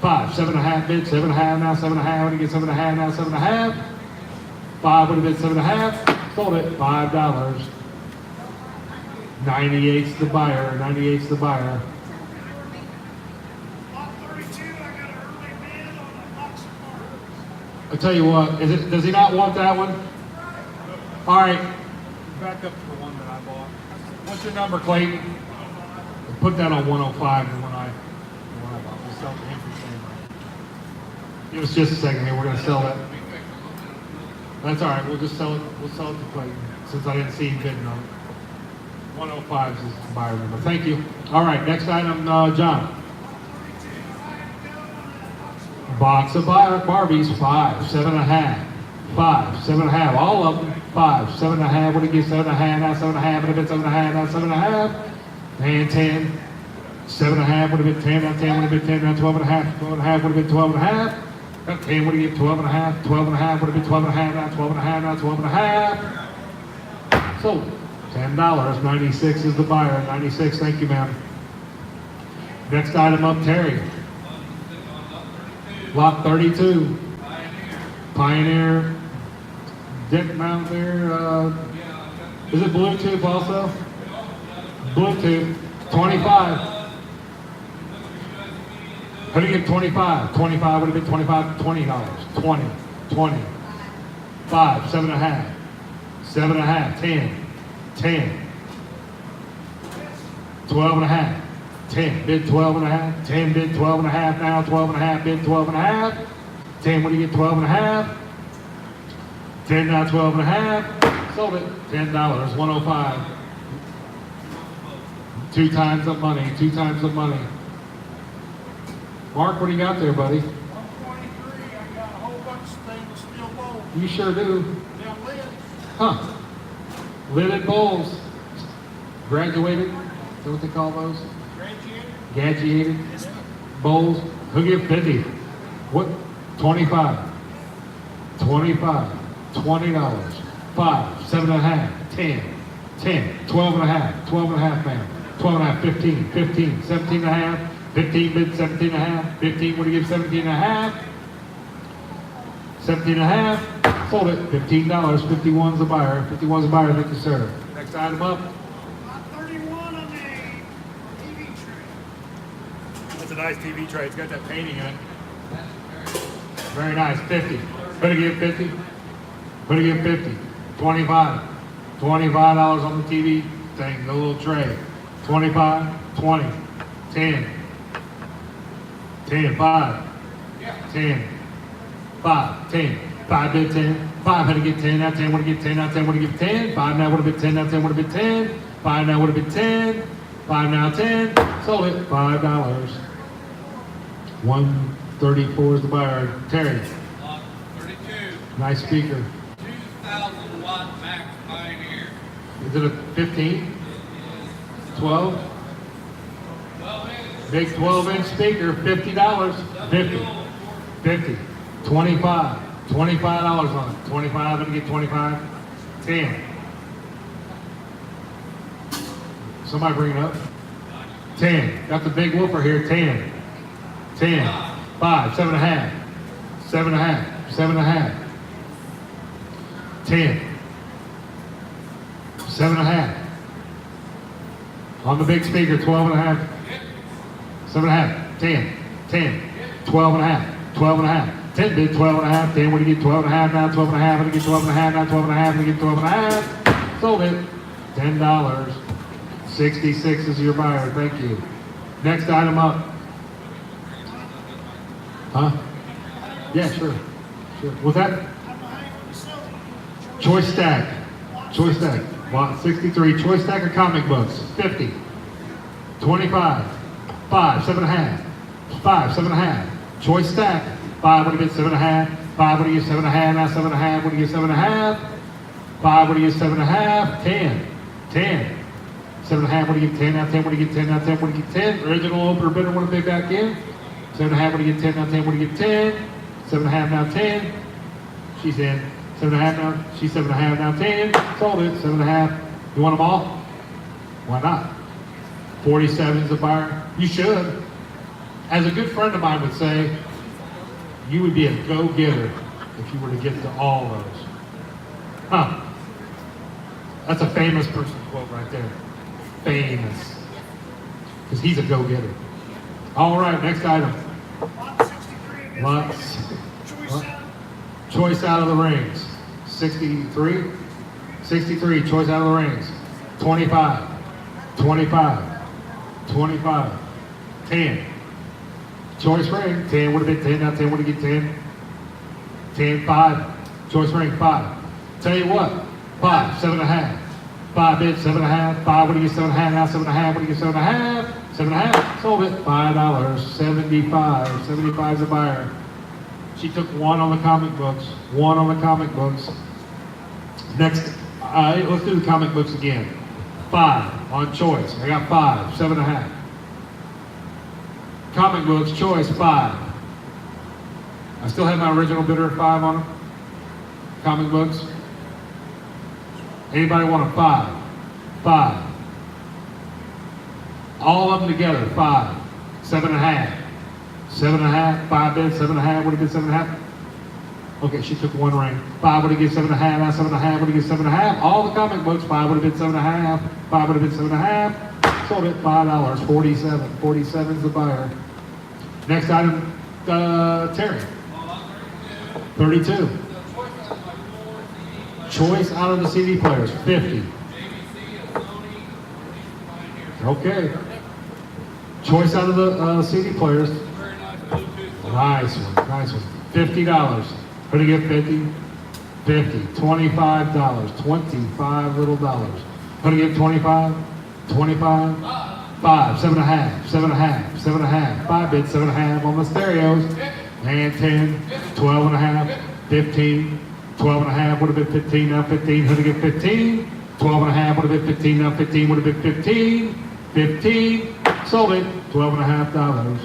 Speaker 1: 5. 7 and a half bid. 7 and a half now. 7 and a half. When you get 7 and a half now. 7 and a half. 5 would have been 7 and a half. Sold it. $5. 98's the buyer. 98's the buyer.
Speaker 3: Lot 32, I got an early bid on a box of parts.
Speaker 1: I'll tell you what, does he not want that one? All right, back up to the one that I bought. What's your number, Clayton? Put that on 105, the one I bought. We'll sell it to him for the same rate. Give us just a second here, we're gonna sell that. That's all right, we'll just sell it, we'll sell it to Clayton, since I didn't see him bidding on it. 105 is the buyer number, thank you. All right, next item, John. Box of Barbies, 5, 7 and a half, 5, 7 and a half, all of them, 5, 7 and a half, what do you get, 7 and a half, now 7 and a half, would have been 7 and a half, now 7 and a half, and 10, 7 and a half, would have been 10, now 10 would have been 10, now 12 and a half, 12 and a half, would have been 12 and a half, now 10, what do you get, 12 and a half, 12 and a half, would have been 12 and a half, now 12 and a half, now 12 and a half, sold. $10, 96 is the buyer, 96, thank you, ma'am. Next item up, Terry. Lot 32. Pioneer. Deck mount there, is it Bluetooth also? Bluetooth, 25. How do you get 25? 25 would have been 25, $20. 20, 20. 5, 7 and a half. 7 and a half, 10. 10. 12 and a half. 10, bid 12 and a half. 10, bid 12 and a half now. 12 and a half, bid 12 and a half. 10, what do you get, 12 and a half? 10 now, 12 and a half. Sold it, $10, 105. 2 times the money, 2 times the money. Mark, what do you got there, buddy?
Speaker 5: 123. I got a whole bunch of stainless steel bowls.
Speaker 1: You sure do.
Speaker 5: Now lids.
Speaker 1: Huh. Lidded bowls. Graduated. that what they call those? Gadgeated bowls. Who give 50? What? 25. 25. $20. 5. 7.5. 10. 10. 12 and a half. 12 and a half, ma'am. 12 and a half. 15. 15. 17 and a half. 15 bid 17 and a half. 15. What do you give? 17 and a half. 17 and a half. Sold it. $15. 51's the buyer. 51's the buyer. Thank you, sir. Next item up.
Speaker 3: Lot 31 on a TV tray.
Speaker 1: That's a nice TV tray. It's got that painting in it. Very nice. 50. Better give 50. Better give 50. 25. $25 on the TV thing, the little tray. 25. 20. 10. 10. 5. 10. 5. 10. 5 bid 10. 5 had to get 10. Now 10 would have get 10. Now 10 would have get 10. 5 now would have been 10. Now 10 would have been 10. 5 now would have been 10. 5 now 10. Sold it. $5. 134 is the buyer. Terry.
Speaker 2: Lot 32,
Speaker 1: Nice speaker.
Speaker 2: 2,000 watt max Pioneer.
Speaker 1: Is it a 15? 12?
Speaker 2: 12 inch.
Speaker 1: Big 12-inch speaker, $50. 50. 50. 25. $25 on it. 25, let me get 25. 10. Somebody bring it up. 10. Got the big whooper here. 10. 10. 5. 7.5. 7.5. 7.5. 10. 7.5. On the big speaker, 12.5. 7.5. 10. 10. 12.5. 12.5. 10 bid 12.5. 10. What do you get? 12.5 now. 12.5. What do you get? 12.5 now. 12.5. What do you get? 12.5. Sold it. $10. 66 is your buyer. Thank you. Next item up. Huh? Yeah, sure. Sure. What's that?
Speaker 3: I'm behind on the facility.
Speaker 1: Choice stack. Choice stack. Lot 63. Choice stack of comic books. 50. 25. 5. 7.5. 5. 7.5. Choice stack. 5 would have been 7.5. 5 would have get 7.5. Now 7.5. Would have get 7.5. 5 would have get 7.5. 10. 10. 7.5 would have get 10. Now 10 would have get 10. Now 10 would have get 10. Original opener bidder would have been back in. 7.5 would have get 10. Now 10 would have get 10. 7.5 now 10. She's in. 7.5 now. She's 7.5 now 10. Sold it. 7.5. You want them all? Why not? 47 is the buyer. You should. As a good friend of mine would say, you would be a go-getter if you were to get to all those. Huh. That's a famous person quote right there. Famous. Because he's a go-getter. All right, next item.
Speaker 3: Lot 63 again.
Speaker 1: Lots.
Speaker 3: Choice out.
Speaker 1: Choice out of the rings. 63. 63. Choice out of the rings. 25. 25. 25. 10. Choice ring. 10 would have been 10. Now 10 would have get 10. 10. 5. Choice ring. 5. Tell you what. 5. 7.5. 5 bid 7.5. 5 would have get 7.5. Now 7.5 would have get 7.5. 7.5. Sold it. $5. 75. 75 is a buyer. She took 1 on the comic books. 1 on the comic books. Next, let's do the comic books again. 5 on choice. I got 5. 7.5. Comic books, choice 5. I still have my original bidder at 5 on them. Comic books. Anybody want a 5? 5. All of them together, 5. 7.5. 7.5. 5 bid, 7.5. Would have been 7.5. Okay, she took 1 ring. 5 would have given 7.5. Now 7.5 would have given 7.5. All the comic books, 5 would have been 7.5. 5 would have been 7.5. Sold it $5. 47. 47 is the buyer. Next item, Terry. 32. Choice out of the CD players, 50. Okay. Choice out of the CD players. Nice one, nice one. $50. Who to get 50? 50. $25. 25 little dollars. Who to get 25? 25. 5. 7.5. 7.5. 7.5. 5 bid 7.5 on the stereos. And 10. 12.5. 15. 12.5 would have been 15. Now 15. Who to get 15? 12.5 would have been 15. Now 15 would have been 15. 15, sold it, $12.50.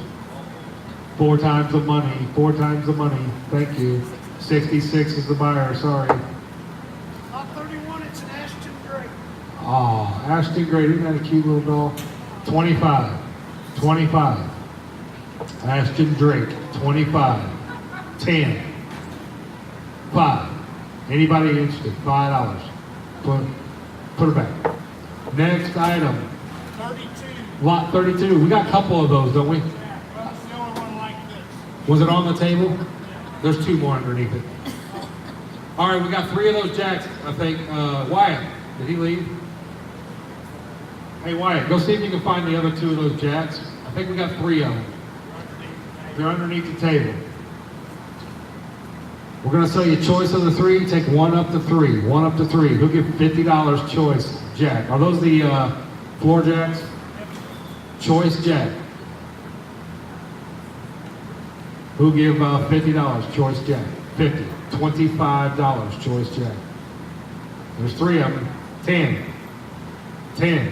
Speaker 1: 4 times the money, 4 times the money, thank you. 66 is the buyer, sorry.
Speaker 3: Lot 31, it's an Ashton Drake.
Speaker 1: Oh, Ashton Gray, isn't that a cute little doll? 25, 25. Ashton Drake, 25, 10, 5. Anybody interested? $5. Put it back. Next item,
Speaker 5: 32.
Speaker 1: lot 32. We got a couple of those, don't we?
Speaker 5: Yeah, well, that's the only one like this.
Speaker 1: Was it on the table? There's 2 more underneath it. All right, we got 3 of those jacks, I think. Wyatt, did he leave? Hey, Wyatt, go see if you can find the other 2 of those jacks. I think we got 3 of them. They're underneath the table. We're gonna sell you choice of the 3. Take 1 up to 3. 1 up to 3. Who'll give $50 choice jack? Are those the floor jacks? Choice jack. Who give $50 choice jack? 50. $25 choice jack. There's 3 of them. 10. 10.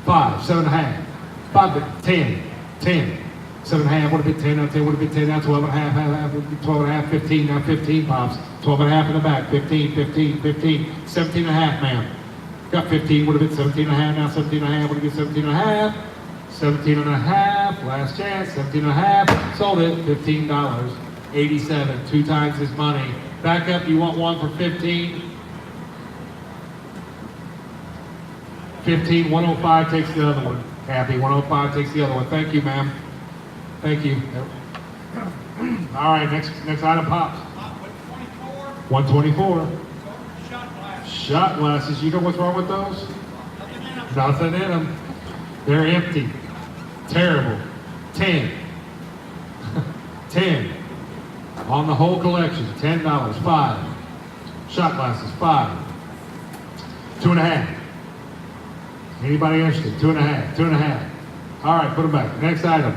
Speaker 1: 5. 7.5. 5. 10. 10. 7.5 would have been 10. Now 10 would have been 10. Now 12.5. 12.5. 15. Now 15 pops. 12.5 in the back. 15. 15. 15. 17.5, ma'am. Got 15. Would have been 17.5. Now 17.5 would have been 17.5. 17.5. Last chance. 17.5. Sold it. $15. 87. 2 times his money. Back up. You want one for 15? 15. 105 takes the other one. Happy. 105 takes the other one. Thank you, ma'am. Thank you. All right, next item pops. 124. Shot glasses. You know what's wrong with those? Nothing in them. They're empty. Terrible. 10. 10. On the whole collection, $10. 5. Shot glasses, 5. 2.5. Anybody interested? 2.5. 2.5. All right, put them back. Next item.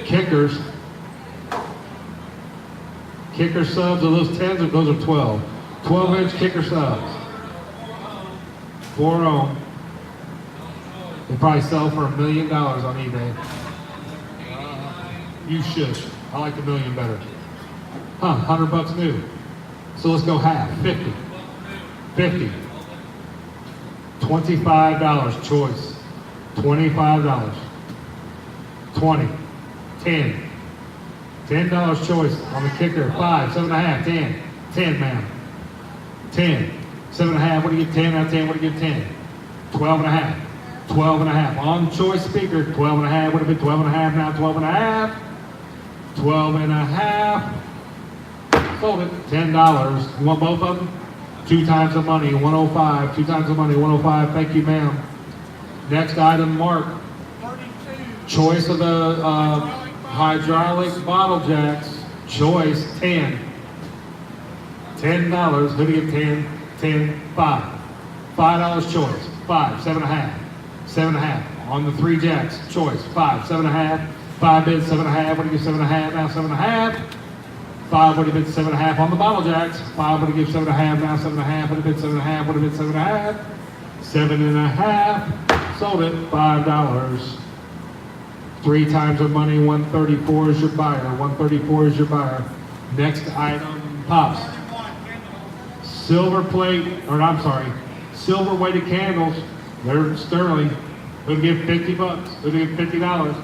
Speaker 1: Kickers. Kicker subs, are those 10s or those are 12? 12-inch kicker subs. 4 ohm. They probably sell for $1 million on eBay. You should. I like the million better. Huh, $100 new. So let's go half, 50. 50. $25 choice. $25. 20. 10. $10 choice on the kicker. 5, 7.5, 10. 10, ma'am. 10. 7.5, what do you get 10 out of 10? What do you get 10? 12.5. 12.5. On choice speaker, 12.5 would have been 12.5, now 12.5. 12.5. Sold it. $10. You want both of them? 2 times the money, 105. 2 times the money, 105. Thank you, ma'am. Next item, Mark.
Speaker 5: 32.
Speaker 1: Choice of the hydraulic bottle jacks. Choice 10. $10. Who do you get 10? 10. 5. $5 choice. 5. 7.5. 7.5. On the 3 jacks. Choice. 5. 7.5. 5 bids. 7.5. What do you get 7.5? Now 7.5. 5 would have been 7.5 on the bottle jacks. 5 would have given 7.5. Now 7.5 would have been 7.5. Would have been 7.5. 7.5. Sold it. $5. 3 times the money. 134 is your buyer. 134 is your buyer. Next item pops. Silver plate, or I'm sorry, silver weighted candles. They're sterling. Who'd give $50? Who'd give $50?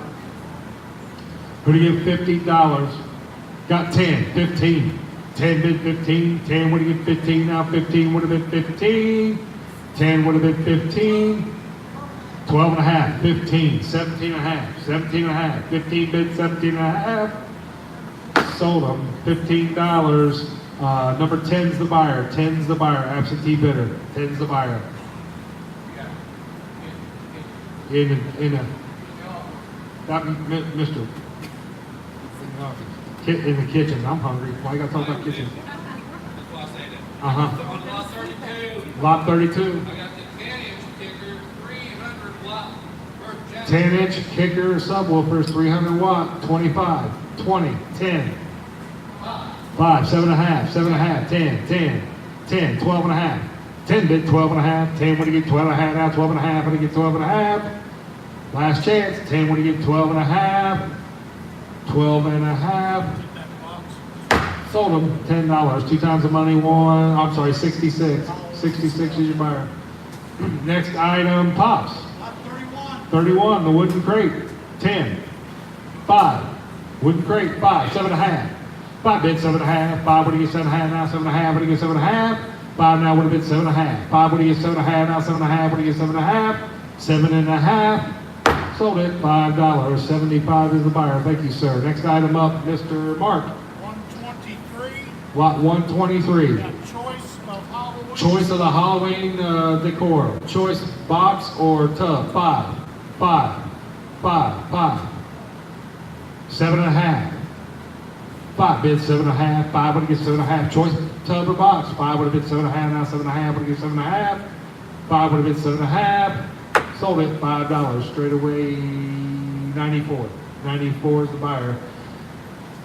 Speaker 1: Who'd give $50? Got 10, 15. 10 bid 15. 10 would have been 15. Now 15 would have been 15. 10 would have been 15. 12.5, 15, 17.5, 17.5, 15 bid 17.5. Sold them, $15. Number 10's the buyer. 10's the buyer. Absentee bidder. 10's the buyer. In a that Mr. In the kitchen. I'm hungry. Why you gotta talk about kitchen?
Speaker 2: That's why I say that.
Speaker 1: Uh-huh.
Speaker 2: On lot 32,
Speaker 1: Lot 32.
Speaker 2: I got the 10-inch kicker, 300 watt per jack.
Speaker 1: 10-inch kicker subwoofers, 300 watt, 25, 20, 10, 5, 7.5, 7.5, 10, 10, 10, 12.5, 10 bid, 12 and a half. 10 when you get 12 and a half, now 12 and a half, when you get 12 and a half. Last chance, 10 when you get 12 and a half. 12 and a half. Sold them, $10. 2 times the money, I'm sorry, 66. 66 is your buyer. Next item, Pops. 31, the wooden crate. 10. 5. Wooden crate, 5. 7 and a half. 5 bid, 7 and a half. 5 when you get 7 and a half, now 7 and a half, when you get 7 and a half. 5 now would have been 7 and a half. 5 when you get 7 and a half, now 7 and a half, when you get 7 and a half. 7 and a half. Sold it, $5. 75 is the buyer. Thank you, sir. Next item up, Mr. Mark.
Speaker 5: 123.
Speaker 1: Lot 123.
Speaker 5: Got choice of Halloween.
Speaker 1: Choice of the Halloween decor. Choice box or tub. 5. 5. 5. 5. 7 and a half. 5 bid, 7 and a half. 5 would have get 7 and a half. Choice tub or box. 5 would have been 7 and a half. Now 7 and a half would have get 7 and a half. 5 would have been 7 and a half. Sold it, $5. Straight away, 94. 94 is the buyer.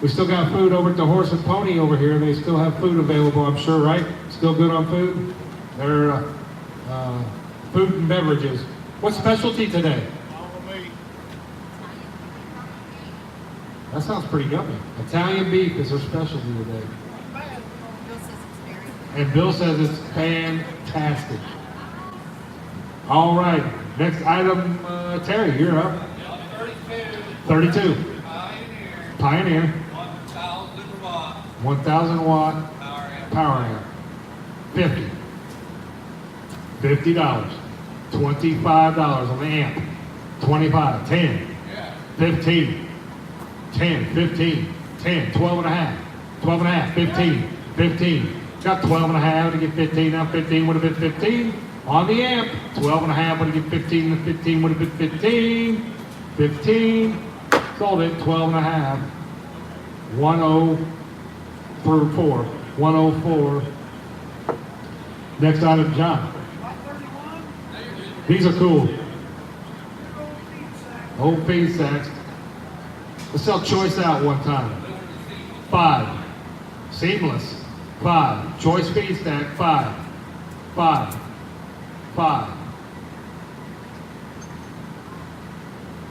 Speaker 1: We still got food over at the Horse and Pony over here. They still have food available, I'm sure, right? Still good on food? They're food and beverages. What's specialty today?
Speaker 5: Follow me.
Speaker 1: That sounds pretty yummy. Italian beef is their specialty today. And Bill says it's fantastic. All right, next item, Terry, you're up. 32. Pioneer.
Speaker 2: 1,000 watt
Speaker 1: 1,000 watt
Speaker 2: power amp.
Speaker 1: power amp. 50. $50. $25 on the amp. 25. 10.
Speaker 2: Yeah.
Speaker 1: 15. 10. 15. 10. 12 and a half. 12 and a half. 15. 15. Got 12 and a half to get 15. Now 15 would have been 15 on the amp. 12 and a half would have been 15. And 15 would have been 15. 15. Sold it. 12 and a half. 104. 104. Next item, John.
Speaker 3: Lot 31,
Speaker 1: These are cool.
Speaker 3: big old feed sack.
Speaker 1: Old feed sacks. Let's sell choice out one time. 5. Seamless. 5. Choice feed stack. 5. 5. 5.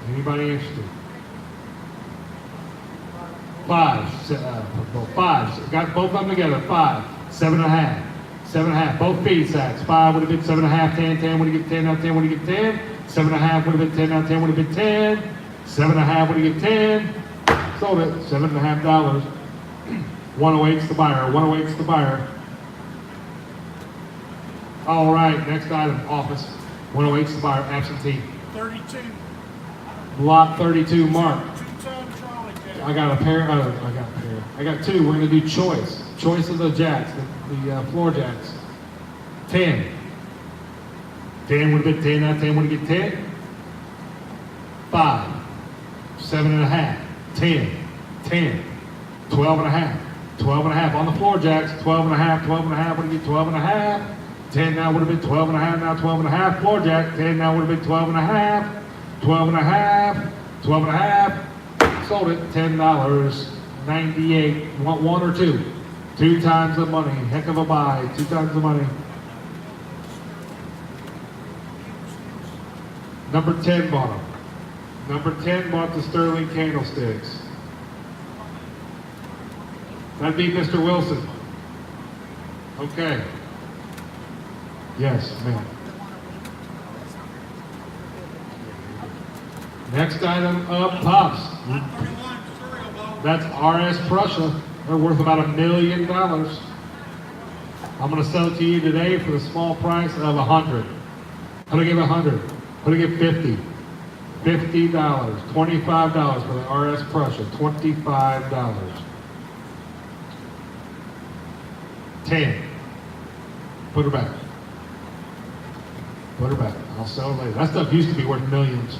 Speaker 1: Anybody interested? 5. 5. Got both of them together. 5. 7 and a half. 7 and a half. Both feed sacks. 5 would have been 7 and a half. 10. 10 would have been 10. Now 10 would have been 10. 7 and a half would have been 10. Now 10 would have been 10. 7 and a half would have been 10. Sold it. $7.50. 108's the buyer. 108's the buyer. All right. Next item. Office. 108's the buyer. Absentee.
Speaker 5: 32.
Speaker 1: Lot 32. Mark.
Speaker 5: 2-ton trolley cab.
Speaker 1: I got a pair. I got 2. We're gonna do choice. Choice of the jacks, the floor jacks. 10. 10 would have been 10. Now 10 would have been 10. 5. 7 and a half. 10. 10. 12 and a half. 12 and a half on the floor jacks. 12 and a half. 12 and a half would have been 12 and a half. 10 now would have been 12 and a half. Now 12 and a half. Floor jack. 10 now would have been 12 and a half. 12 and a half. 12 and a half. Sold it. $10. 98. Want 1 or 2? 2 times the money. Heck of a buy. 2 times the money. Number 10 bought them. Number 10 bought the Sterling candlesticks. That'd be Mr. Wilson. Okay. Yes, ma'am. Next item up, Pops.
Speaker 5: Lot 31, cereal bowl.
Speaker 1: That's RS Prussia. They're worth about $1 million. I'm gonna sell it to you today for the small price of 100. How do I give 100? How do I give 50? $50. $25 for the RS Prussia. $25. 10. Put her back. Put her back. I'll sell it later. That stuff used to be worth millions.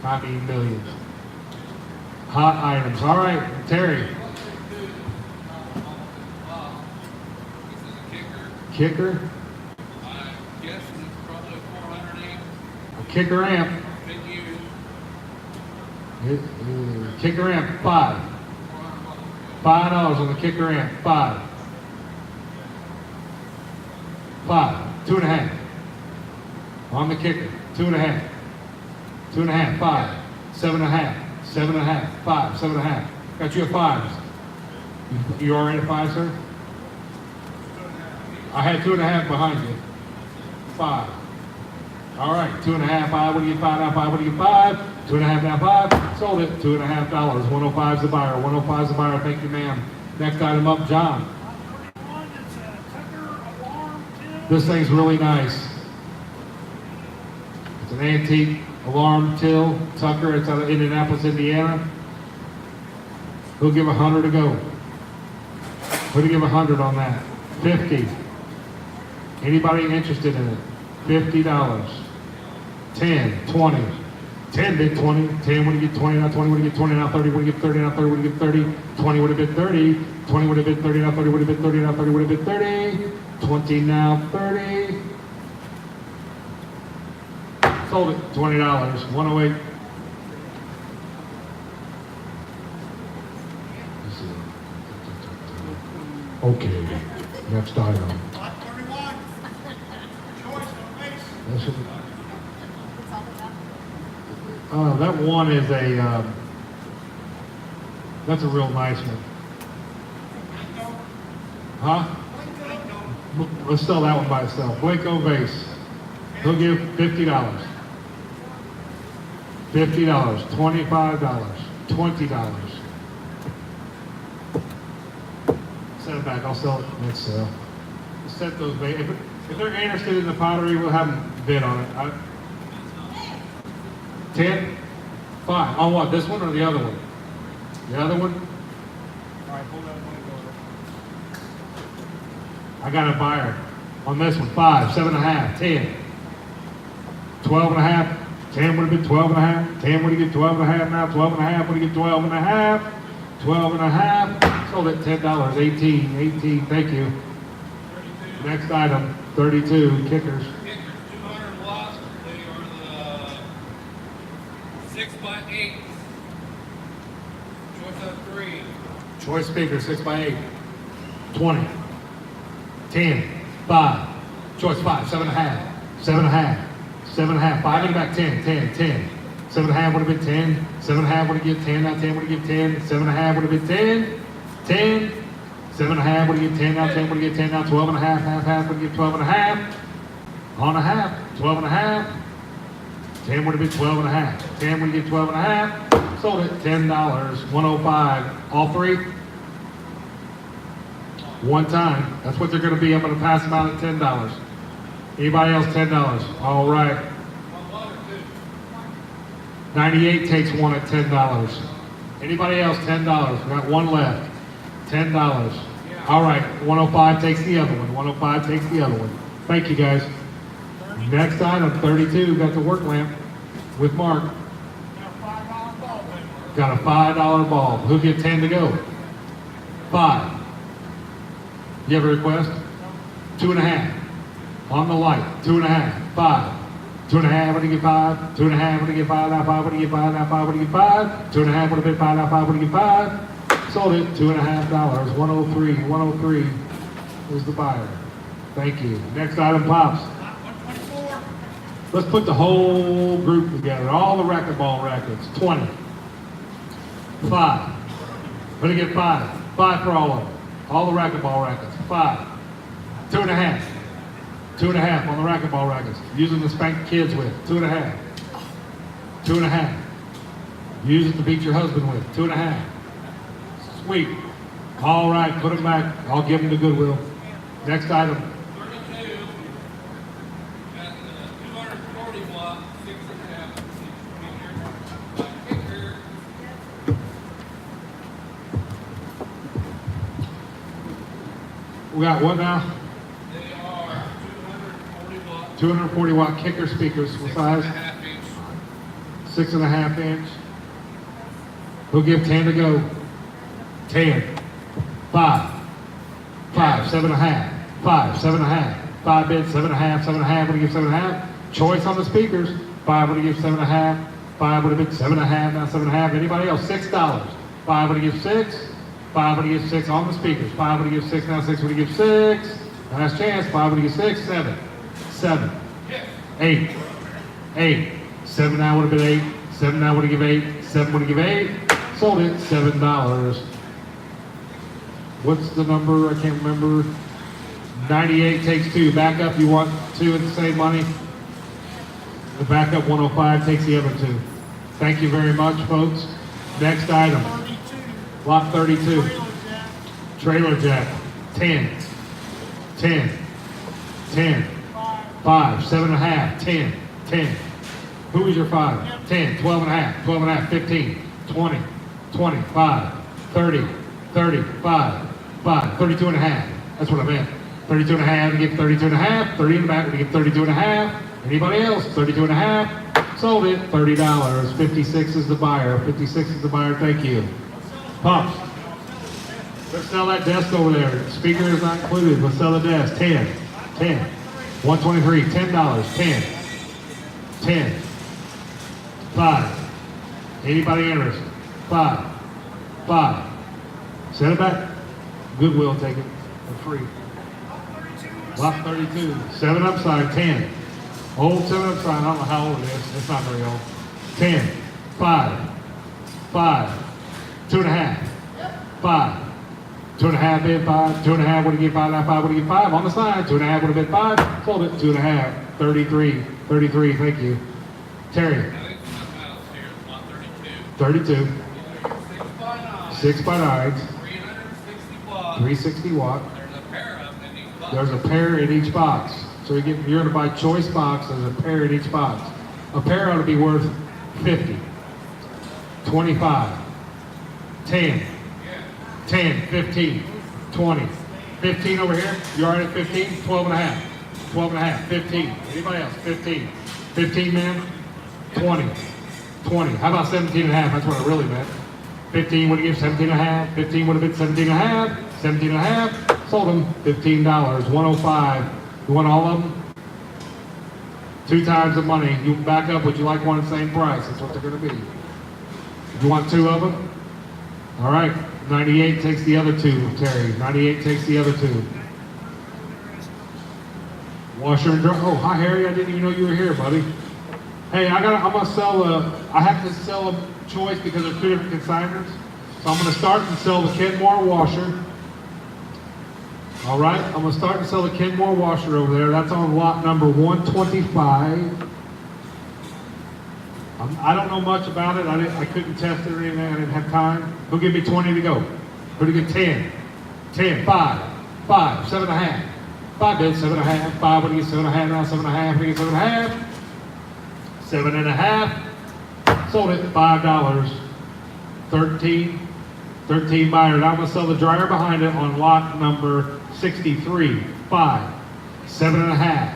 Speaker 1: I mean millions. Hot items. All right, Terry.
Speaker 2: This is a kicker.
Speaker 1: Kicker.
Speaker 2: I'm guessing it's probably 400 amp.
Speaker 1: A kicker amp.
Speaker 2: Been used.
Speaker 1: Kicker amp. 5.
Speaker 2: 400 watts.
Speaker 1: $5 on the kicker amp. 5. 5. 2.5. On the kicker, 2.5. 2.5, 5, 7.5, 7.5, 5, 7.5. Got you at 5s. You all right at 5, sir? I had 2.5 behind you. 5. All right, 2.5, 5, what do you get 5 now? 5, what do you get 5? 2.5 now, 5. Sold it, $2.50. 105 is the buyer. 105 is the buyer. Thank you, ma'am. Next item up, John.
Speaker 3: 141, it's a Tucker alarm till.
Speaker 1: This thing's really nice. It's an antique alarm till, Tucker. It's out of Indianapolis, Indiana. Who'll give 100 to go? Who'll give 100 on that? 50. Anybody interested in it? $50. 10, 20. 10 bid 20. 10 would have get 20 now. 20 would have get 20 now. 30 would have get 30 now. 30 would have get 30. 20 would have been 30. 20 would have been 30 now. 30 would have been 30 now. 30 would have been 30. 20 now. 30. Sold it. $20. 108. Okay. Next item.
Speaker 5: Lot 31. Choice on base.
Speaker 1: That's it. That one is that's a real nice one. Huh? Let's sell that one by itself. Blanco vase. He'll give $50. $50. $25. $20. Set it back. I'll sell it next sale. Set those. If they're interested in the pottery, we'll have them bid on it. 10? 5. On what? This one or the other one? The other one?
Speaker 5: All right, hold that one.
Speaker 1: I got a buyer on this one. 5, 7.5, 10, 12.5. 10 would have been 12.5. 10 would have get 12.5 now. 12.5 would have get 12.5. 12.5. Sold it $10. 18. 18. Thank you.
Speaker 2: 32.
Speaker 1: Next item. 32 kickers.
Speaker 2: Kickers, 200 watts. They are the 6x8. Choice of 3.
Speaker 1: Choice speaker 6x8. 20. 10. 5. Choice 5. 7.5. 7.5. 7.5. 5 in the back. 10. 10. 10. 7.5 would have been 10. 7.5 would have given 10. Now 10 would have given 10. 7.5 would have been 10. 10. 7.5 would have given 10. Now 10 would have given 10. Now 12.5. Half would have given 12.5. On a half. 12.5. 10 would have been 12.5. 10 would have given 12.5. Sold it $10. 105. All three. One time. That's what they're going to be. I'm going to pass them out at $10. Anybody else $10? All right. 98 takes one at $10. Anybody else $10? We got one left. $10. All right. 105 takes the other one. 105 takes the other one. Thank you guys. Next item, 32. Got the work lamp with Mark.
Speaker 5: Got a $5 ball, baby.
Speaker 1: Got a $5 bulb. Who'll get 10 to go? 5. You have a request? 2.5. On the light. 2.5. 5. 2.5 would have get 5. 2.5 would have get 5. Now 5 would have get 5. Now 5 would have get 5. 2.5 would have been 5. Now 5 would have get 5. Sold it $2.50. 103. 103 is the buyer. Thank you. Next item, pops.
Speaker 5: Lot 124.
Speaker 1: Let's put the whole group together. All the racquetball rackets. 20. 5. What do you get? 5. 5 for all of them. All the racquetball rackets. 5. 2.5. 2.5 on the racquetball rackets. Using to spank kids with. 2.5. 2.5. Use it to beat your husband with. 2.5. Sweet. All right, put them back. I'll give them to Goodwill. Next item.
Speaker 2: 32. Got the 240 watt, 6.5 kicker.
Speaker 1: We got what now?
Speaker 2: They are 240 watt,
Speaker 1: 240 watt kicker speakers. What size?
Speaker 2: 6.5 inch.
Speaker 1: 6.5 inch. Who'll give 10 to go? 10. 5. 5. 7.5. 5. 7.5. 5 bid. 7.5. 7.5. Would he give 7.5? Choice on the speakers. 5 would he give 7.5. 5 would have been 7.5. Now 7.5. Anybody else? $6. 5 would he give 6. 5 would he give 6 on the speakers. 5 would he give 6. Now 6 would he give 6. Last chance. 5 would he give 6. 7. 7.
Speaker 2: Yes.
Speaker 1: 8. 8. 7 now would have been 8. 7 now would have given 8. 7 would have given 8. Sold it, $7. What's the number? I can't remember. 98 takes 2. Back up, you want 2 and save money? The backup 105 takes the other 2. Thank you very much, folks. Next item,
Speaker 5: 32.
Speaker 1: lot 32.
Speaker 5: Trailer jack.
Speaker 1: Trailer jack, 10, 10, 10,
Speaker 5: 5.
Speaker 1: 5, 7.5, 10, 10. Who was your 5? 10, 12.5, 12.5, 15, 20, 25, 30, 35, 5, 32.5. That's what I meant. 32.5, we give 32.5, 30 in the back, we give 32.5. Anybody else? 32.5. Sold it, $30. 56 is the buyer. 56 is the buyer. Thank you. Pops. Let's sell that desk over there. Speaker is not included. Let's sell the desk. 10. 10. 123. $10. 10. 10. 5. Anybody interested? 5. 5. Send it back. Goodwill, take it for free. Lot 32. 7 upside. 10. Old 7 upside. I don't know how old it is. It's not very old. 10. 5. 5. 2.5. 5. 2.5 bid 5. 2.5 would have given 5. Now 5 would have given 5 on the side. 2.5 would have been 5. Sold it. 2.5. 33. 33. Thank you. Terry.
Speaker 2: Now, this is my house here, it's lot 32.
Speaker 1: 32.
Speaker 2: 6 by 9.
Speaker 1: 6 by 9s.
Speaker 2: 360 watts.
Speaker 1: 360 watt.
Speaker 2: There's a pair of them in each box.
Speaker 1: There's a pair in each box. So you're going to buy choice box. There's a pair in each box. A pair ought to be worth 50. 25. 10. 10. 15. 20. 15 over here. You already at 15? 12 and a half. 12 and a half. 15. Anybody else? 15. 15, man. 20. 20. How about 17 and a half? That's what I really meant. 15 would have given 17 and a half. 15 would have been 17 and a half. 17 and a half. Sold them. $15. 105. You want all of them? 2 times the money. You back up. Would you like one at the same price? That's what they're going to be. You want 2 of them? All right. 98 takes the other 2, Terry. 98 takes the other 2. Washer and dryer. Oh, hi, Harry. I didn't even know you were here, buddy. Hey, I'm gonna sell I have to sell a choice because there's 2 different consigners. So I'm gonna start and sell the Kenmore washer. All right, I'm gonna start and sell the Kenmore washer over there. That's on lot number 125. I don't know much about it. I couldn't test it or anything. I didn't have time. Who'll give me 20 to go? Who'll give 10? 10, 5, 5, 7.5. 5 bids, 7.5. 5, what do you get? 7.5 now, 7.5. What do you get? 7.5. 7.5. Sold it, $5. 13. 13 buyers. I'm gonna sell the dryer behind it on lot number 63. 5. 7.5.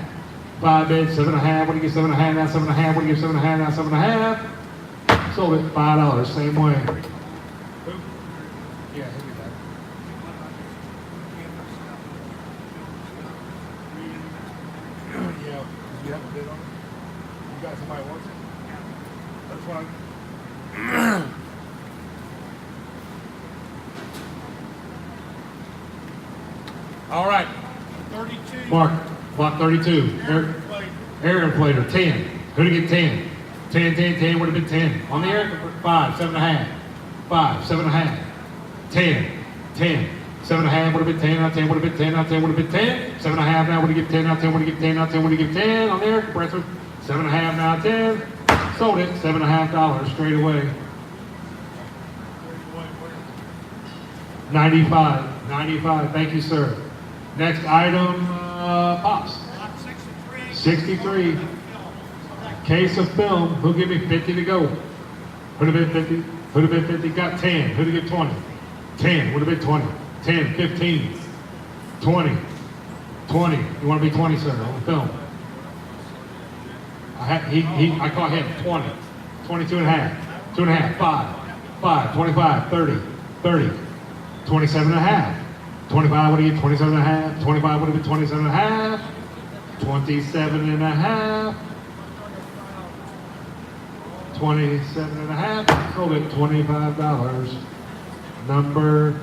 Speaker 1: 5 bids, 7.5. What do you get? 7.5 now, 7.5. What do you get? 7.5 now, 7.5. Sold it, $5. Same way. Yeah, he'll be back. Yeah, you have a bid on it? You got somebody who wants it? That's fine. All right,
Speaker 5: 32.
Speaker 1: Mark, lot 32. Air inflator, 10. Who'd get 10? 10, 10, 10 would have been 10. On the air, 5, 7.5. 5, 7.5. 10, 10. 7.5 would have been 10. Now 10 would have been 10. Now 10 would have been 10. 7.5 now would have given 10. Now 10 would have given 10. Now 10 would have given 10. On the air compressor, 7.5 now 10. Sold it, $7.5 straight away. 95, 95. Thank you, sir. Next item, Pops.
Speaker 3: Lot 63.
Speaker 1: 63. Case of film. Who'll give me 50 to go? Who'd have been 50? Who'd have been 50? Got 10. Who'd have get 20? 10. Would have been 20. 10, 15, 20, 20. You want to be 20, sir, on the film? I caught him 20, 22 and a half, 2 and a half, 5, 25, 30, 30, 27 and a half, 25 would have get 27 and a half, 25 would have been 27 and a half, 27 and a half, 27 and a half, sold it $25. Number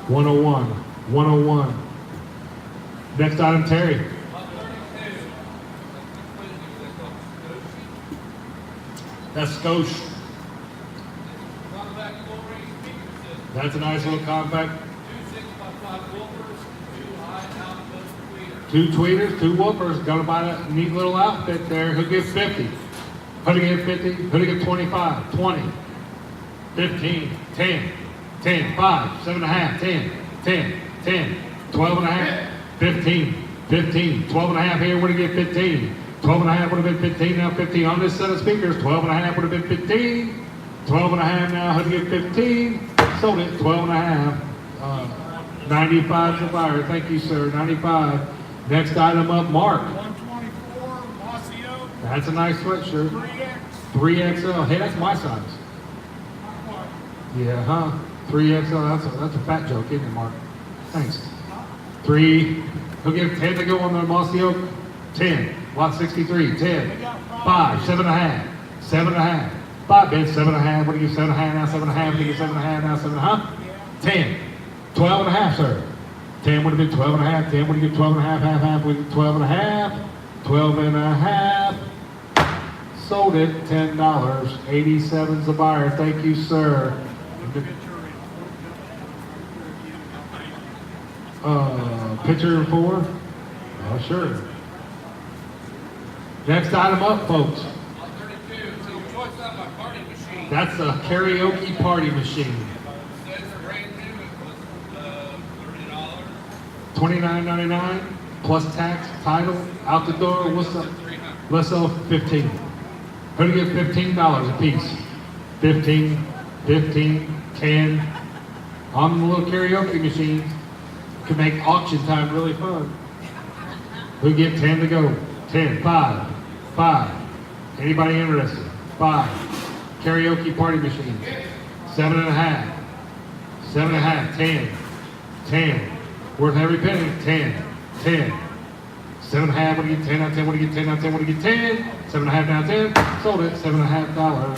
Speaker 1: 101, 101. Next item, Terry. That's Scotia.
Speaker 2: Compact full-range speaker system.
Speaker 1: That's a nice little compact.
Speaker 2: 2 6x5 woofers, 2 high output tweeters.
Speaker 1: Two tweeters, two whoopers. Gonna buy that neat little outfit there. Who gives 50? Who'd get 50? Who'd get 25? 20, 15, 10, 10, 5, 7.5, 10, 10, 10, 12.5, 15, 15, 12.5 here would have get 15. 12.5 would have been 15, now 15 on this set of speakers. 12.5 would have been 15. 12.5 now, who'd get 15? Sold it, 12.5. 95 is the buyer. Thank you, sir. 95. Next item up, Mark.
Speaker 5: 124, Mossy Oak,
Speaker 1: That's a nice sweatshirt.
Speaker 5: 3X.
Speaker 1: 3XL. Hey, that's my size.
Speaker 5: What?
Speaker 1: Yeah, huh? 3XL. That's a fat joke, isn't it, Mark? Thanks. 3. Who'll give 10 to go on the Mossy Oak? 10. Lot 63. 10. 5. 7.5. 7.5. 5 bids. 7.5. What do you give? 7.5 now? 7.5. What do you give? 7.5 now? 7.5. 10. 12.5, sir. 10 would have been 12.5. 10 would have given 12.5. Half would have been 12.5. 12.5. Sold it. $10. 87's the buyer. Thank you, sir. Picture 4? Oh, sure. Next item up, folks.
Speaker 2: Lot 32, so your choice on my party machine.
Speaker 1: That's a karaoke party machine.
Speaker 2: Says brand new, it was $30.
Speaker 1: $29.99 plus tax, title, out the door. What's up?
Speaker 2: $300.
Speaker 1: Let's sell 15. Who'd get $15 a piece? 15, 15, 10. On the little karaoke machines. Can make auction time really fun. Who get 10 to go? 10, 5, 5. Anybody interested? 5. Karaoke party machines. 7.5. 7.5, 10, 10. Worth every penny. 10, 10. 7.5, what do you get 10 out of 10? What do you get 10 out of 10? What do you get 10? 7.5 now 10. Sold it, $7.5.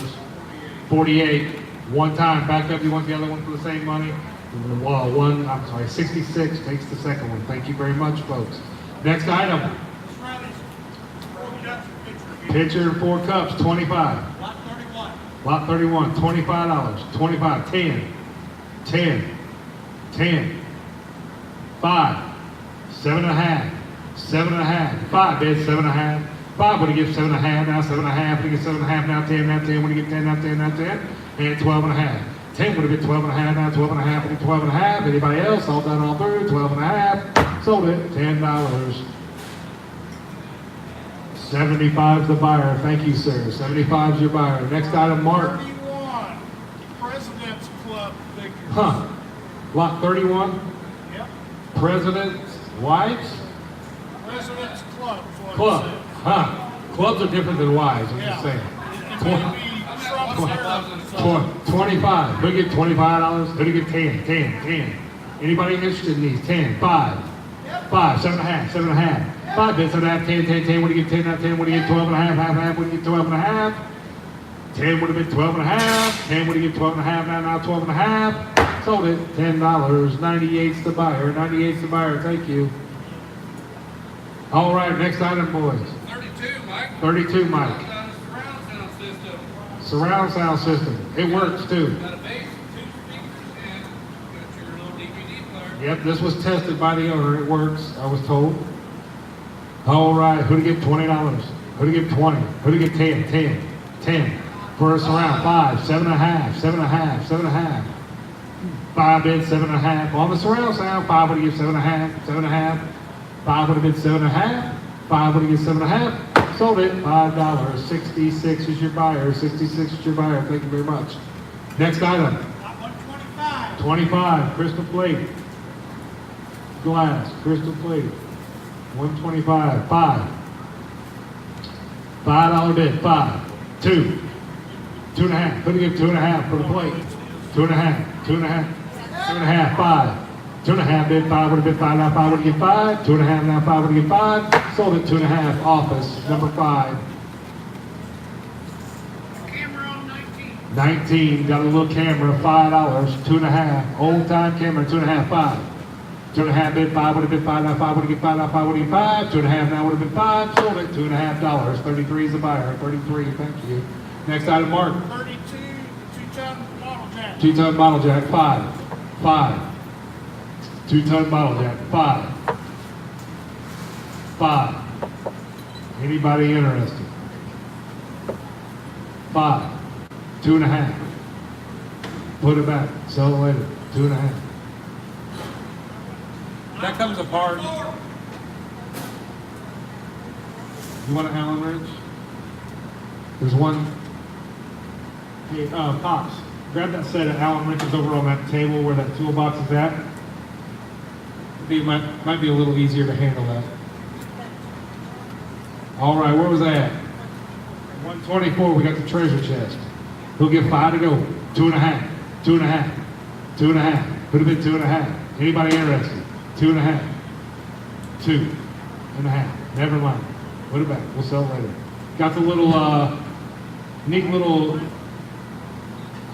Speaker 1: 48. One time. Back up, you want the other one for the same money? Well, 66 takes the second one. Thank you very much, folks. Next item. Pitcher 4 cups, 25.
Speaker 5: Lot 31.
Speaker 1: Lot 31, $25. 25, 10, 10, 10, 5, 7.5, 7.5, 5 bid, 7.5. 5 would have given 7.5, now 7.5, would have given 7.5, now 10, now 10, would have given 10, now 10, now 10, and 12.5. 10 would have been 12.5, now 12.5, and 12.5. Anybody else? All done, all through, 12.5. Sold it, $10. 75's the buyer. Thank you, sir. 75's your buyer. Next item, Mark.
Speaker 5: 31, President's Club figures.
Speaker 1: Huh. Lot 31,
Speaker 5: Yep.
Speaker 1: President's Wives?
Speaker 5: President's Club is what
Speaker 1: Club.
Speaker 5: it says.
Speaker 1: Huh. Clubs are different than wives, I'm just saying.
Speaker 5: It may be Trump's era.
Speaker 1: 25. Who get $25? Who get 10? 10, 10. Anybody interested in these? 10, 5, 5, 7.5, 7.5. 5 bids, 7.5, 10, 10, 10. What do you get 10 out of 10? What do you get 12.5, half? What do you get 12.5? 10 would have been 12.5. 10 would have get 12.5, now 12.5. Sold it, $10. 98's the buyer. 98's the buyer. Thank you. All right, next item, boys.
Speaker 2: 32, Mike.
Speaker 1: 32, Mike.
Speaker 2: Got a surround sound system.
Speaker 1: Surround sound system. It works too.
Speaker 2: Got a bass, 2 speakers, and got your little DVD player.
Speaker 1: Yep, this was tested by the owner. It works, I was told. All right, who'd get $20? Who'd get 20? Who'd get 10? 10, 10. For a surround, 5, 7.5, 7.5, 7.5. 5 bid, 7.5. On the surround sound, 5 would have given 7.5, 7.5. 5 would have been 7.5. 5 would have given 7.5. Sold it, $5. 66 is your buyer. 66 is your buyer. Thank you very much. Next item,
Speaker 5: Lot 125.
Speaker 1: 25, crystal plate. Glass, crystal plate. 125, 5. $5 bid, 5. 2. 2.5. Who'd give 2.5 for the plate? 2.5, 2.5, 2.5, 5. 2.5 bid, 5 would have been 5, now 5 would have given 5. 2.5, now 5 would have given 5. Sold it, 2.5, office, number 5.
Speaker 3: Camera on 19.
Speaker 1: 19, got a little camera, $5, 2.5. Old time camera, 2.5, 5. 2.5 bid, 5 would have been 5, now 5 would have given 5, now 5 would have given 5. 2.5 now would have been 5. Sold it, $2.5. 33 is the buyer, 33, thank you. Next item, Mark.
Speaker 5: 32, 2-ton model jack.
Speaker 1: 2-ton bottle jack, 5. 5. 2-ton bottle jack, 5. 5. Anybody interested? 5. 2.5. Put it back. Sell it later. 2.5. That comes apart. You want an Allen wrench? There's one. Hey, Pops, grab that set of Allen wrenches over on that table where that toolbox is at. Might be a little easier to handle that. All right, where was I at? 124, we got the treasure chest. Who'll give 5 to go? 2.5. 2.5. 2.5. Would have been 2.5. Anybody interested? 2.5. 2.5. Never mind. Put it back. We'll sell it later. Got the little, neat little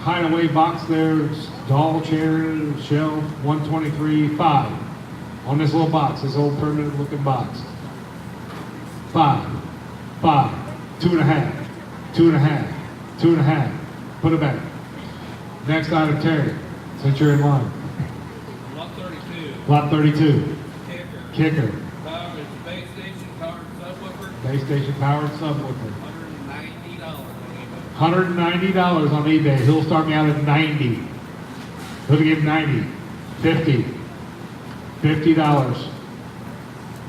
Speaker 1: hideaway box there. Doll chair, shelf, 123, 5. On this little box, this old permanent looking box. 5. 5. 2.5. 2.5. 2.5. Put it back. Next item, Terry, since you're in line.
Speaker 2: Lot 32.
Speaker 1: Lot 32.
Speaker 2: Kicker.
Speaker 1: Kicker.
Speaker 2: Power is base station powered subwoofer.
Speaker 1: Base station powered subwoofer.
Speaker 2: $190
Speaker 1: $190 on eBay. He'll start me out at 90. He'll give 90. 50. $50.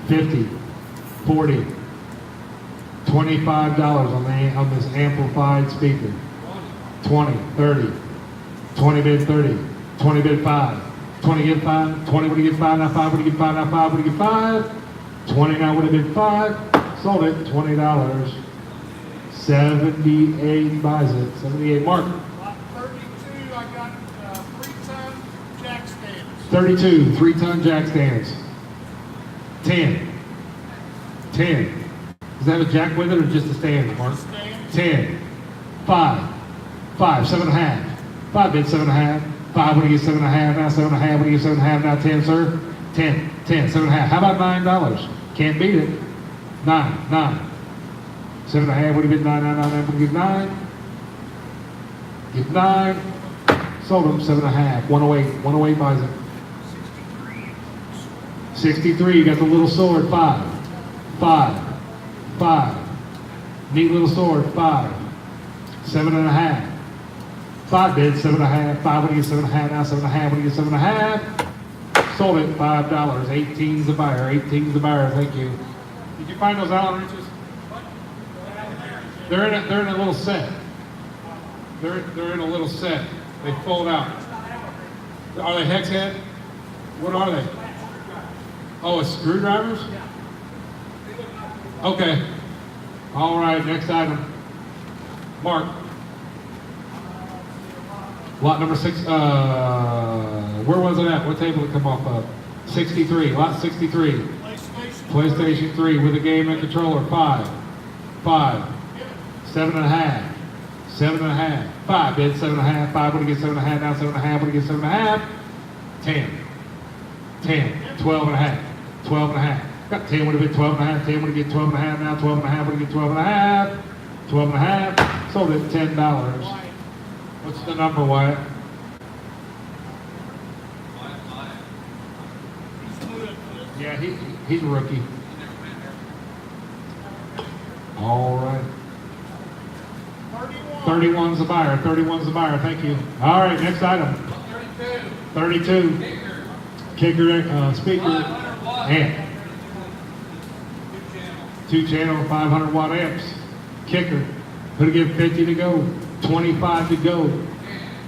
Speaker 1: 50. 40. $25 on this amplified speaker. 20. 30. 20 bid 30. 20 bid 5. 20 get 5. 20 would have get 5. Now 5 would have get 5. Now 5 would have get 5. 20 now would have been 5. Sold it. $20. 78 buys it. 78. Mark.
Speaker 5: Lot 32, I got 3-ton jack stands.
Speaker 1: 32. 3-ton jack stands. 10. 10. Does that have a jack with it or just a stand, Mark?
Speaker 5: Stands.
Speaker 1: 10. 5. 5. 7.5. 5 bid 7.5. 5 when you get 7.5. Now 7.5 when you get 7.5. Now 10, sir. 10. 10. 7.5. How about $9? Can't beat it. 9. 9. 7.5 when you bid 9. 9. 9. When you get 9. Get 9. Sold them 7.5. 108. 108 buys it. 63. You got the little sword. 5. 5. 5. Neat little sword. 5. 7.5. 5 bid 7.5. 5 when you get 7.5. Now 7.5 when you get 7.5. Sold it $5. 18's the buyer. 18's the buyer. Thank you. Did you find those Allen wrenches? They're in a little set. They're in a little set. They fold out. Are they hex head? What are they? Oh, it's screwdrivers? Okay. All right, next item. Mark. Lot number 6, where was it at? What table did it come off of? 63, lot 63. PlayStation 3 with a game and controller, 5. 5. 7.5. 7.5. 5 bid 7.5. 5 when you get 7.5. Now 7.5 when you get 7.5. 10. 10. 12.5. 12.5. Got 10 when you get 12.5. 10 when you get 12.5. Now 12.5 when you get 12.5. 12.5. Sold it $10. What's the number, Wyatt? Yeah, he's a rookie. All right. 31's the buyer. 31's the buyer. Thank you. All right, next item. 32. Kicker, speaker, amp. 2-channel, 500 watt amps. Kicker. Could have given 50 to go. 25 to go.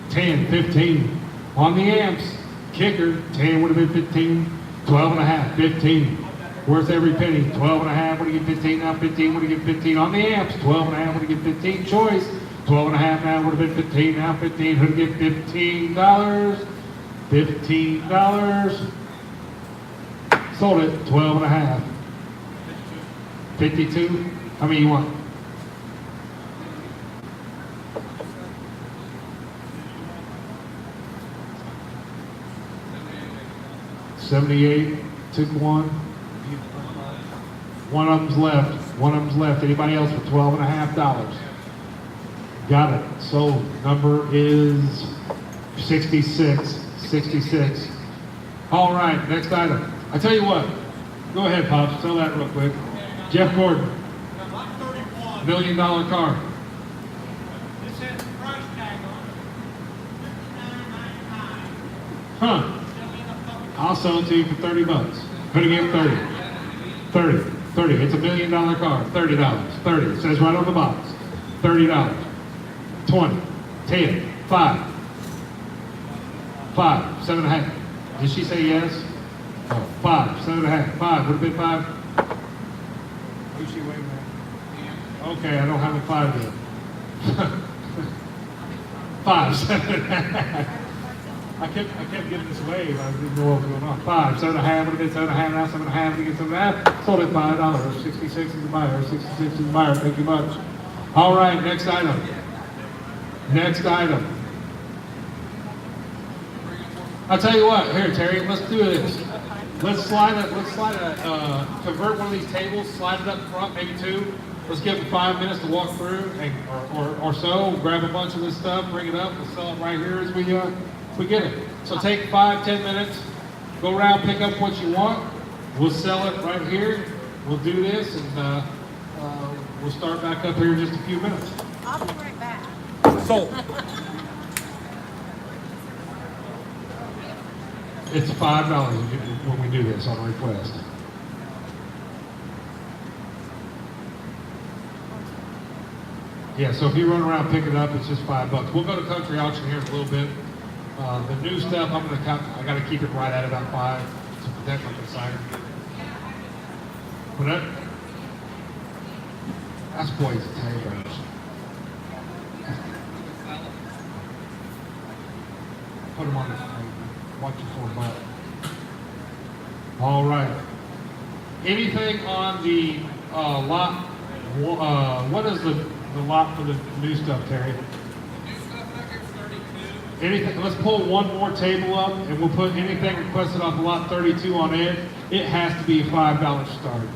Speaker 1: 10, 15. On the amps. Kicker. 10 would have been 15. 12.5. 15. Worth every penny. 12.5 when you get 15. Now 15 when you get 15 on the amps. 12.5 when you get 15. Choice. 12.5 now would have been 15. Now 15. Who'd get $15? $15. Sold it. 12.5. 52. How many you want? $78. Took one. One of them's left. One of them's left. Anybody else for $12.5? Got it. Sold. Number is 66. 66. All right, next item. I tell you what. Go ahead, Pops. Sell that real quick. Jeff Gordon.
Speaker 5: Lot 31.
Speaker 1: $1 million car.
Speaker 5: This has the price tag on it. $59.99.
Speaker 1: Huh.
Speaker 5: Still in the public.
Speaker 1: I'll sell it to you for 30 bucks. Gonna give him 30. 30. It's $1 million car. $30. 30. It says right on the box. $30. 20. 10. 5. 5. 7.5. Did she say yes? Oh, 5. 7.5. 5. Would have been 5. Who's she waiting at? Okay, I don't have a 5 yet. 5. 7.5. I kept getting this wave. I didn't know what was going on. 5, 7.5, would have been 7.5, now 7.5, to get 7.5. Sold at $5. 66 is the buyer. 66 is the buyer. Thank you much. All right, next item. Next item. I'll tell you what. Here, Terry, let's do this. Let's slide it. Convert one of these tables. Slide it up front, maybe 2. Let's give them 5 minutes to walk through, and, or so. Grab a bunch of this stuff, bring it up, and sell it right here as we get it. So take 5-10 minutes, go around, pick up what you want. We'll sell it right here. We'll do this, and we'll start back up here in just a few minutes.
Speaker 6: I'll be right back.
Speaker 4: Sold.
Speaker 1: It's $5 when we do this on a request. Yeah, so if you run around, pick it up, it's just $5. We'll go to country auction here in a little bit. The new stuff, I got to keep it right at about 5 to protect my consignor. But that's boys potatoes. Put them on the table. Watch it for a buck. All right. Anything on the lot? What is the lot for the new stuff, Terry?
Speaker 2: New stuff back here is 32.
Speaker 1: Anything, let's pull one more table up and we'll put anything requested off of lot 32 on it. It has to be a $5 start.